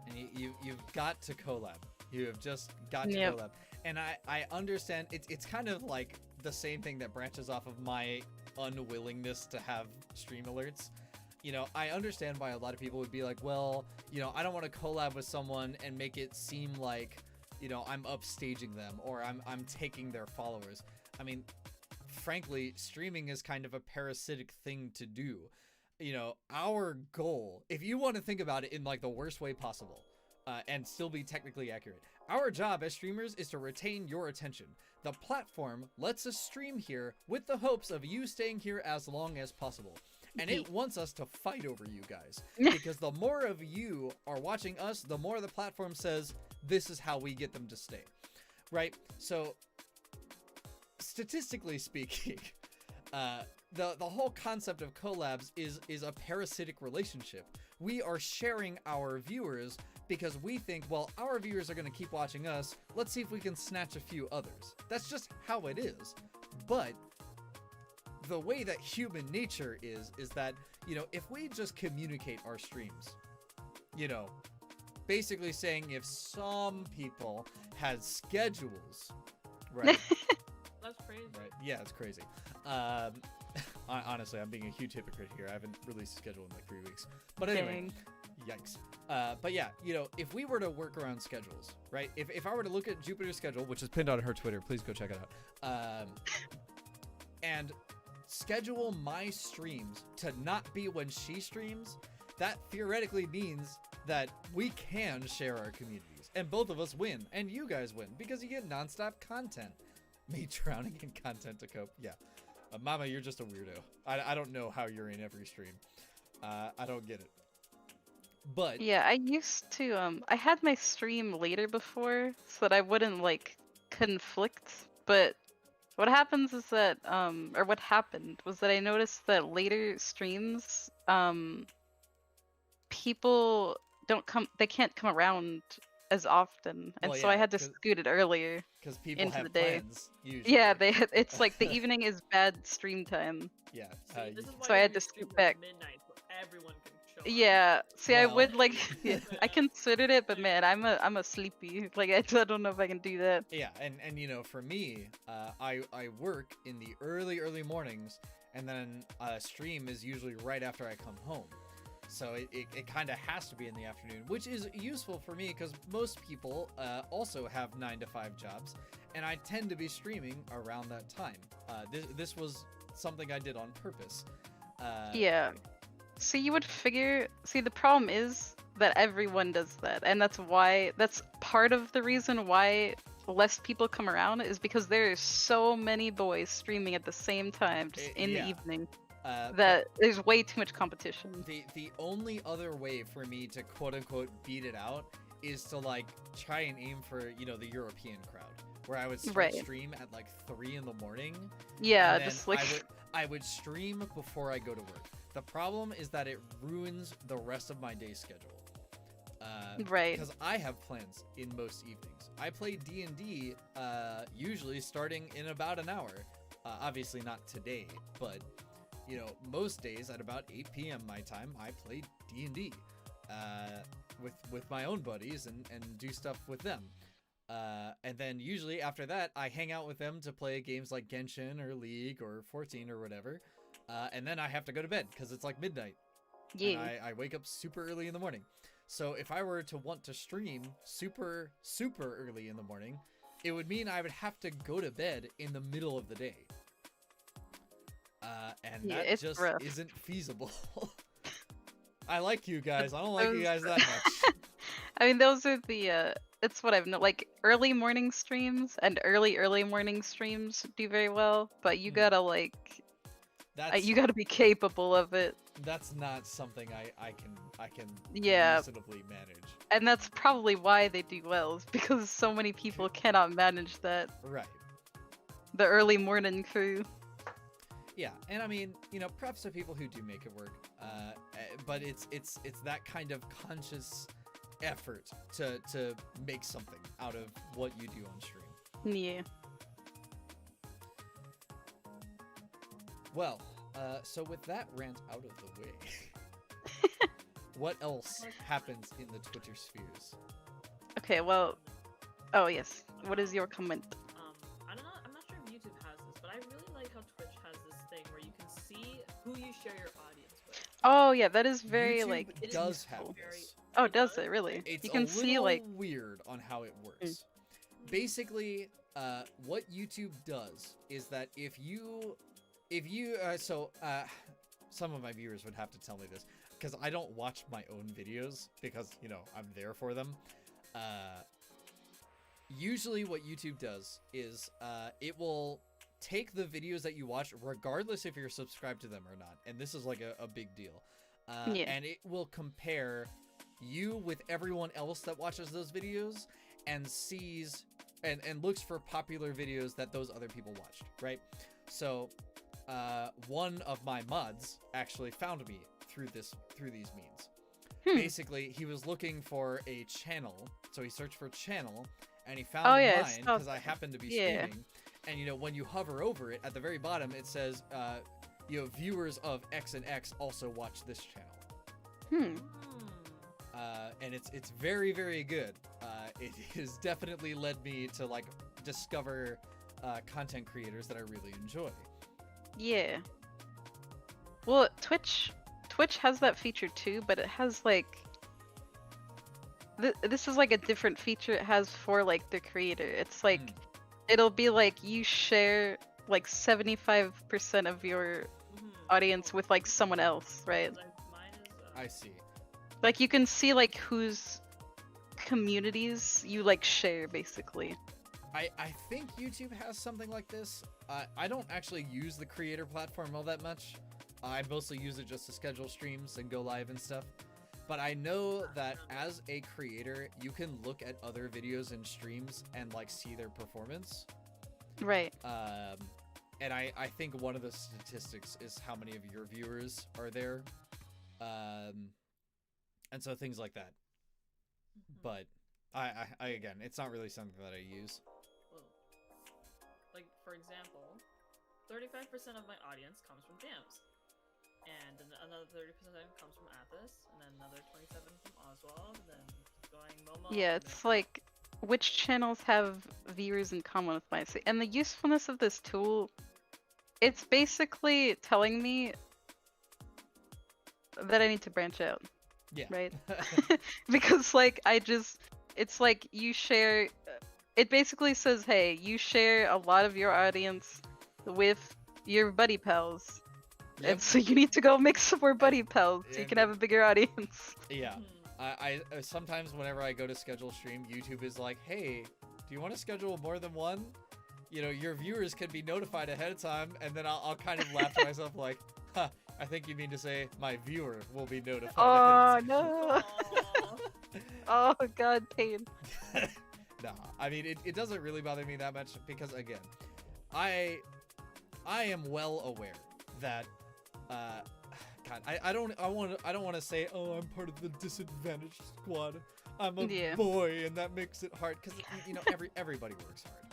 And you've got to collab. You have just got to collab. And I understand it's kind of like the same thing that branches off of my unwillingness to have stream alerts. You know, I understand why a lot of people would be like, well, you know, I don't want to collab with someone and make it seem like, you know, I'm upstaging them or I'm taking their followers. I mean, frankly, streaming is kind of a parasitic thing to do. You know, our goal, if you want to think about it in like the worst way possible, and still be technically accurate, our job as streamers is to retain your attention. The platform lets us stream here with the hopes of you staying here as long as possible. And it wants us to fight over you guys. Because the more of you are watching us, the more the platform says, this is how we get them to stay. Right? So, statistically speaking, the whole concept of collabs is a parasitic relationship. We are sharing our viewers because we think, well, our viewers are going to keep watching us. Let's see if we can snatch a few others. That's just how it is. But the way that human nature is that, you know, if we just communicate our streams, you know, basically saying if some people had schedules, right? That's crazy. Right. Yeah, it's crazy. Honestly, I'm being a huge hypocrite here. I haven't released a schedule in like 3 weeks. But anyway, yikes. But yeah, you know, if we were to work around schedules, right? If I were to look at Jupiter's schedule, which is pinned on her Twitter, please go check it out. And schedule my streams to not be when she streams, that theoretically means that we can share our communities. And both of us win. And you guys win because you get nonstop content. Me drowning in content to cope. Yeah. Mama, you're just a weirdo. I don't know how you're in every stream. I don't get it. But yeah, I used to I had my stream later before so that I wouldn't like conflict, but what happens is that or what happened was that I noticed that later streams people they can't come around as often, and so I had to scoot it earlier because people into have the day. plans usually. Yeah, it's like the evening is bad stream time. Yeah. This is why so I had to scoot back. Midnight, so everyone can show up. Yeah. See, Well, I would like. Yeah, I considered it, but man, I'm a sleepy. Like I don't know if I can do that. Yeah, and you know, for me, I work in the early mornings, and then stream is usually right after I come home. So it kind of has to be in the afternoon, which is useful for me because most people also have 9-to-5 jobs, and I tend to be streaming around that time. This was something I did on purpose. Yeah. See, you would figure. See, the problem is that everyone does that, and that's part of the reason why less people come around is because there are so many boys streaming at the same time just in the evening. That there's way too much competition. The only other way for me to quote unquote beat it out is to like try and aim for, you know, the European crowd, where I would stream at like 3 in the morning. Yeah, just like I would stream before I go to work. The problem is that it ruins the rest of my day schedule. Right. Because I have plans in most evenings. I play D&D usually starting in about an hour. Obviously not today, but you know, most days at about 8 p.m. my time, I play D&D with my own buddies and do stuff with them. And then usually after that, I hang out with them to play games like Genshin or League or 14 or whatever. And then I have to go to bed because it's like midnight. Yeah. And I wake up super early in the morning. So if I were to want to stream super early in the morning, it would mean I would have to go to bed in the middle of the day. And that just rough. isn't feasible. I like you guys. I don't like you guys that much. I mean, those are the it's what I've known. Like early morning streams and early morning streams do very well, but you gotta like, you gotta be capable of it. That's not something I can Yeah. reasonably manage. And that's probably why they do well, is because so many people cannot manage that. Right. The early morning crew. Yeah, and I mean, you know, props to people who do make it work. But it's that kind of conscious effort to make something out of what you do on stream. Yeah. Well, so with that rant out of the way, what else happens in the Twitter spheres? Okay, well, oh yes. What is your comment? I don't know. I'm not sure if YouTube has this, but I really like how Twitch has this thing where you can see who you share your audience with. Oh yeah, that is very YouTube like. it does have this. Oh, does it really? It's you can a see like weird on how it works. Basically, what YouTube does is that if you some of my viewers would have to tell me this because I don't watch my own videos because, you know, I'm there for them. Usually what YouTube does is it will take the videos that you watch regardless if you're subscribed to them or not, and this is like a big deal. And it will compare you with everyone else that watches those videos and sees and looks for popular videos that those other people watched, right? So one of my mods actually found me through these means. Basically, he was looking for a channel, so he searched for channel, and he found mine because I happened to be streaming. And you know, when you hover over it, at the very bottom, it says, you know, viewers of X and X also watch this channel. And it's very, very good. It has definitely led me to like discover content creators that I really enjoy. Yeah. Well, Twitch has that feature too, but it has like this is like a different feature it has for like the creator. It's like it'll be like you share like 75% of your audience with like someone else, right? I see. Like you can see like whose communities you like share basically. I think YouTube has something like this. I don't actually use the creator platform all that much. I mostly use it just to schedule streams and go live and stuff. But I know that as a creator, you can look at other videos and streams and like see their performance. Right. And I think one of the statistics is how many of your viewers are there. And so things like that. But I again, it's not really something that I use. Like, for example, 35% of my audience comes from Jams. And another 30% comes from Athos, and then another 27 from Oswald, and then going Momo. Yeah, it's like which channels have viewers in common with mine. And the usefulness of this tool, it's basically telling me that I need to branch out. Yeah. Right? Because like it's like you share, it basically says, hey, you share a lot of your audience with your buddy pals. Yep. And so you need to go make some more buddy pals so you can have a bigger audience. Yeah. I sometimes whenever I go to schedule stream, YouTube is like, hey, do you want to schedule more than one? You know, your viewers can be notified ahead of time, and then I'll kind of laugh to myself like, huh, I think you mean to say my viewer will be notified. Oh, no. Oh, God, pain. Nah, I mean, it doesn't really bother me that much because, again, I am well aware that, God, I don't want to say, oh, I'm part of the disadvantaged squad. I'm a boy, and that makes it hard because, you know, everybody works hard.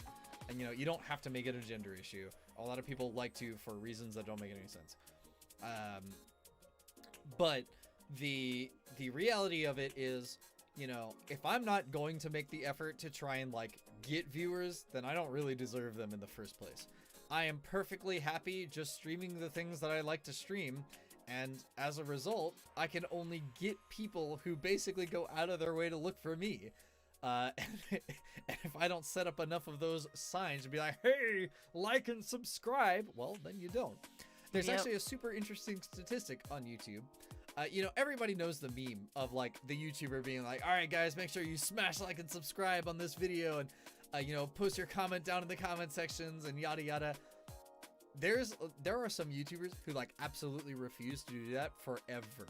And, you know, you don't have to make it a gender issue. A lot of people like to for reasons that don't make any sense. But the reality of it is, you know, if I'm not going to make the effort to try and like get viewers, then I don't really deserve them in the first place. I am perfectly happy just streaming the things that I like to stream, and as a result, I can only get people who basically go out of their way to look for me. And if I don't set up enough of those signs to be like, hey, like and subscribe, well, then you don't. There's actually a super interesting statistic on YouTube You know, everybody knows the meme of like the YouTuber being like, all right guys, make sure you smash like and subscribe on this video, and you know, post your comment down in the comment sections and yada yada. There are some YouTubers who like absolutely refuse to do that forever.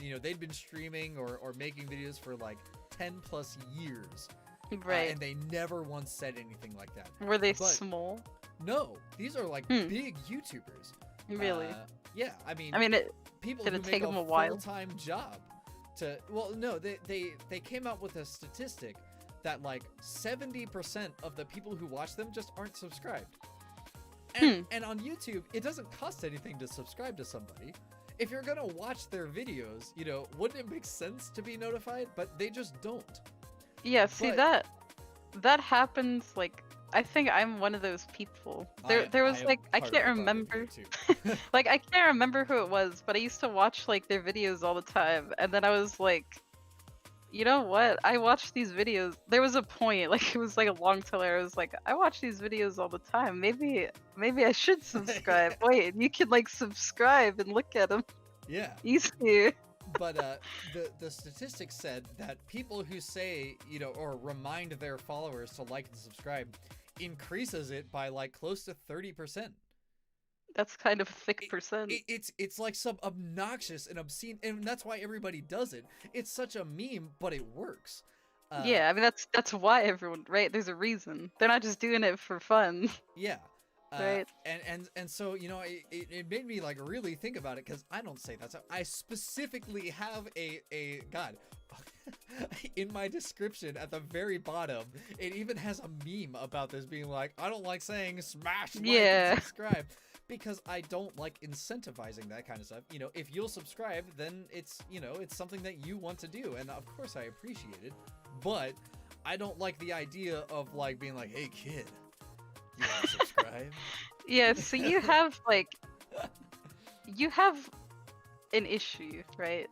You know, they've been streaming or making videos for like 10 plus years. Right. And they never once said anything like that. Were they small? No, these are like big YouTubers. Really? Yeah, I mean, people did who it make take a them a while? full-time job to. Well, no, they came out with a statistic that like 70% of the people who watch them just aren't subscribed. And on YouTube, it doesn't cost anything to subscribe to somebody. If you're gonna watch their videos, you know, wouldn't it make sense to be notified? But they just don't. Yeah, see, But- that happens, like, I think I'm one of those people. There was like, I can't remember, like, I can't remember who it was, but I used to watch like their videos all the time, and then I was like, you know what? I watch these videos. There was a point, like it was like a long time where I was like, I watch these videos all the time. Maybe I should subscribe. Wait, you can like subscribe and look at them. Yeah. Easy. But the statistics said that people who say, you know, or remind their followers to like and subscribe increases it by like close to 30%. That's kind of a thick percent. It's like some obnoxious and obscene, and that's why everybody does it. It's such a meme, but it works. Yeah, I mean that's why everyone, right? There's a reason. They're not just doing it for fun. Yeah. Right. And so, you know, it made me like really think about it, because I don't say that. So I specifically have a God, in my description at the very bottom, it even has a meme about this being like, I don't like saying smash like and subscribe, because I don't like incentivizing that kind of stuff. You know, if you'll subscribe, then it's, you know, it's something that you want to do, and of course I appreciate it, but I don't like the idea of like being like, hey kid, you want to subscribe? Yeah, so you have like, you have an issue, right?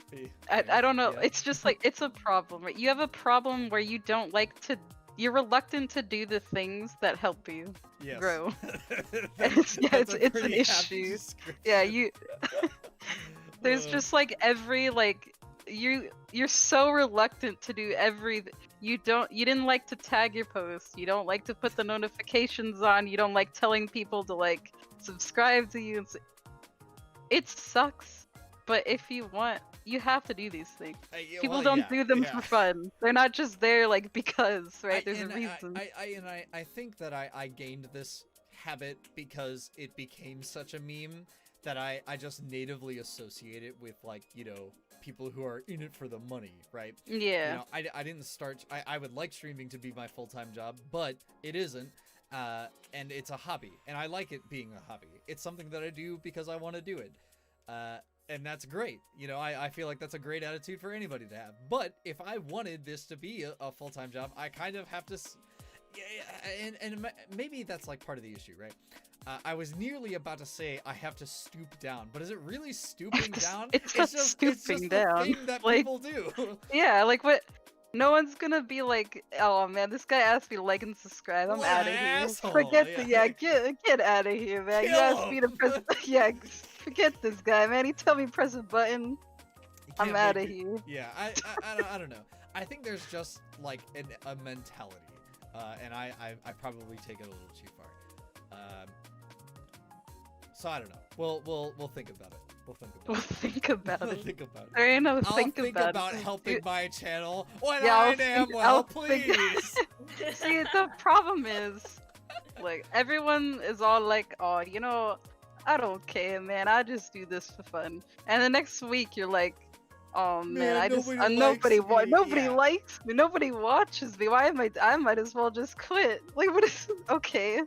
I don't know. Yeah. It's just like, it's a problem, right? You have a problem where you don't like to, you're reluctant to do the things that help you Yes. grow. That's it's a an pretty apt issue. description. Yeah, you. There's just like every like you're so reluctant to do every. You didn't like to tag your posts. You don't like to put the notifications on. You don't like telling people to like subscribe to you. It sucks, but if you want, you have to do these things. People don't do them for fun. They're not just there like because, right? There's a reason. I think that I gained this habit because it became such a meme that I just natively associate it with, like, you know, people who are in it for the money, right? Yeah. You know, I didn't start. I would like streaming to be my full-time job, but it isn't. And it's a hobby, and I like it being a hobby. It's something that I do because I want to do it. And that's great. You know, I feel like that's a great attitude for anybody to have. But if I wanted this to be a full-time job, I kind of have to, and maybe that's like part of the issue, right? I was nearly about to say I have to stoop down, but is it really stooping down? It's just stooping down. The thing that like, people do. Yeah, like what? No one's gonna be like, oh man, this guy asked me to like and subscribe. I'm What out an of here. asshole, Get out of here, man. You Kill asked me to him. press. Yeah, forget this guy, man. He told me to press a button. You I'm can't out make of me- here. Yeah, I don't know. I think there's just like a mentality, and I probably take it a little too far. So I don't know. We'll think about it. We'll think about We'll it. think about We'll it. think about it. There ain't no I'll think about it. helping my channel when Yeah, I I'll am think- well, I'll think- please. See, the problem is, like, everyone is all like, oh, you know, I don't care, man. I just do this for fun. And the next week, you're like, oh man, I just nobody likes me, nobody yeah. likes me, nobody watches me. Why am I might as well just quit. Like, what is okay?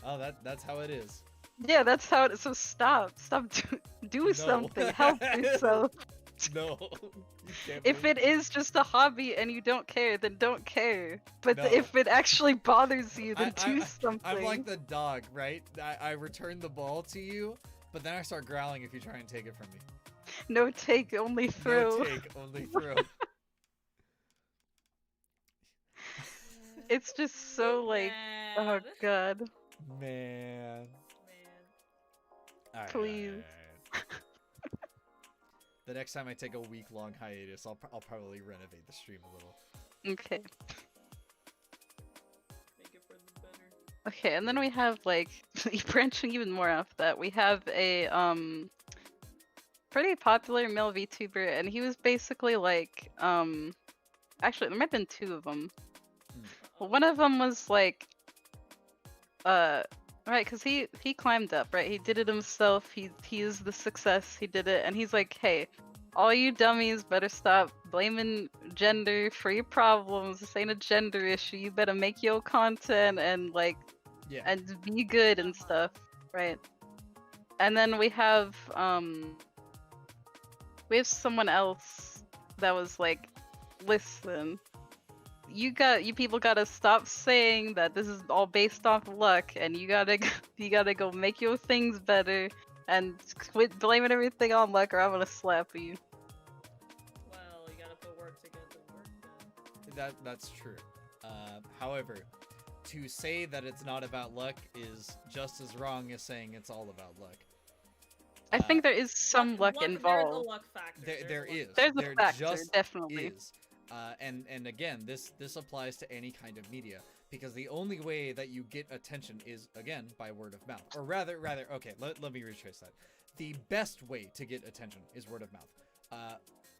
Oh, that's how it is. Yeah, that's how it is. So stop, do No. something, help yourself. No. You can't If believe it is just a hobby and you don't care, then don't care. But No. if it actually bothers you, then do something. I'm like the dog, right? I return the ball to you, but then I start growling if you try and take it from me. No take, only throw. No take, only throw. It's just so like, oh Man. Man. Man. All right, Please. all right. The next time I take a week-long hiatus, I'll probably renovate the stream a little. Okay. Make it for the better. Okay, and then we have like branching even more off that. We have a pretty popular male VTuber, and he was basically like actually there might have been two of them. Well, one of them was like right, because he climbed up, right? He did it himself. He is the success. He did it, and he's like, hey, all you dummies better stop blaming gender for your problems. This ain't a gender issue. You better make your content and like and be good and stuff, right? And then we have someone else that was like, listen, you people gotta stop saying that this is all based off luck, and you gotta go make your things better and quit blaming everything on luck, or I'm gonna slap you. Well, you gotta put work to get the work done. That's true. However, to say that it's not about luck is just as wrong as saying it's all about luck. I think there is some luck involved. There's a luck factor. There is. There's there a factor, just definitely. Is. And again, this applies to any kind of media, because the only way that you get attention is, again, by word of mouth. Or rather, okay, let me retrace that. The best way to get attention is word of mouth.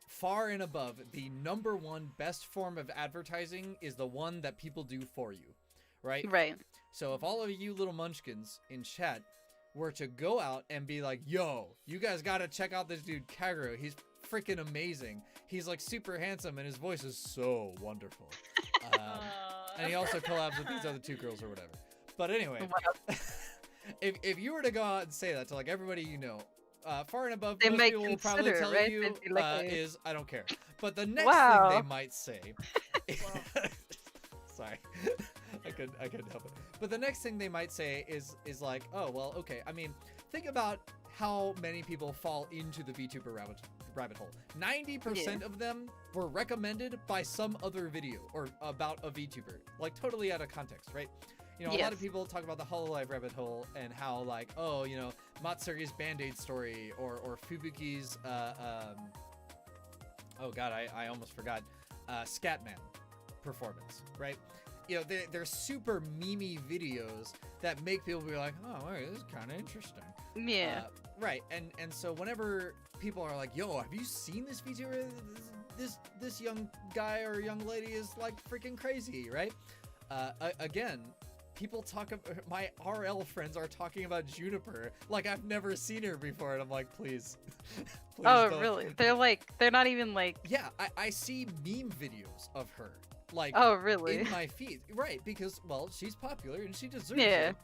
Far and above, the number one best form of advertising is the one that people do for you, right? Right. So if all of you little munchkins in chat were to go out and be like, yo, you guys gotta check out this dude Kagerou, he's freaking amazing. He's like super handsome and his voice is so wonderful. And he also collabs with these other two girls or whatever. But anyway, if you were to go out and say that to like everybody you know, far and above, they most people will probably tell right? you like is I don't care. But the next thing they might say, sorry, I couldn't help it. But the next thing they might say is like, oh well, okay. I mean, think about how many people fall into the VTuber rabbit hole. 90% of them were recommended by some other video or about a VTuber, like totally out of context, right? You know, a lot of people talk about the Hololive rabbit hole and how like, oh, you know, Matsuri's Band-Aid story or Fubuki's oh god, I almost forgot, Scatman performance, right? You know, they're super memey videos that make people be like, oh, wait, this is kind of interesting. Yeah. Right, and so whenever people are like, yo, have you seen this VTuber? This young guy or young lady is like freaking crazy, right? Again, people my RL friends are talking about Juniper like I've never seen her before, and I'm like, please, please don't. Really? They're not even like... Yeah, I see meme videos of her, like, oh, really? in my feed, right? Because, well, she's popular and she deserves it.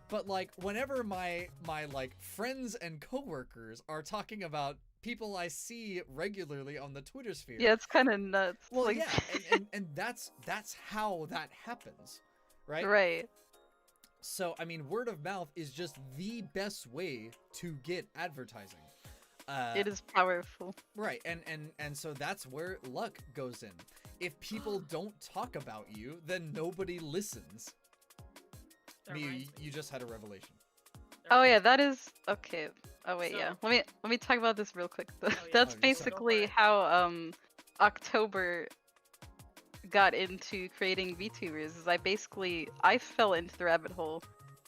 But like, whenever my like friends and coworkers are talking about people I see regularly on the Twitter sphere, yeah, it's kind of nuts. Well, like... yeah, and that's how that happens, right? Right. So I mean, word of mouth is just the best way to get advertising. It is powerful. Right, and so that's where luck goes in. If people don't talk about you, then nobody listens. You just had a revelation. Oh yeah, that is okay. Oh wait, So- yeah. Let me talk about this real quick. yeah. That's Oh, yeah, basically how October got into creating VTubers. Is I fell into the rabbit hole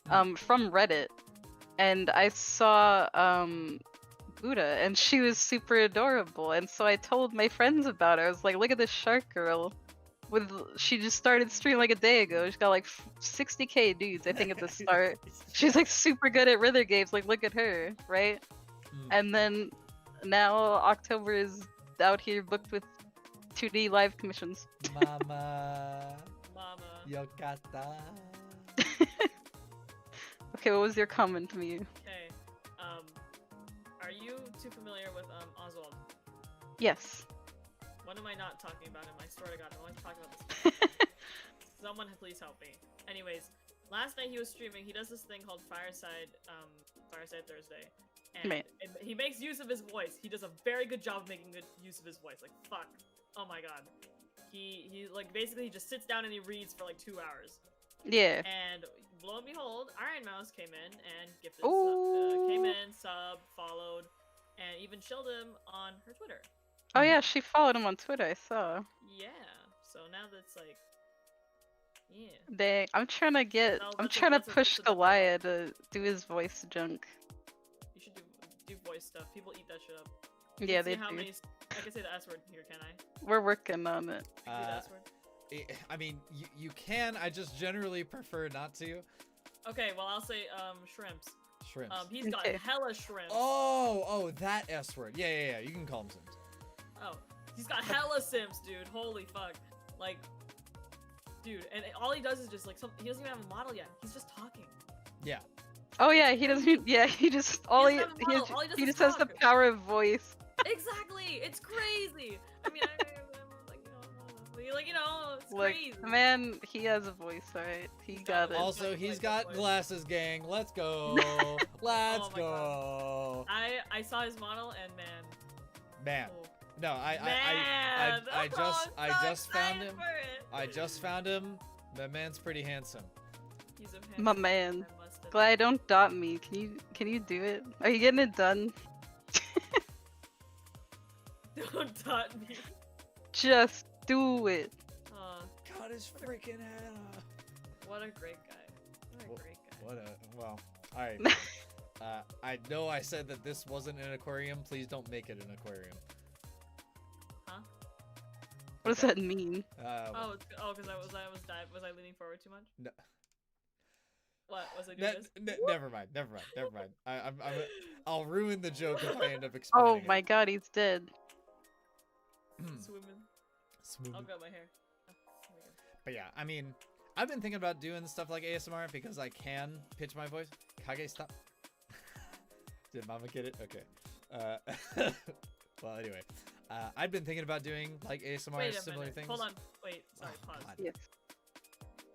from Reddit, and I saw Buddha, and she was super adorable, and so I told my friends about her. I was like, look at this shark girl. She just started streaming like a day ago. She's got like 60k dudes, I think, at the start. She's like super good at Rither games. Like, look at her, right? And then now October is out here booked with 2D live commissions. Mama. Yokata. Okay, what was your comment to me? Okay. Are you too familiar with Oswald? Yes. What am I not talking about him? I swear to God, I'm always talking about this. Someone please help me. Anyways, last night he was streaming. He does this thing called Fireside Thursday. And he makes use of his voice. He does a very good job of making good use of his voice. Like, fuck. Oh my god. He like, basically he just sits down and he reads for like 2 hours. Yeah. And lo and behold, Iron Mouse came in and gifted Ooh. came in, sub, followed. and even shilled him on her Twitter. Oh yeah, she followed him on Twitter. I saw. Yeah. So now that's like, yeah. Dang, I'm trying to get. No, I'm that's a- trying to that's a- push that's a Goliah to do his voice junk. You should do voice stuff. People eat that shit up. Yeah, Let's see they how do. many. I can say the S word here, can I? We're working on it. I can say the S word. I mean, you can. I just generally prefer not to. Okay, well I'll say shrimps. Shrimps. He's got Okay. hella shrimps. Oh, that S word. Yeah. You can call him Sims. Oh, he's got hella sims, dude. Holy fuck. Like, dude, and all he does is just like he doesn't even have a model yet. He's just talking. Yeah. Oh yeah, he doesn't. Yeah, he just all he doesn't have a model, all he does he is just has the talk. power of voice. Exactly. It's crazy. I mean, it's Like crazy. the man, he has a voice, alright. He got it. Also, he's got glasses, gang. Let's go. Let's Oh my go. I saw his model and man. Man. Oh. No, I just found him. I just found him. That man's pretty handsome. He's a My handsome man. busted. Glad don't dot me. Can you do it? Are you getting it done? Don't dot me. Just do it. Cut his freaking head off. What a great guy. What a great guy. Well, alright. I know I said that this wasn't an aquarium. Please don't make it an aquarium. Huh? What does that mean? Because I was I leaning forward too much? No. What was I doing this? Never mind. I'll ruin the joke if I end up Oh explaining my god, he's dead. Swimming. Smooth. I'll grab my hair. Oh, there we go. But yeah, I mean, I've been thinking about doing stuff like ASMR because I can pitch my voice. Kage, stop. Did Mama get it? Okay. Well, anyway, I've been thinking about doing like ASMR Wait a similar minute. things. Hold on. Wait. Sorry. Oh, Pause. God. Yes.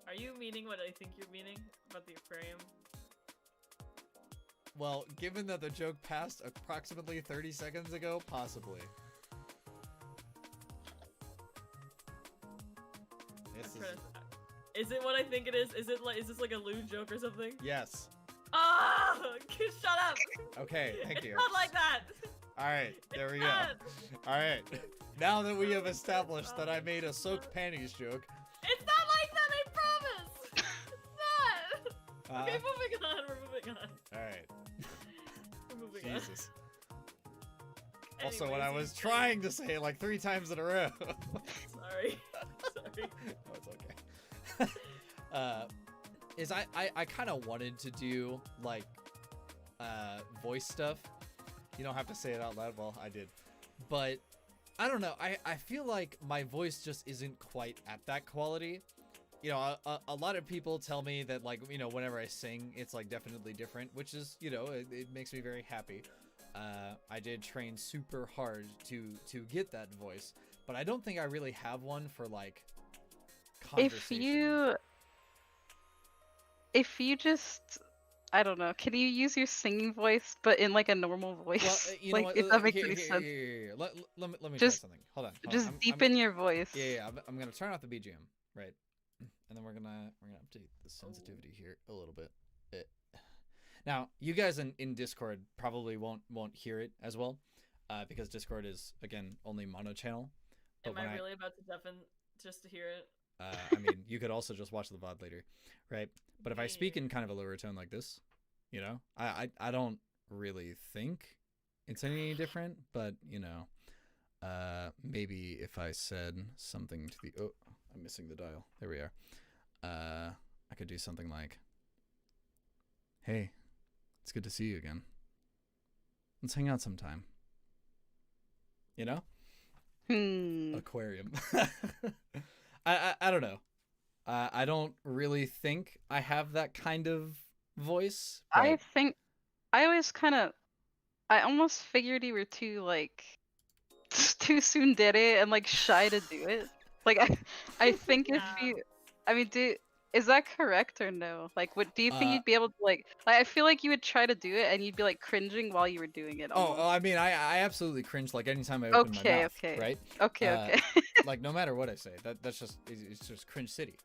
Are you meaning what I think you're meaning about the aquarium? Well, given that the joke passed approximately 30 seconds ago, possibly. Is it what I think it is? Is this like a lewd joke or something? Yes. Ah! Shut up! Okay, thank you. It's not like that! Alright, there we go. not. Alright, now that we have established that I made a soaked panties joke. It's not like that, I promise! It's not! Okay, moving on, we're moving on. Alright. We're moving Jesus. on. Also, when I Anyways, was trying to say it like 3 times in a row. Sorry. Sorry. No, it's okay. Is I kind of wanted to do like voice stuff. You don't have to say it out loud. Well, I did, but I don't know. I feel like my voice just isn't quite at that quality. You know, a lot of people tell me that, like, you know, whenever I sing, it's like definitely different, which is, you know, it makes me very happy. I did train super hard to get that voice, but I don't think I really have one for like conversation. If you just, I don't know, can you use your singing voice but in like a normal voice? Well, you know like what? if that makes Here, any here, sense. here. Let me Just- try something. Hold on. Just deepen your voice. Yeah. I'm gonna turn off the BGM, right? And then we're gonna update the sensitivity here a little bit. Now, you guys in Discord probably won't hear it as well, because Discord is again only mono channel. But Am I really about to deafen just to hear it? I mean, you could also just watch the VOD later, right? But if I speak in kind of a lower tone like this, you know, I don't really think it's any different, but you know, maybe if I said something to the, oh, I'm missing the dial. There we are. I could do something like, hey, it's good to see you again. Let's hang out sometime. You know? Aquarium. I don't know. I don't really think I have that kind of voice. I think I almost figured you were too like too soon did it and like shy to do it. Like I think if you, I mean, is that correct or no? Like, what do you think you'd be able to like? I feel like you would try to do it and you'd be like cringing while you were doing it. Almost. Oh, I mean, I absolutely cringe like anytime I open my mouth. Okay. Right? Okay. Like no matter what I say, that's just it's just cringe city.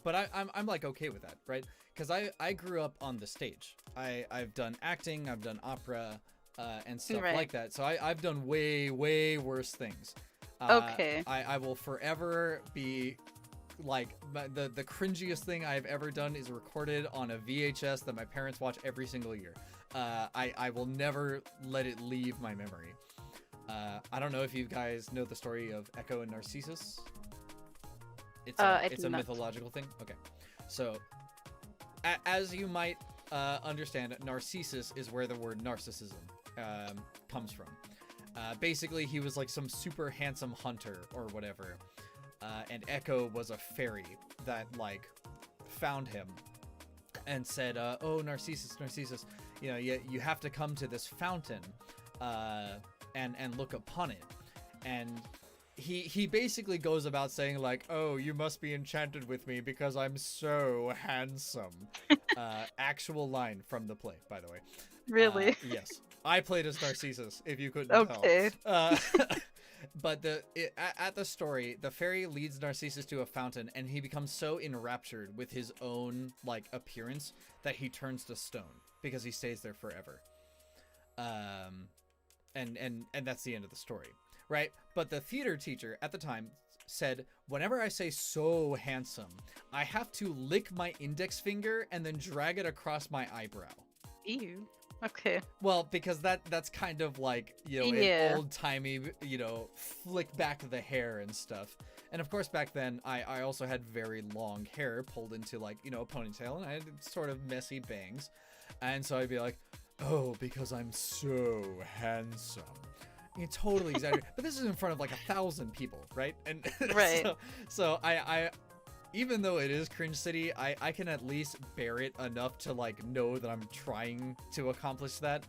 But I'm like okay with that, right? Because I grew up on the stage. I've done acting, I've done opera, and stuff Right. like that. So I've done way worse things. Okay. I will forever be like the cringiest thing I've ever done is recorded on a VHS that my parents watch every single year. I will never let it leave my memory. I don't know if you guys know the story of Echo and Narcissus. It's I it's do a not. mythological thing. Okay, so as you might understand, Narcissus is where the word narcissism comes from. Basically, he was like some super handsome hunter or whatever, and Echo was a fairy that like found him and said, "Oh, Narcissus, Narcissus, you know, you have to come to this fountain and look upon it." And he basically goes about saying like, "Oh, you must be enchanted with me because I'm so handsome." Actual line from the play, by the way. Really? Yes, I played as Narcissus. If you couldn't Okay. tell. But at the story, the fairy leads Narcissus to a fountain, and he becomes so enraptured with his own like appearance that he turns to stone because he stays there forever. And that's the end of the story, right? But the theater teacher at the time said, whenever I say so handsome, I have to lick my index finger and then drag it across my eyebrow. Ew. Okay. Well, because that's kind of like, you know, Yeah. an old-timey, you know, flick back the hair and stuff. And of course, back then, I also had very long hair pulled into, like, you know, a ponytail, and I had sort of messy bangs. And so I'd be like, oh, because I'm so handsome. You totally exaggerated. But this is in front of like 1,000 people, right? And Right. so I even though it is Cringe City, I can at least bear it enough to like know that I'm trying to accomplish that.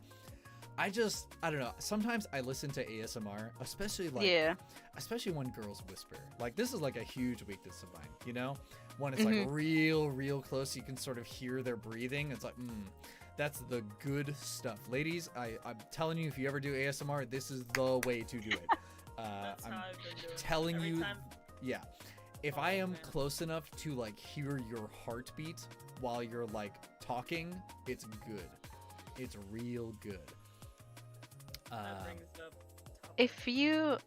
I don't know. Sometimes I listen to ASMR, especially like Yeah. especially when girls whisper. Like this is like a huge weakness of mine, you know? When it's like real close, you can sort of hear their breathing. It's like, that's the good stuff. Ladies, I'm telling you, if you ever do ASMR, this is the way to do it. That's I'm how I've been doing it. telling Every you, time- yeah. If Oh, I am man. close enough to like hear your heartbeat while you're like talking, it's good. It's real good. That brings up If you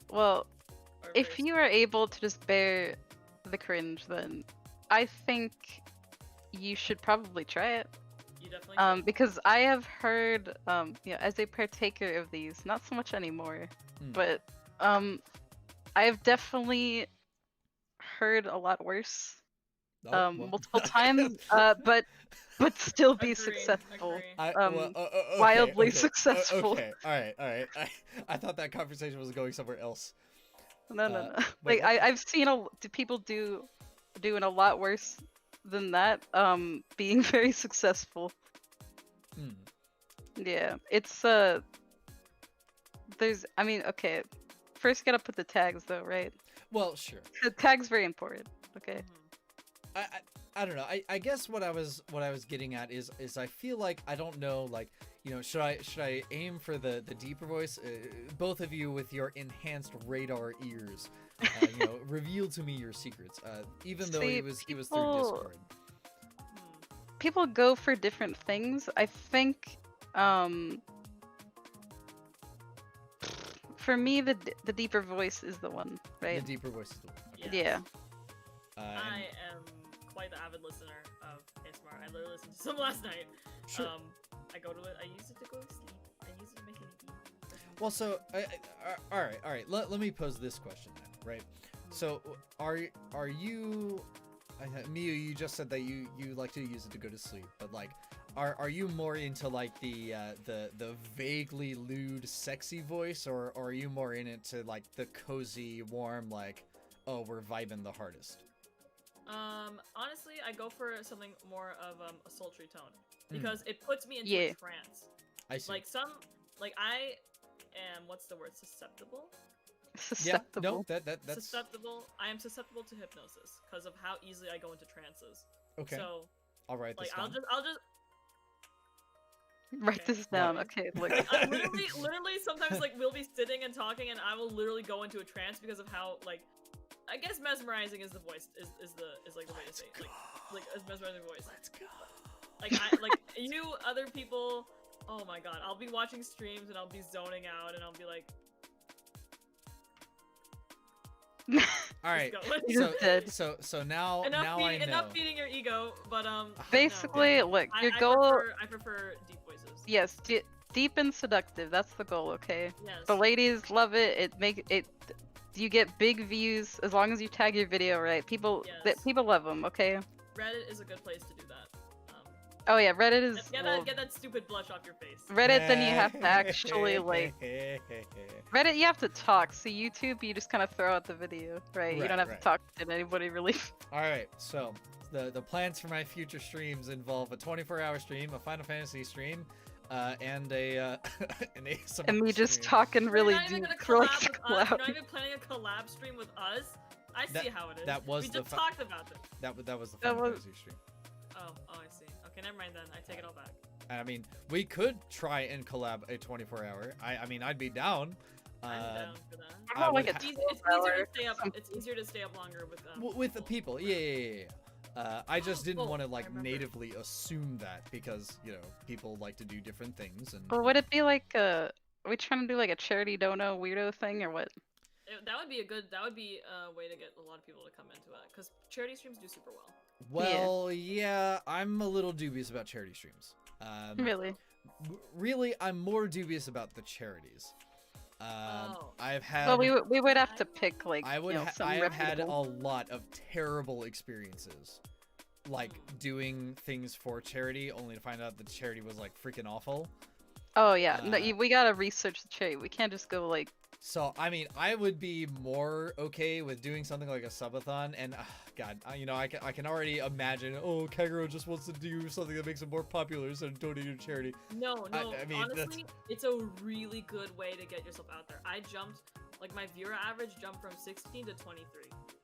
are able to just bear the cringe, then I think you should probably try it. you definitely should. Because I have heard, as a partaker of these, not so much anymore, but I have definitely heard a lot worse, Oh, well. multiple times, but still be Agree, successful. agree. Wildly successful. Okay, all right. I thought that conversation was going somewhere else. No. wait, Like I've seen people doing a lot worse than that, being very successful. Yeah, it's okay. First, gotta put the tags though, right? Well, sure. The tag's very important. Okay. I don't know. I guess what I was getting at is I feel like I don't know, like, you know, should I aim for the deeper voice? Both of you with your enhanced radar ears, you know, reveal to me your secrets. Even though he was through Discord. People go for different things. I think for me the deeper voice is the one, right? The deeper voice is the one. Okay. Yeah. I am quite the avid listener of ASMR. I literally listened to some last night. Sure. I go to it. I use it to go to sleep. I use it to make it easy. Well, so all right. Let me pose this question then, right? So are you, Miyu? You just said that you like to use it to go to sleep, but like, are you more into like the vaguely lewd, sexy voice, or are you more in it to like the cozy, warm, like, oh, we're vibing the hardest? Honestly, I go for something more of a sultry tone because it puts me into a trance. I see. Like I am, what's the word? Susceptible. Susceptible. Yeah, no, that's susceptible. I am susceptible to hypnosis because of how easily I go into trances. okay. So I'll write this like down. I'll just write this down. Okay, look. I literally sometimes like we'll be sitting and talking and I will literally go into a trance because of how like I guess mesmerizing is the voice is like the way to say it. Like as mesmerizing voice. Let's go. Like you other people Oh my god, I'll be watching streams and I'll be zoning out and I'll be like, All right. go. You're dead. So now enough now feeding, I know. enough feeding your ego, but Basically, no. look, your I goal. I prefer deep voices. Yes, deep and seductive. That's the goal. Okay. Yes. The ladies love it. You get big views as long as you tag your video right. People Yes. people love them. Okay. Reddit is a good place to do that. Oh yeah, Reddit is. Get that stupid blush off your face. Reddit, then you have to actually like. Reddit, you have to talk. See, YouTube, you just kind of throw out the video, right? You Right, don't have right. to talk to anybody really. All right, so the plans for my future streams involve a 24-hour stream, a Final Fantasy stream, and a an ASMR And me just stream. talking really You're not even deep gonna for like collab the with us. You're cloud. not even planning a collab stream with us. I see how it is. that was we the just talked about this. That was the That Final was- Fantasy stream. Oh, I see. Okay, never mind then. I take it all back. I mean, we could try and collab a 24-hour. I mean, I'd be down. I'm down for that. How I about would like a ha- It's easier to stay up. It's easier to stay up longer with with the people. Yeah. I just didn't want to I like remember. natively assume that because people like to do different things and. Or would it be like are we trying to do like a charity dono weirdo thing or what? That would be a way to get a lot of people to come into it because charity streams do super well. Well, yeah, I'm a little dubious about charity streams. Really? Really, I'm more dubious about the charities. I've had. Well, we would have to pick like I would. some I have had a reputable- lot of terrible experiences, like doing things for charity, only to find out the charity was like freaking awful. Oh yeah, no, uh, we gotta research the charity. We can't just go like. So I mean, I would be more okay with doing something like a subathon, and God, I can already imagine. Oh, Kagerou just wants to do something that makes it more popular instead of donating to charity. No, I mean, honestly, it's a really good way to get yourself out there. I jumped, like my viewer average jumped from 16 to 23.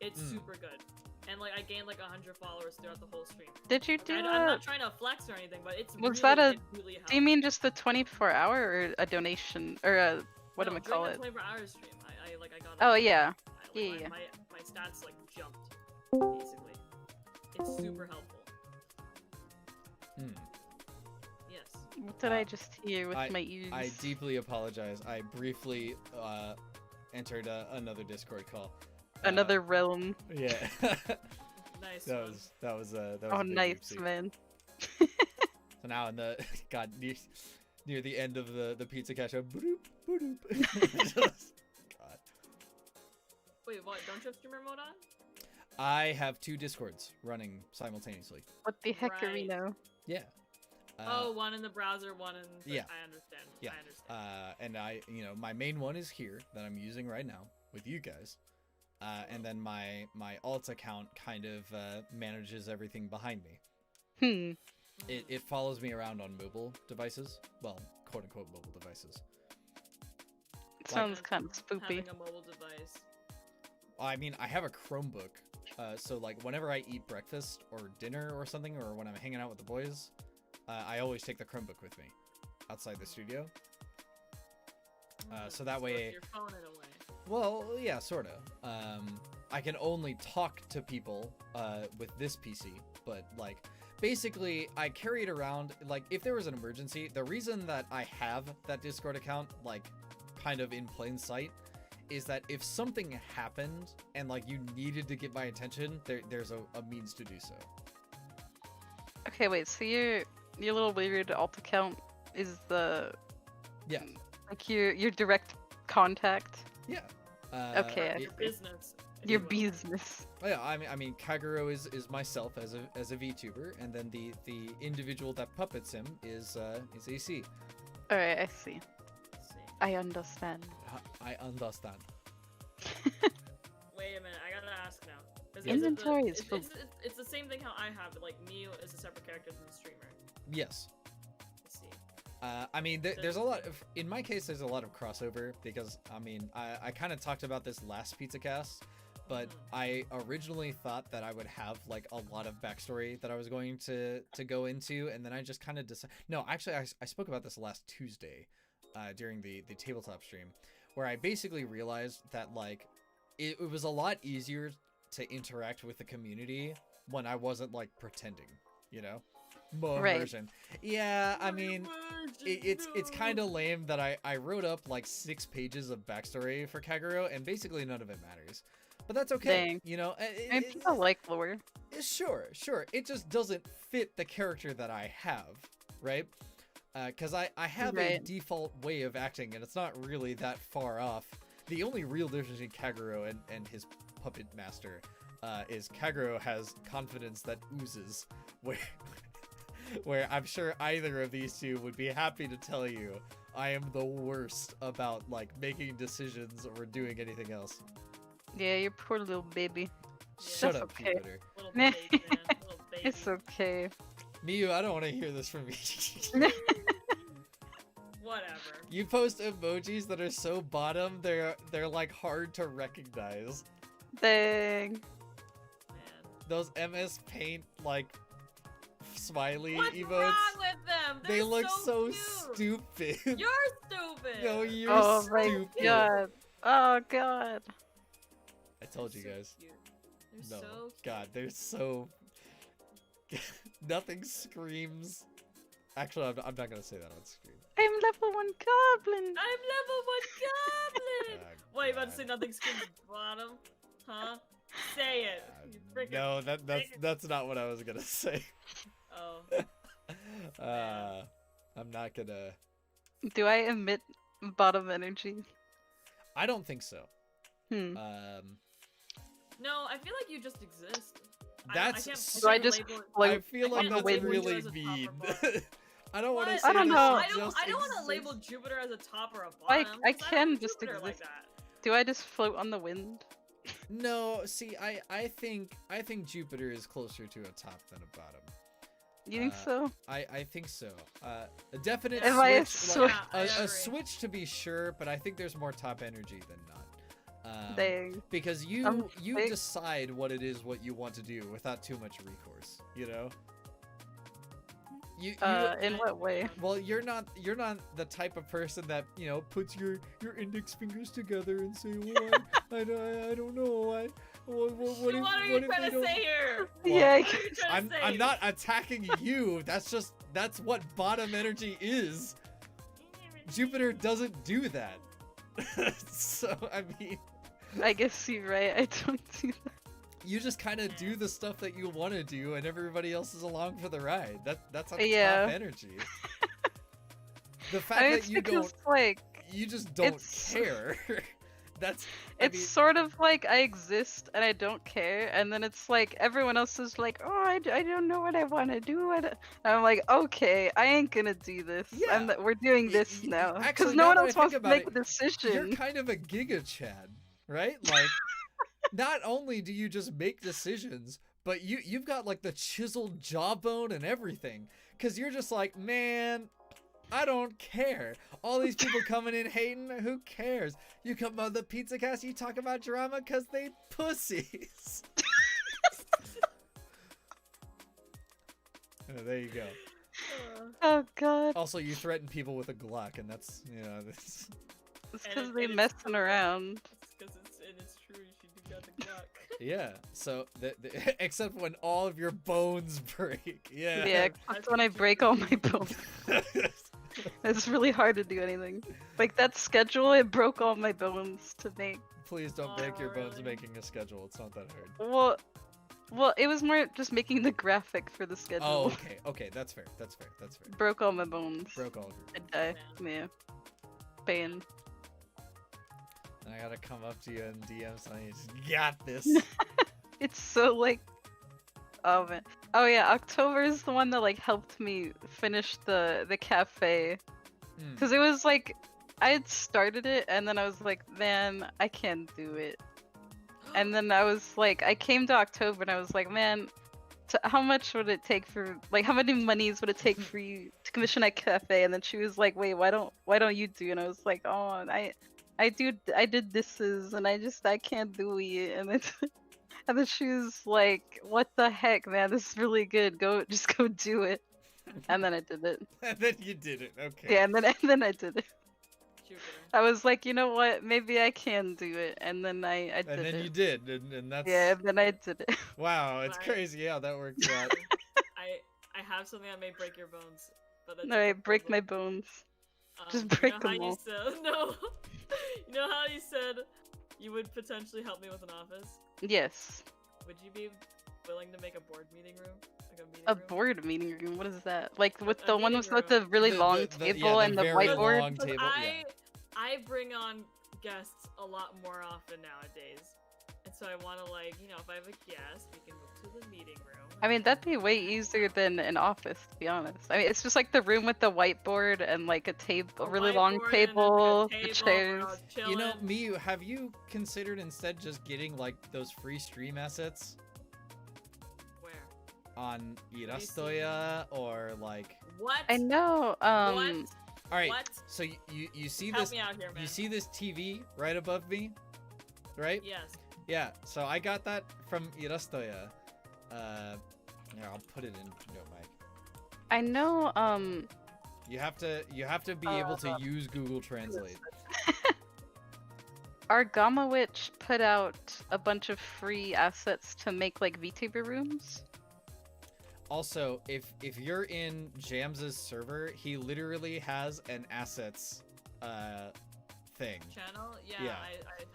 It's super good. And like I gained like 100 followers throughout the whole stream. Did you do I'm not trying to flex or anything, but it's Was really, that it really helped. Do you mean just the 24-hour or a donation or a what am I call it? During the 24-hour stream, I got. Oh yeah. Yeah. My stats like jumped. Basically, it's super helpful. Yes. What did I just hear with my ears? I deeply apologize. I briefly entered another Discord call. Another realm. Yeah. Nice. that was a Oh, big nice, oopsie. man. So now in the near the end of the Pizzacast show, boop, boop. God. Wait, what? Don't you have streamer mode on? I have two Discords running simultaneously. What the heck are we Right. know? Yeah. Oh, one in the browser, one in. Yeah. I understand. Yeah. I understand. And my main one is here that I'm using right now with you guys. And then my alt account kind of manages everything behind me. It follows me around on mobile devices. Well, quote unquote mobile devices. Sounds kind of spoopy. Having a mobile device. I mean, I have a Chromebook. So like whenever I eat breakfast or dinner or something, or when I'm hanging out with the boys, I always take the Chromebook with me outside the studio. So that way. With your phone in a way. Well, yeah, sorta. I can only talk to people with this PC, but like basically I carry it around. Like if there was an emergency, the reason that I have that Discord account like kind of in plain sight is that if something happened and like you needed to get my attention, there's a means to do so. Okay, wait. So your little weird alt account is the Yeah. like your direct contact. Yeah. Okay. Your business. if Your you will. business. Oh yeah, I mean, Kagerou is myself as a VTuber, and then the individual that puppets him is AC. All right, I see. Let's see. I understand. I understand. Wait a minute, I gotta ask now. 'Cause Inventory is it's the same thing how I have it, like me as a separate character than the streamer. Yes. Let's see. I mean, there's a lot of, in my case, there's a lot of crossover because, I mean, I kind of talked about this last Pizzacast, but I originally thought that I would have like a lot of backstory that I was going to go into, and then I just kind of decided. No, actually, I spoke about this last Tuesday, during the tabletop stream, where I basically realized that like it was a lot easier to interact with the community when I wasn't like pretending, you know. Mo Right. immersion. Yeah, I mean, it's kind of lame that I wrote up like 6 pages of backstory for Kagerou, and basically none of it matters. But that's okay, Dang. you know. And people like lore. Sure. It just doesn't fit the character that I have, right? Because I have a Right. default way of acting, and it's not really that far off. The only real difference between Kagerou and his puppet master is Kagerou has confidence that oozes, where I'm sure either of these two would be happy to tell you I am the worst about like making decisions or doing anything else. Yeah, your poor little baby. Shut That's up, okay. Jupiter. Little baby, man. Little baby. It's okay. Miyu, I don't want to hear this from you. Whatever. You post emojis that are so bottom, they're like hard to recognize. Dang. Man. Those MS Paint like smiley What's emotes. wrong with them? They They're look so cute. stupid. You're stupid. No, you're Oh my stupid. god. Oh god. I told you They're so guys. cute. They're No, so cute. God, they're so. Nothing screams. Actually, I'm not gonna say that on screen. I'm level 1 goblin. I'm level 1 goblin. Ah, What, you about to God. say nothing screams bottom? Huh? Say it. You freaking. No, that's not what I was gonna say. Oh. I'm not gonna. Do I emit bottom energy? I don't think so. Hmm. No, I feel like you just exist. That's I can't so- Do I just label it- float I feel like on the that's wind? really As a top or mean. bottom. I don't want to What? say I don't that know. she just I don't want to exists. label Jupiter as a top or a I bottom. 'cause can don't know just Jupiter like exist. that. Do I just float on the wind? No, see, I think Jupiter is closer to a top than a bottom. You think so? I think so. A definite Am I a switch, like, Yeah, I a agree. switch to be sure, but I think there's more top energy than not. Dang. Because I'm you big. decide what it is what you want to do without too much recourse. You know. You In what way? well, you're not the type of person that puts your index fingers together and say, "Well, I don't know. What What are you trying to say here? Well, Yeah. What are you trying to say? I'm not attacking you. That's what bottom energy is. Jupiter doesn't do that. So I mean, I guess you're right. I don't do that. you just kind of do the stuff that you want to do, and everybody else is along for the ride. That's like Yeah. top energy. The fact I mean, that it's you because don't, like you just don't it's- care. That's. it's sort of like I exist and I don't care, and then it's like everyone else is like, oh, I don't know what I want to do. And I'm like, okay, I ain't gonna do this. Yeah. We're doing Y- this y- now actually, because now no one that I else think wants to about make it, a decision. You're kind of a Giga Chad, right? Like, not only do you just make decisions, but you've got like the chiseled jawbone and everything. Cause you're just like, man, I don't care. All these people coming in hating, who cares? You come on the Pizzacast, you talk about drama cause they pussies. There you go. Oh god, Also, you threaten people with a Glock, and that's that's. it's And because it- they and it's messing true. around. It's true. She do got the Glock. Yeah. So except when all of your bones break. Yeah. Yeah, except when I break all my bones. It's really hard to do anything. Like that schedule, it broke all my bones to make. Please don't break your bones really? making a schedule. It's not that hard. Well, it was more just making the graphic for the schedule. Oh, okay. Okay, that's fair. That's fair. That's fair. Broke all my bones. Broke all of your. I die. Yeah. Pain. And I gotta come up to you and DM something. You just got this. It's so like. Oh man. Oh yeah, October is the one that like helped me finish the cafe. Mm. Cause it was like I had started it and then I was like, man, I can't do it. And then I was like, I came to October and I was like, man, how much would it take for like how many monies would it take for you to commission a cafe? And then she was like, wait, why don't you do? And I was like, oh, I did thises and I can't do it. And then she was like, what the heck, man, this is really good. Just go do it. And then I did it. And then you did it. Okay. Yeah, and then I did it. Jupiter. I was like, you know what? Maybe I can do it, and then I did And then it. you did, and that's. Yeah, and then I did it. Wow, it's Right. crazy how that works out. I have something that may break your bones. But that's Alright, break my bones. Just break you know how them all. you said no. You know how you said you would potentially help me with an office? Yes. Would you be willing to make a board meeting room? Like a meeting A room? board meeting room? What is that? Like with A the one meeting with the room. really long yeah, table and the very whiteboard? long table. Yeah. I bring on guests a lot more often nowadays. And so I want to, like, you know, if I have a guest, we can move to the meeting room. I mean, that'd be way easier than an office, to be honest. I mean, it's just like the room with the whiteboard and like a table, a really long whiteboard table, and then, like, a the table, we're chairs. all You know, chilling. Miyu, have you considered instead just getting like those free stream assets Where? on Irastoya or like? What? I know. What? All right. What? So you see Help this? me out here, man. You see this TV right above me, right? Yes. Yeah. So I got that from Irastoya. Here, I'll put it in no mic. I know. You have to be able to use Google Translate. Our Gamma Witch put out a bunch of free assets to make like VTuber rooms. Also, if you're in Jams's server, he literally has an assets thing. Channel? Yeah, Yeah.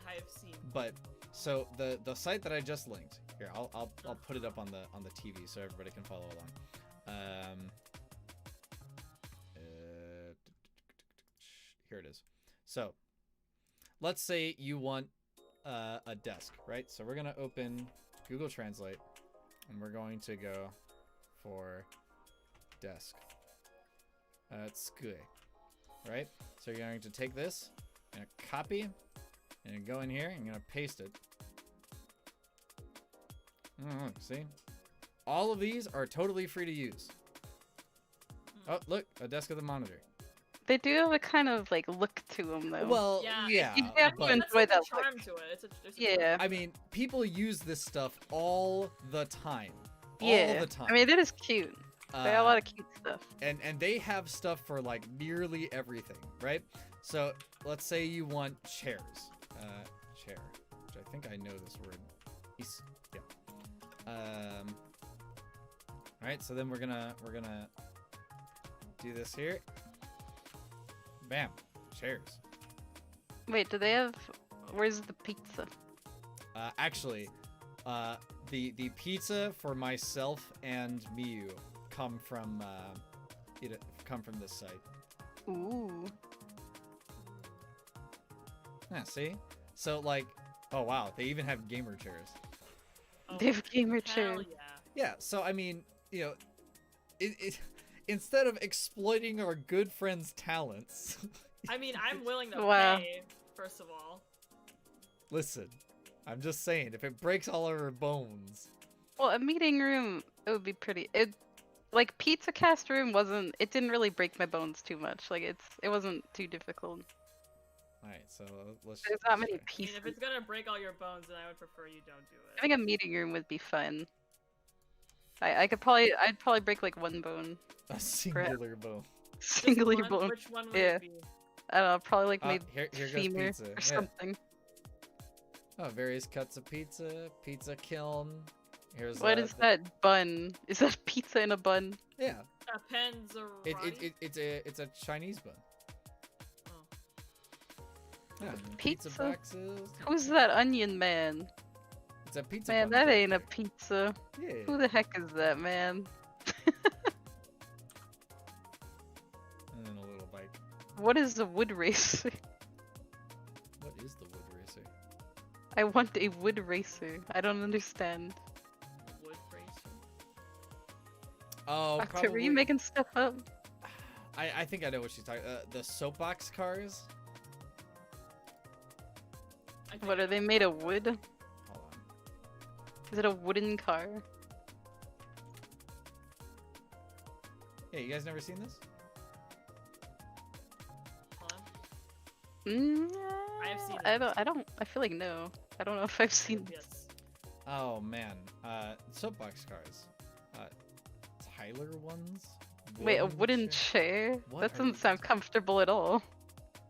I've seen. But so the site that I just linked here, I'll put it up on the TV so everybody can follow along. Here it is. So let's say you want a desk, right? So we're gonna open Google Translate and we're going to go for desk. That's good, right? So you're going to take this and copy and go in here and you're gonna paste it. See? All of these are totally free to use. Oh, look, a desk with a monitor. They do have a kind of like look to them though. Well, Yeah, yeah, you have to but enjoy like that a charm look. to it. It's a Yeah. I mean, people use this stuff all the time. All Yeah. the time. I mean, it is cute. They have a lot of cute stuff. and they have stuff for like nearly everything, right? So let's say you want chairs. Chair, which I think I know this word. Yeah. All right, so then we're gonna do this here. Bam, chairs. Wait, do they have? Where's the pizza? Actually, the pizza for myself and Miyu come from this site. Ooh. Yeah, see? So like, oh wow, they even have gamer chairs. Oh, They have gamer hell chairs. yeah. Yeah, so I mean, you know, it instead of exploiting our good friend's talents, I mean, I'm willing to Wow. pay, first of all. listen, I'm just saying, if it breaks all of our bones, Well, a meeting room, it would be pretty. Like Pizzacast room wasn't. It didn't really break my bones too much. Like it wasn't too difficult. all right. So let's. There's not many try. I mean, pieces. if it's gonna break all your bones, then I would prefer you don't do I it. think a meeting room would be fun. I'd probably break like one bone, A singular bone. Just singular one? bone. Which one would Yeah. it be? I don't know, probably like maybe Here goes femur pizza. or Yeah. something. Oh, various cuts of pizza kiln. Here's What is that bun? Is that pizza in a bun? Yeah, A Penzerati? it's a Chinese bun. Oh. Yeah, Pizza? boxes. Who's that onion man? It's a pizza. Man, bun that right ain't a there. pizza. Yeah. Who the heck is that man? And then a little bike. What is a wood racer? What is the wood racer? I want a wood racer. I don't understand. Wood racer. Oh, Doctor, were probably. you making stuff up? I think I know what she's talking. The soapbox cars. I think What I are they know. made of wood? Hold on. Is it a wooden car? Hey, you guys never seen this? Hold on. I have seen I it. don't. I feel like no. I don't know if I've seen. Yes. Oh man, soapbox cars. Tyler ones. Wait, a wooden chair? What That are doesn't you- sound comfortable at all.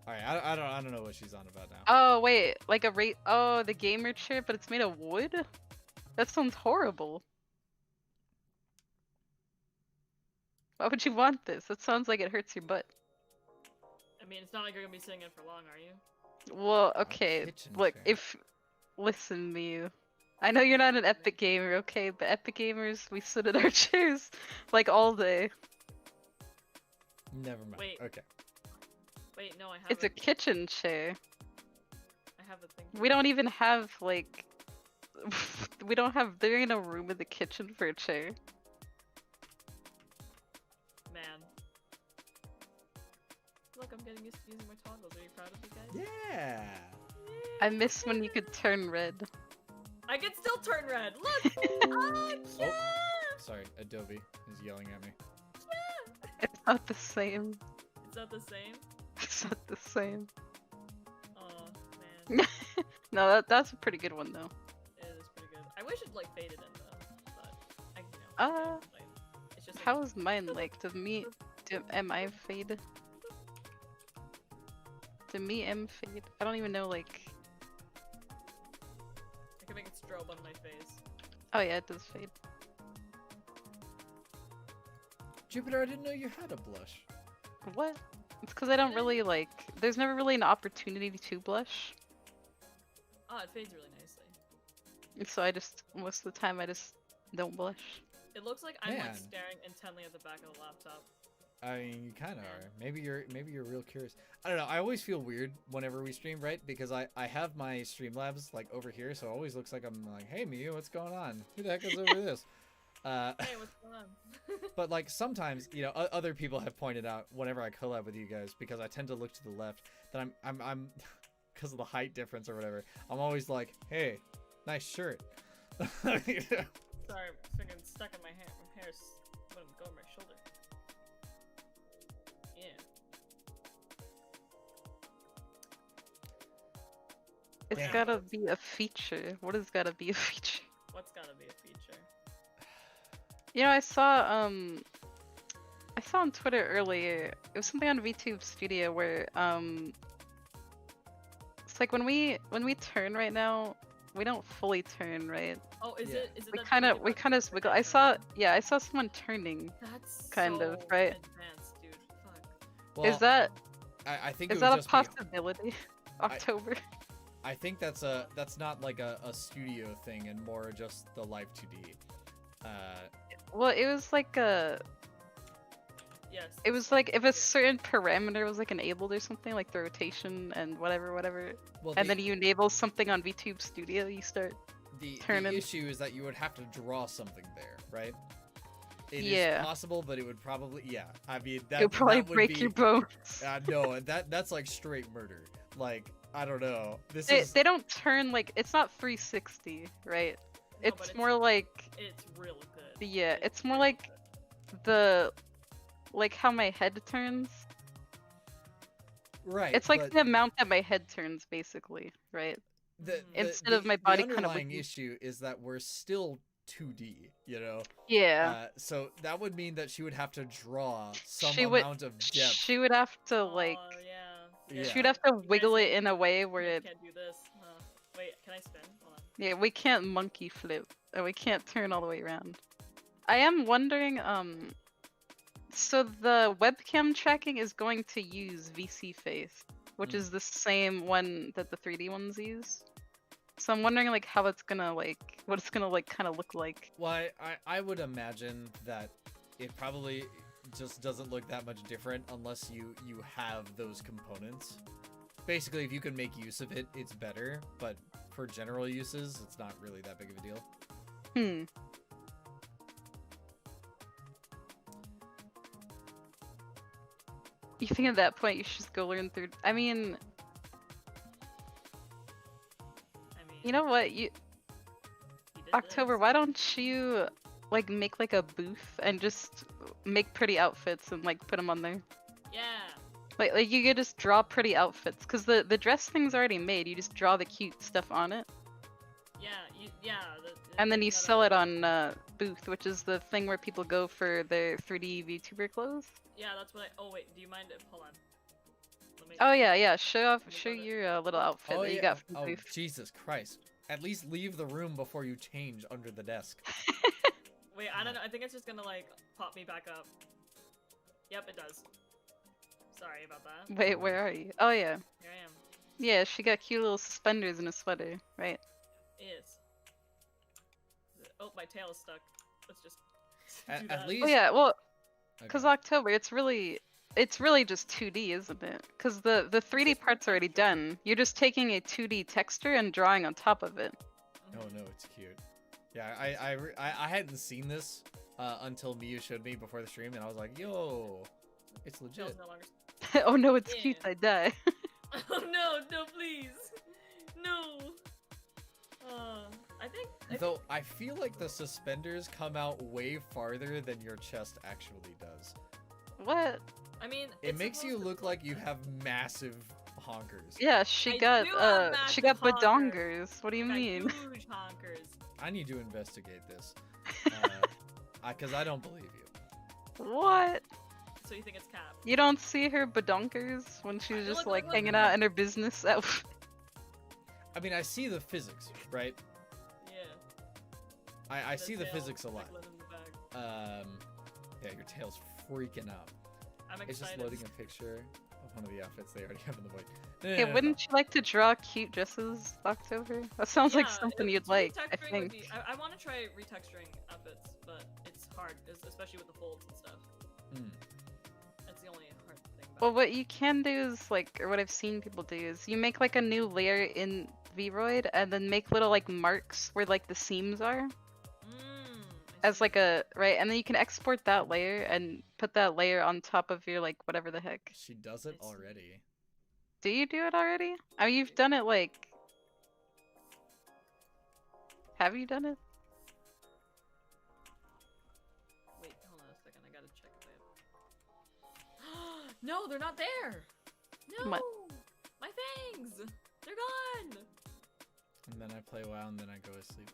All right, I don't know what she's on about now. Oh wait, like a Oh, the gamer chair, but it's made of wood. That sounds horrible. Why would you want this? That sounds like it hurts your butt. I mean, it's not like you're gonna be sitting in for long, are you? Well, okay. kitchen Look, chair. listen to you. I know you're not an Epic gamer, okay? But Epic gamers, we sit in our chairs like all day. Never mind. Wait. Okay. Wait, no, I have It's a kitchen chair. I have a thing. We don't even have like there ain't no room in the kitchen for a chair. Man. Look, I'm getting used to using my toggles. Are you proud of me, guys? Yeah. I miss when you could turn red. I can still turn red. Look. Oh, yeah. Sorry, Adobe is yelling at me. It's not the same. Is that the same? It's not the same. Oh man, No, that's a pretty good one though. it is pretty good. I wish it like faded in though, but I it's just like, How is mine like? Am I fade? Did me M fade? I don't even know like. I can make it strobe on my face. Oh yeah, it does fade. Jupiter, I didn't know you had a blush. What? It's because I don't really like. There's never really an opportunity to blush, Oh, it fades really nicely. and so I just most of the time I just don't blush. It looks like I'm Man. like staring intently at the back of the laptop. I mean, you kind of are. Maybe you're real curious. I don't know. I always feel weird whenever we stream, right? Because I have my Streamlabs like over here, so it always looks like I'm like, hey Miu, what's going on? Who the heck is over this? Hey, what's going on? But like sometimes, you know, other people have pointed out whenever I collab with you guys, because I tend to look to the left, that I'm because of the height difference or whatever. I'm always like, hey, nice shirt. Sorry, I'm freaking stuck in my hair. My hair's going over my shoulder. Yeah. It's Damn. gotta be a feature. What has gotta be a feature? What's gotta be a feature? You know, I saw on Twitter earlier. It was something on VTube Studio where it's like when we turn right now, we don't fully turn, right? Oh, is Yeah. it? Is it? We that kind of really bad wiggle. turn? I saw someone turning. That's kind of, so right? advanced, dude. Fuck. Well, Is that I think is it would that a just be. possibility? October. I think that's not like a studio thing and more just the live 2D. Well, it was like Yes. it was like if a certain parameter was like enabled or something, like the rotation and whatever, Well, and then you enable something on VTube Studio, you start. the turning. issue is that you would have to draw something there, right? It is Yeah. possible, but it would probably I mean You'll probably that would break be, your bones. no, that's like straight murder. Like I don't know. They don't turn like it's not 360, right? No, but It's more like It's real good. yeah, it's more like like how my head turns. right. It's like but the amount that my head turns, basically, right? Instead of my body the kind of underlying wiggling. issue is that we're still 2D, you know. Yeah. So that would mean that she would have to draw some She would- amount of depth. She would have to like. Oh, yeah. Yeah. She would have to You guys wiggle it can't- in a way where you it. can't do this. Wait, can I spin? Hold on. Yeah, we can't monkey flip, and we can't turn all the way around. I am wondering, so the webcam tracking is going to use VC Face, which is the same one that the 3D ones use. So I'm wondering like how it's gonna like, what it's gonna like kind of look like. Well, I would imagine that it probably just doesn't look that much different unless you have those components. Basically, if you can make use of it, it's better. But for general uses, it's not really that big of a deal. Hmm. You think at that point you should just go learn through? I mean, you know what? You did October, this. why don't you like make like a booth and just make pretty outfits and like put them on there? Yeah. Like you could just draw pretty outfits because the dress thing's already made. You just draw the cute stuff on it, Yeah. and then you sell it on Booth, which is the thing where people go for their 3D VTuber clothes. Yeah, that's what I. Oh wait, do you mind if? Hold on. Let me. Oh yeah. Show me show go to- your little outfit Oh that you yeah. got from Oh Booth. Jesus Christ! At least leave the room before you change under the desk. Wait, I don't know. I think it's just gonna like pop me back up. Yep, it does. Sorry about that. Wait, where are you? Oh yeah. Here I am. Yeah, she got cute little suspenders and a sweater, right? Is. Oh, my tail is stuck. Let's just do At that. least. Oh yeah, well, Okay. cause October, it's really just 2D, isn't it? Cause the 3D just part's already done. You're just taking a 2D texture and drawing on top of it. Oh no, it's cute. Yeah, I hadn't seen this until Miyu showed me before the stream, and I was like, yo, it's Tail's legit. no longer. Oh no, it's Yeah. cute. I die. Oh no, no, please, no. I think. Though I feel like the suspenders come out way farther than your chest actually does. What? I mean, It it's makes you supposed to look like you have massive honkers. Yeah, she I got do have she massive got honkers. badongers. What do you got mean? Huge honkers. I need to investigate this. Because I don't believe you. What? So you think it's Cap? You don't see her badonkers when she's just Look, like look, hanging look. out in her business outfit? I mean, I see the physics, right? Yeah. I see the tail physics a lot. wiggling in the back. Yeah, your tail's freaking out. I'm It's excited. just loading a picture of one of the outfits they already have in the void. Hey, wouldn't you like to draw cute dresses, October? That sounds like Yeah, something it- you'd like, I retexturing would think. be- I want to try retexturing outfits, but it's hard, especially with the folds and stuff. Mm. That's the only hard thing about Well, it. what you can do is like, or what I've seen people do is you make like a new layer in Vroid and then make little like marks where like the seams are I as see. like a, right? And then you can export that layer and put that layer on top of your like whatever the heck. She does it I see. already. Do you do it already? I mean, you've done it like... Have you done it? Wait, hold on a second. I gotta check if I have. No, they're not there. No, What? my fangs. They're gone. And then I play WoW and then I go to sleep.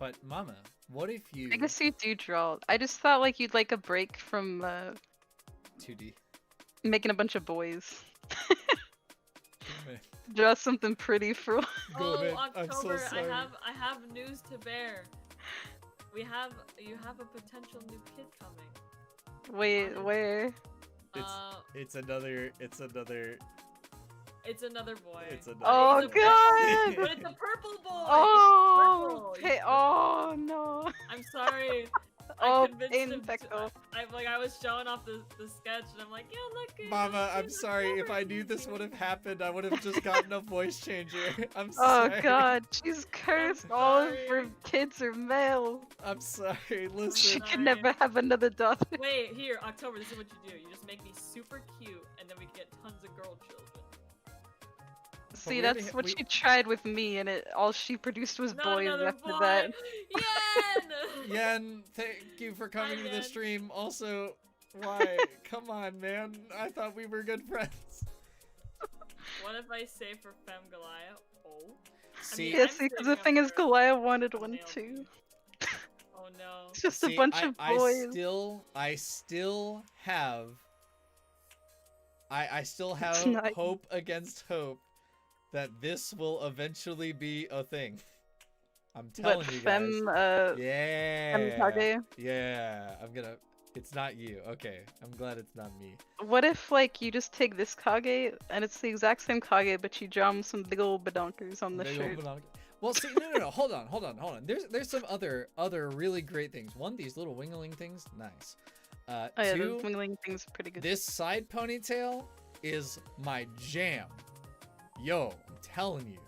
But Mama, what if you I guess you do draw. I just thought like you'd like a break from 2D? making a bunch of boys. Draw something pretty for. Go, man. Oh, I'm so October, sorry. I have news to bear. You have a potential new kid coming. Wait, where? It's another It's another boy. It's another Oh It's a god! But it's a purple boy. Oh, It's purple. okay. Oh no. I'm sorry. Oh, I convinced pain him. pickle. I was showing off the sketch, and I'm like, yeah, look. Mama, I'm he's sorry. If I October, knew he's this here." would have happened, I would have just gotten a voice changer. I'm Oh sorry. god, she's cursed. All of her sorry. kids are male. I'm sorry. She Listen. could Sorry. never have another daughter. Wait, here, October. This is what you do. You just make me super cute, and then we get tons of girl children. See, we that's already- what we- she tried with me, and all she produced was Not boys another after boy. that. Yen! Yen, thank you for coming to the Yen. stream. Also, why? Come on, man. I thought we were good friends. What if I say for Femme Goliath? Oh. See, Yeah, I'm see, because saving the up thing is, for Goliath wanted a one male too. Oh no. It's just see, a bunch I, of boys. I still have It's not- hope against hope that this will eventually be a thing. I'm telling What, you guys. femme, Yeah. Kage? Yeah. It's not you. Okay. I'm glad it's not me. What if, like, you just take this Kage, and it's the exact same Kage, but you draw 'em some big old badonkers on the Big old shirt? banana- Well, see, no. Hold on. There's some other really great things. One, these little wingling things, nice. Oh yeah, Two, those wingling things are pretty good. this side ponytail is my jam. Yo, I'm telling you.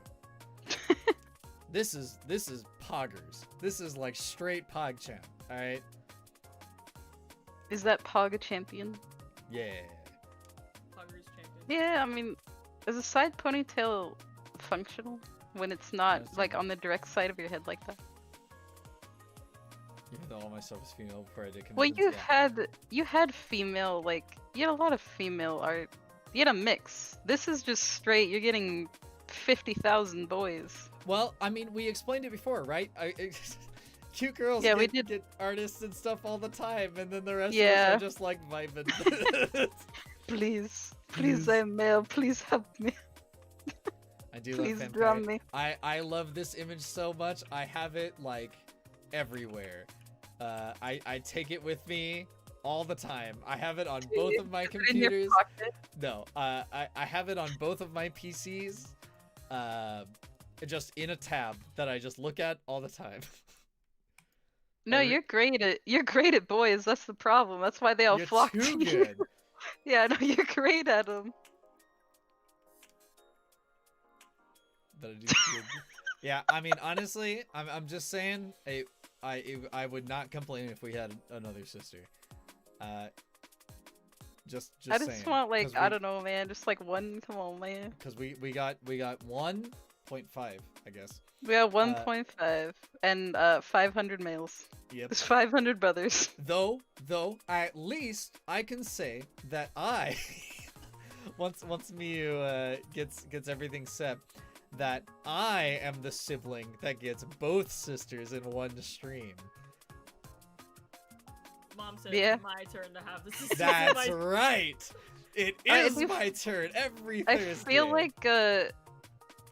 This is poggers. This is like straight pog champ. All right. Is that Pog a champion? Yeah. Hungry's champion. Yeah, I mean, is a side ponytail functional when it's not, Yes. like, on the direct side of your head like that? Even though all my stuff is female before I did Well, conventions, you had female, like, you had a lot of female art. You had a mix. This is just straight, you're getting 50,000 boys. Well, I mean, we explained it before, right? Cute girls Yeah, we get artists and stuff all the time, and then the rest of Yeah. us are just like vibing. Please, Please. I'm male, please help me. I do Please love draw Femke. me. I love this image so much. I have it like everywhere. I take it with me all the time. I have it on Do both you of my put it in your computers. pocket? No, I have it on both of my PCs. Just in a tab that I just look at all the time. No, Every- you're great at boys. That's the problem. That's why they all You're flock too to you. good. Yeah, no, you're great at them. That I do feel- Yeah, I mean, honestly, I'm just saying, I would not complain if we had another sister. Just I just saying. want like 'Cause I we- don't know, man. Just like one. Come on, man. Because we got 1.5, I guess. We have 1.5 and 500 males. Yep. There's 500 brothers. Though, at least I can say that I, once Miyu gets everything set, that I am the sibling that gets both sisters in one stream. Mom said Yeah. it's my turn to have this. That's right. It I is do- my turn every I Thursday. feel like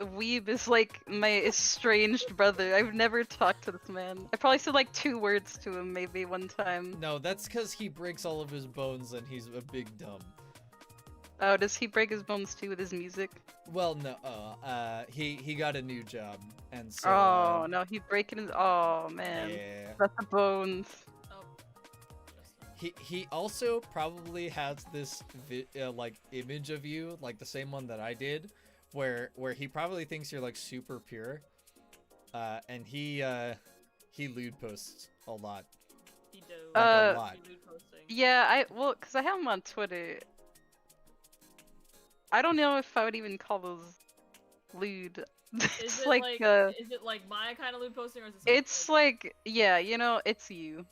Weeb is like my estranged brother. I've never talked to this man. I probably said like 2 words to him maybe one time. No, that's because he breaks all of his bones and he's a big dumb. Oh, does he break his bones too with his music? Well, no, he got a new job and so. Oh no, he's breaking his. Oh man, Yeah. that's the bones. Oh, He also probably has this like image of you, like the same one that I did, where he probably thinks you're like super pure, and he lewd posts a lot. he do. Like, a lot. He do posting. Yeah, cause I have him on Twitter. I don't know if I would even call those lewd. Is It's it like, is it like my kind of loot posting or is it? something it's like, yeah, you know, it's you.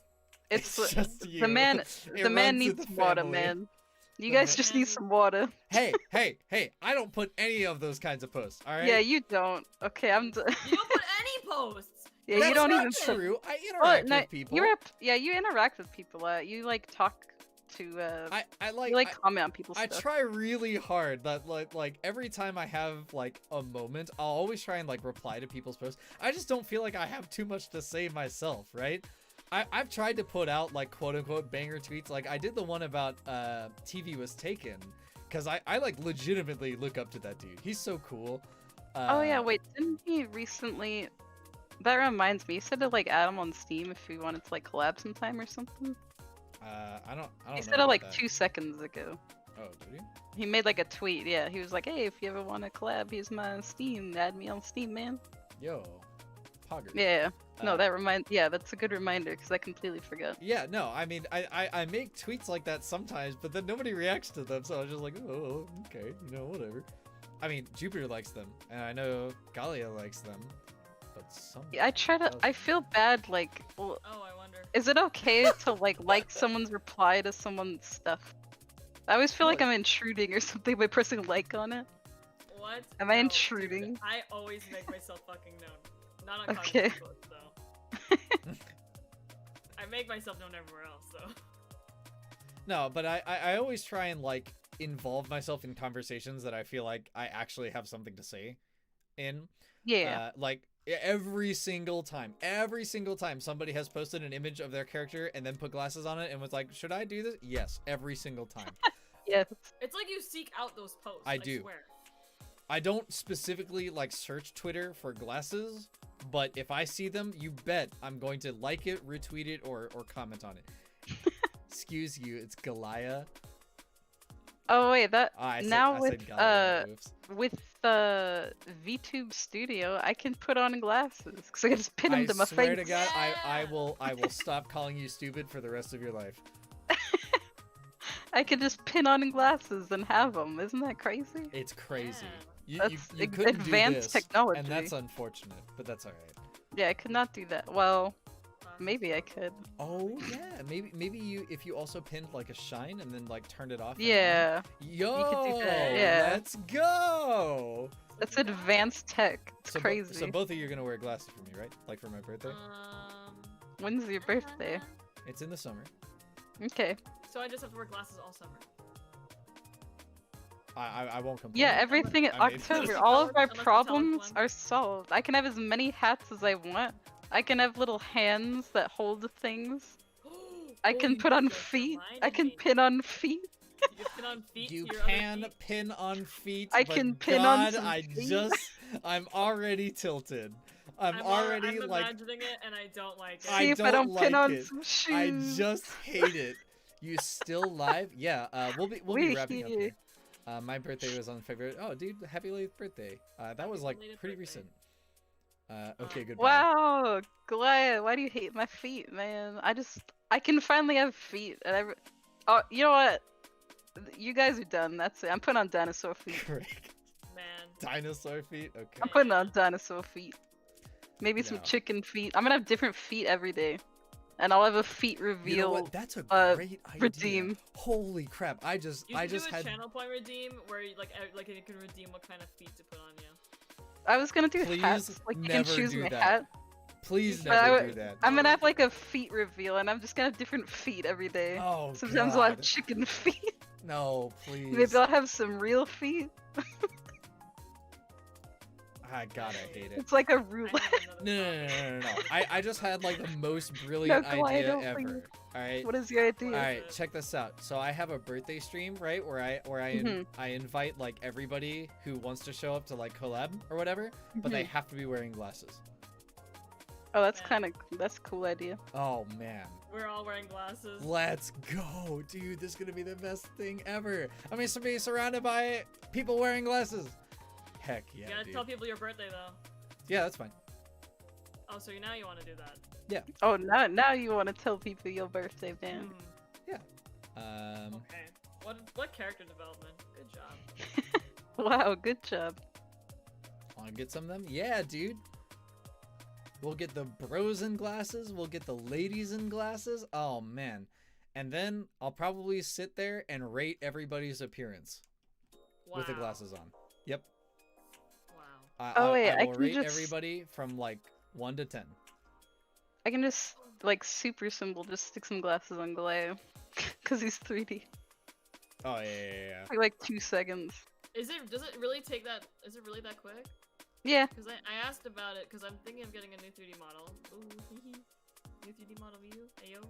It's just the you. man. It The man runs in needs the water, family. man. You The guys man- just need some water. Hey, I don't put any of those kinds of posts, alright? Yeah, you don't. Okay, I'm. You don't put any posts. Yeah, That's you don't not even. true. I Well, interact no, with people. you interact with people. You like talk to. I like, you like comment on people's I stuff. try really hard that like every time I have like a moment, I'll always try and like reply to people's posts. I just don't feel like I have too much to say myself, right? I've tried to put out like quote unquote banger tweets. Like I did the one about TV was taken, because I like legitimately look up to that dude. He's so cool. Oh yeah, wait, didn't he recently? That reminds me. He said to like add him on Steam if we wanted to like collab sometime or something. I don't He know said it about like that. 2 seconds ago. Oh, did he? He made like a tweet. Yeah, he was like, "Hey, if you ever want to collab, here's my Steam. Add me on Steam, man." Yo, Pogger. Yeah. No, Uh, Yeah, that's a good reminder because I completely forgot. Yeah, no, I mean, I make tweets like that sometimes, but then nobody reacts to them, so I was just like, oh, okay, you know, whatever. I mean, Jupiter likes them, and I know Galia likes them, but some. Yeah, I try to. doesn't. I feel bad. Like, well, Oh, I wonder. is it okay to like someone's reply to someone's stuff? I always feel like What? I'm intruding or something by pressing like on it. What? Am I No, intruding? dude, I always make myself fucking known. Not on Okay. content posts, though. I make myself known everywhere else, though. No, but I always try and like involve myself in conversations that I feel like I actually have something to say in. Yeah. Like every single time somebody has posted an image of their character and then put glasses on it and was like, should I do this? Yes, every single time. Yes. It's like you seek out those posts. I do. Swear. I don't specifically like search Twitter for glasses, but if I see them, you bet I'm going to like it, retweet it, or comment on it. Excuse you, it's Galia. Oh wait, that I said, now I with said Galia. Oops. VTube Studio, I can put on glasses because I can just pin them I to my swear face. to God, I Yeah. will stop calling you stupid for the rest of your life. I could just pin on glasses and have them. Isn't that crazy? It's crazy. Yeah. That's You couldn't advanced do this, technology. and that's unfortunate, but that's all right. Yeah, I could not do that. Well, Glasses. maybe I could. Oh yeah, maybe you if you also pinned like a shine and then like turned it off. and on. Yeah, Yo, could do that, yeah. let's go. that's advanced tech. It's So crazy. so both of you are gonna wear glasses for me, right? Like for my birthday. When's your birthday? It's in the summer. Okay. So I just have to wear glasses all summer. I won't complain. Yeah, everything in I mean- October. All of our Unless you tell us problems when. are solved. I can have as many hats as I want. I can have little hands that hold things. I Oh, can you put on just feet. I reminded can me. pin on feet. You can pin on feet You to your other can feet. pin on feet, I but can pin on God, some feet. I'm already tilted. I'm I'm already like, imagining it and I don't like it. I See if I don't don't pin like on it. some I shoes. just hate it. You still live? Yeah. We'll be We're wrapping up here. here. My birthday was on February. Oh, dude, happy late birthday. That Happy was like belated pretty birthday. recent. Okay, goodbye. Wow, Goliath, why do you hate my feet, man? I can finally have feet, and oh, you know what? You guys are done. That's it. I'm putting on dinosaur feet. Correct. Man. Dinosaur feet. Okay. I'm putting on dinosaur feet. Maybe some No. chicken feet. I'm gonna have different feet every day, and I'll have a feet reveal. You know what? That's a great idea. redeem. Holy crap! I just You should do a had. channel point redeem where you, like you can redeem what kind of feet to put on you. I was gonna do Please hats. Like you can never choose do my that. hat. Please But never do that. I'm gonna have like a feet reveal, and I'm just gonna have different feet every day. Oh Sometimes I'll have God. chicken feet. No, please. Maybe I'll have some real feet. I gotta hate it. It's like a I roulette. have another No. thought. I just had like the most brilliant Goliath, idea don't ever. please. All right. What is your idea? All right, check this out. So I have a birthday stream, right, where I invite like everybody who wants to show up to like collab or whatever, but they have to be wearing glasses. Oh, that's Yeah. that's a cool idea. Oh man. We're all wearing glasses. Let's go, dude. This is gonna be the best thing ever. I'm gonna be surrounded by people wearing glasses. Heck yeah, You gotta dude. tell people your birthday though. Yeah, that's fine. Oh, so now you want to do that? Oh, now you want to tell people your birthday, man. Okay. What character development? Good job. Wow, good job. Wanna get some of them? Yeah, dude. We'll get the bros in glasses. We'll get the ladies in glasses. Oh man. And then I'll probably sit there and rate everybody's appearance Wow. with the glasses on. Yep. Wow. Oh, wait, I I will can rate just- everybody from like 1 to 10. I can just like super simple, just stick some glasses on Goliath, cause he's 3D. Oh yeah. For like 2 seconds. Does it really take that? Is it really that quick? Yeah. Because I asked about it because I'm thinking of getting a new 3D model. Ooh, new 3D model view, ayo.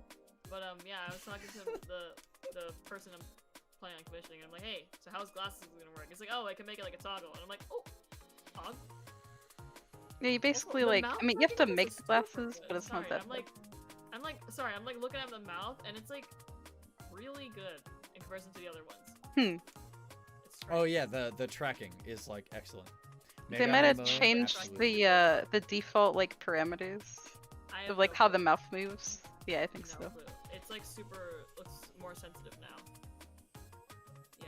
But yeah, I was talking to the person I'm planning on commissioning, and I'm like, hey, so how's glasses gonna work? It's like, oh, I can make it like a toggle, and I'm like, oh, odd. Yeah, you basically The like. mouth I mean, you have to working make is super glasses, good. but it's not Sorry, that. I'm like looking at the mouth, and it's like really good in comparison to the other ones. Hmm. It's Oh strange. yeah, the tracking is like excellent. They Mega might have mode, changed absolutely. the default like parameters I have of like no how the clue. mouth moves. Yeah, I think No so. clue. It's like looks more sensitive now. Yeah.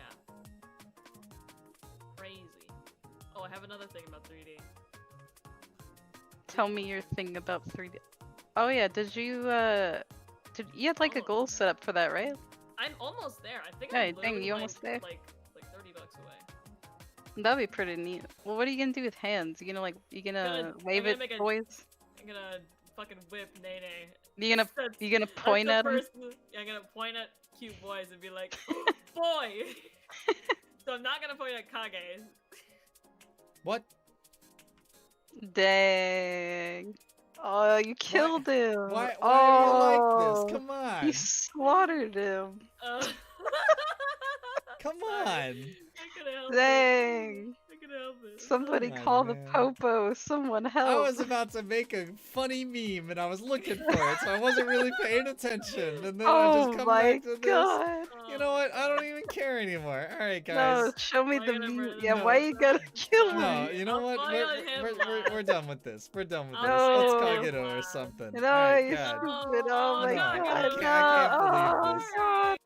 Crazy. Oh, I have another thing about 3D. Tell me your thing about 3D. Oh yeah, did you had like a goal set up for that, right? I'm almost there. I think Yeah, I'm dang, literally you almost there. like $30 away. That'd be pretty neat. Well, what are you gonna do with hands? You gonna I'm wave gonna it, make a- boys? I'm gonna fucking whip Nene. You gonna That's point the at him? first move. Yeah, I'm gonna point at cute boys and be like, boy! So I'm not gonna point at Kage. What? Dang. Oh, you killed him. Why oh, are you like this? Come on. You slaughtered him. Come on. I couldn't help Dang. it. I couldn't help it. Somebody Come on, call man. the popo. Someone help. I was about to make a funny meme and I was looking for it, so I wasn't really paying attention. And then I Oh just come my back to this. god. You know what? I don't even care anymore. All right, No, guys. show me Why the you gonna meme. murder Yeah, them? why you gotta kill No, me? you know I'll what? fly on him last. We're done with this. We're done with this. No. Let's Kagerou or something. No, All right, you're God. stupid. Oh my No, god. I can't believe No. this. Oh god.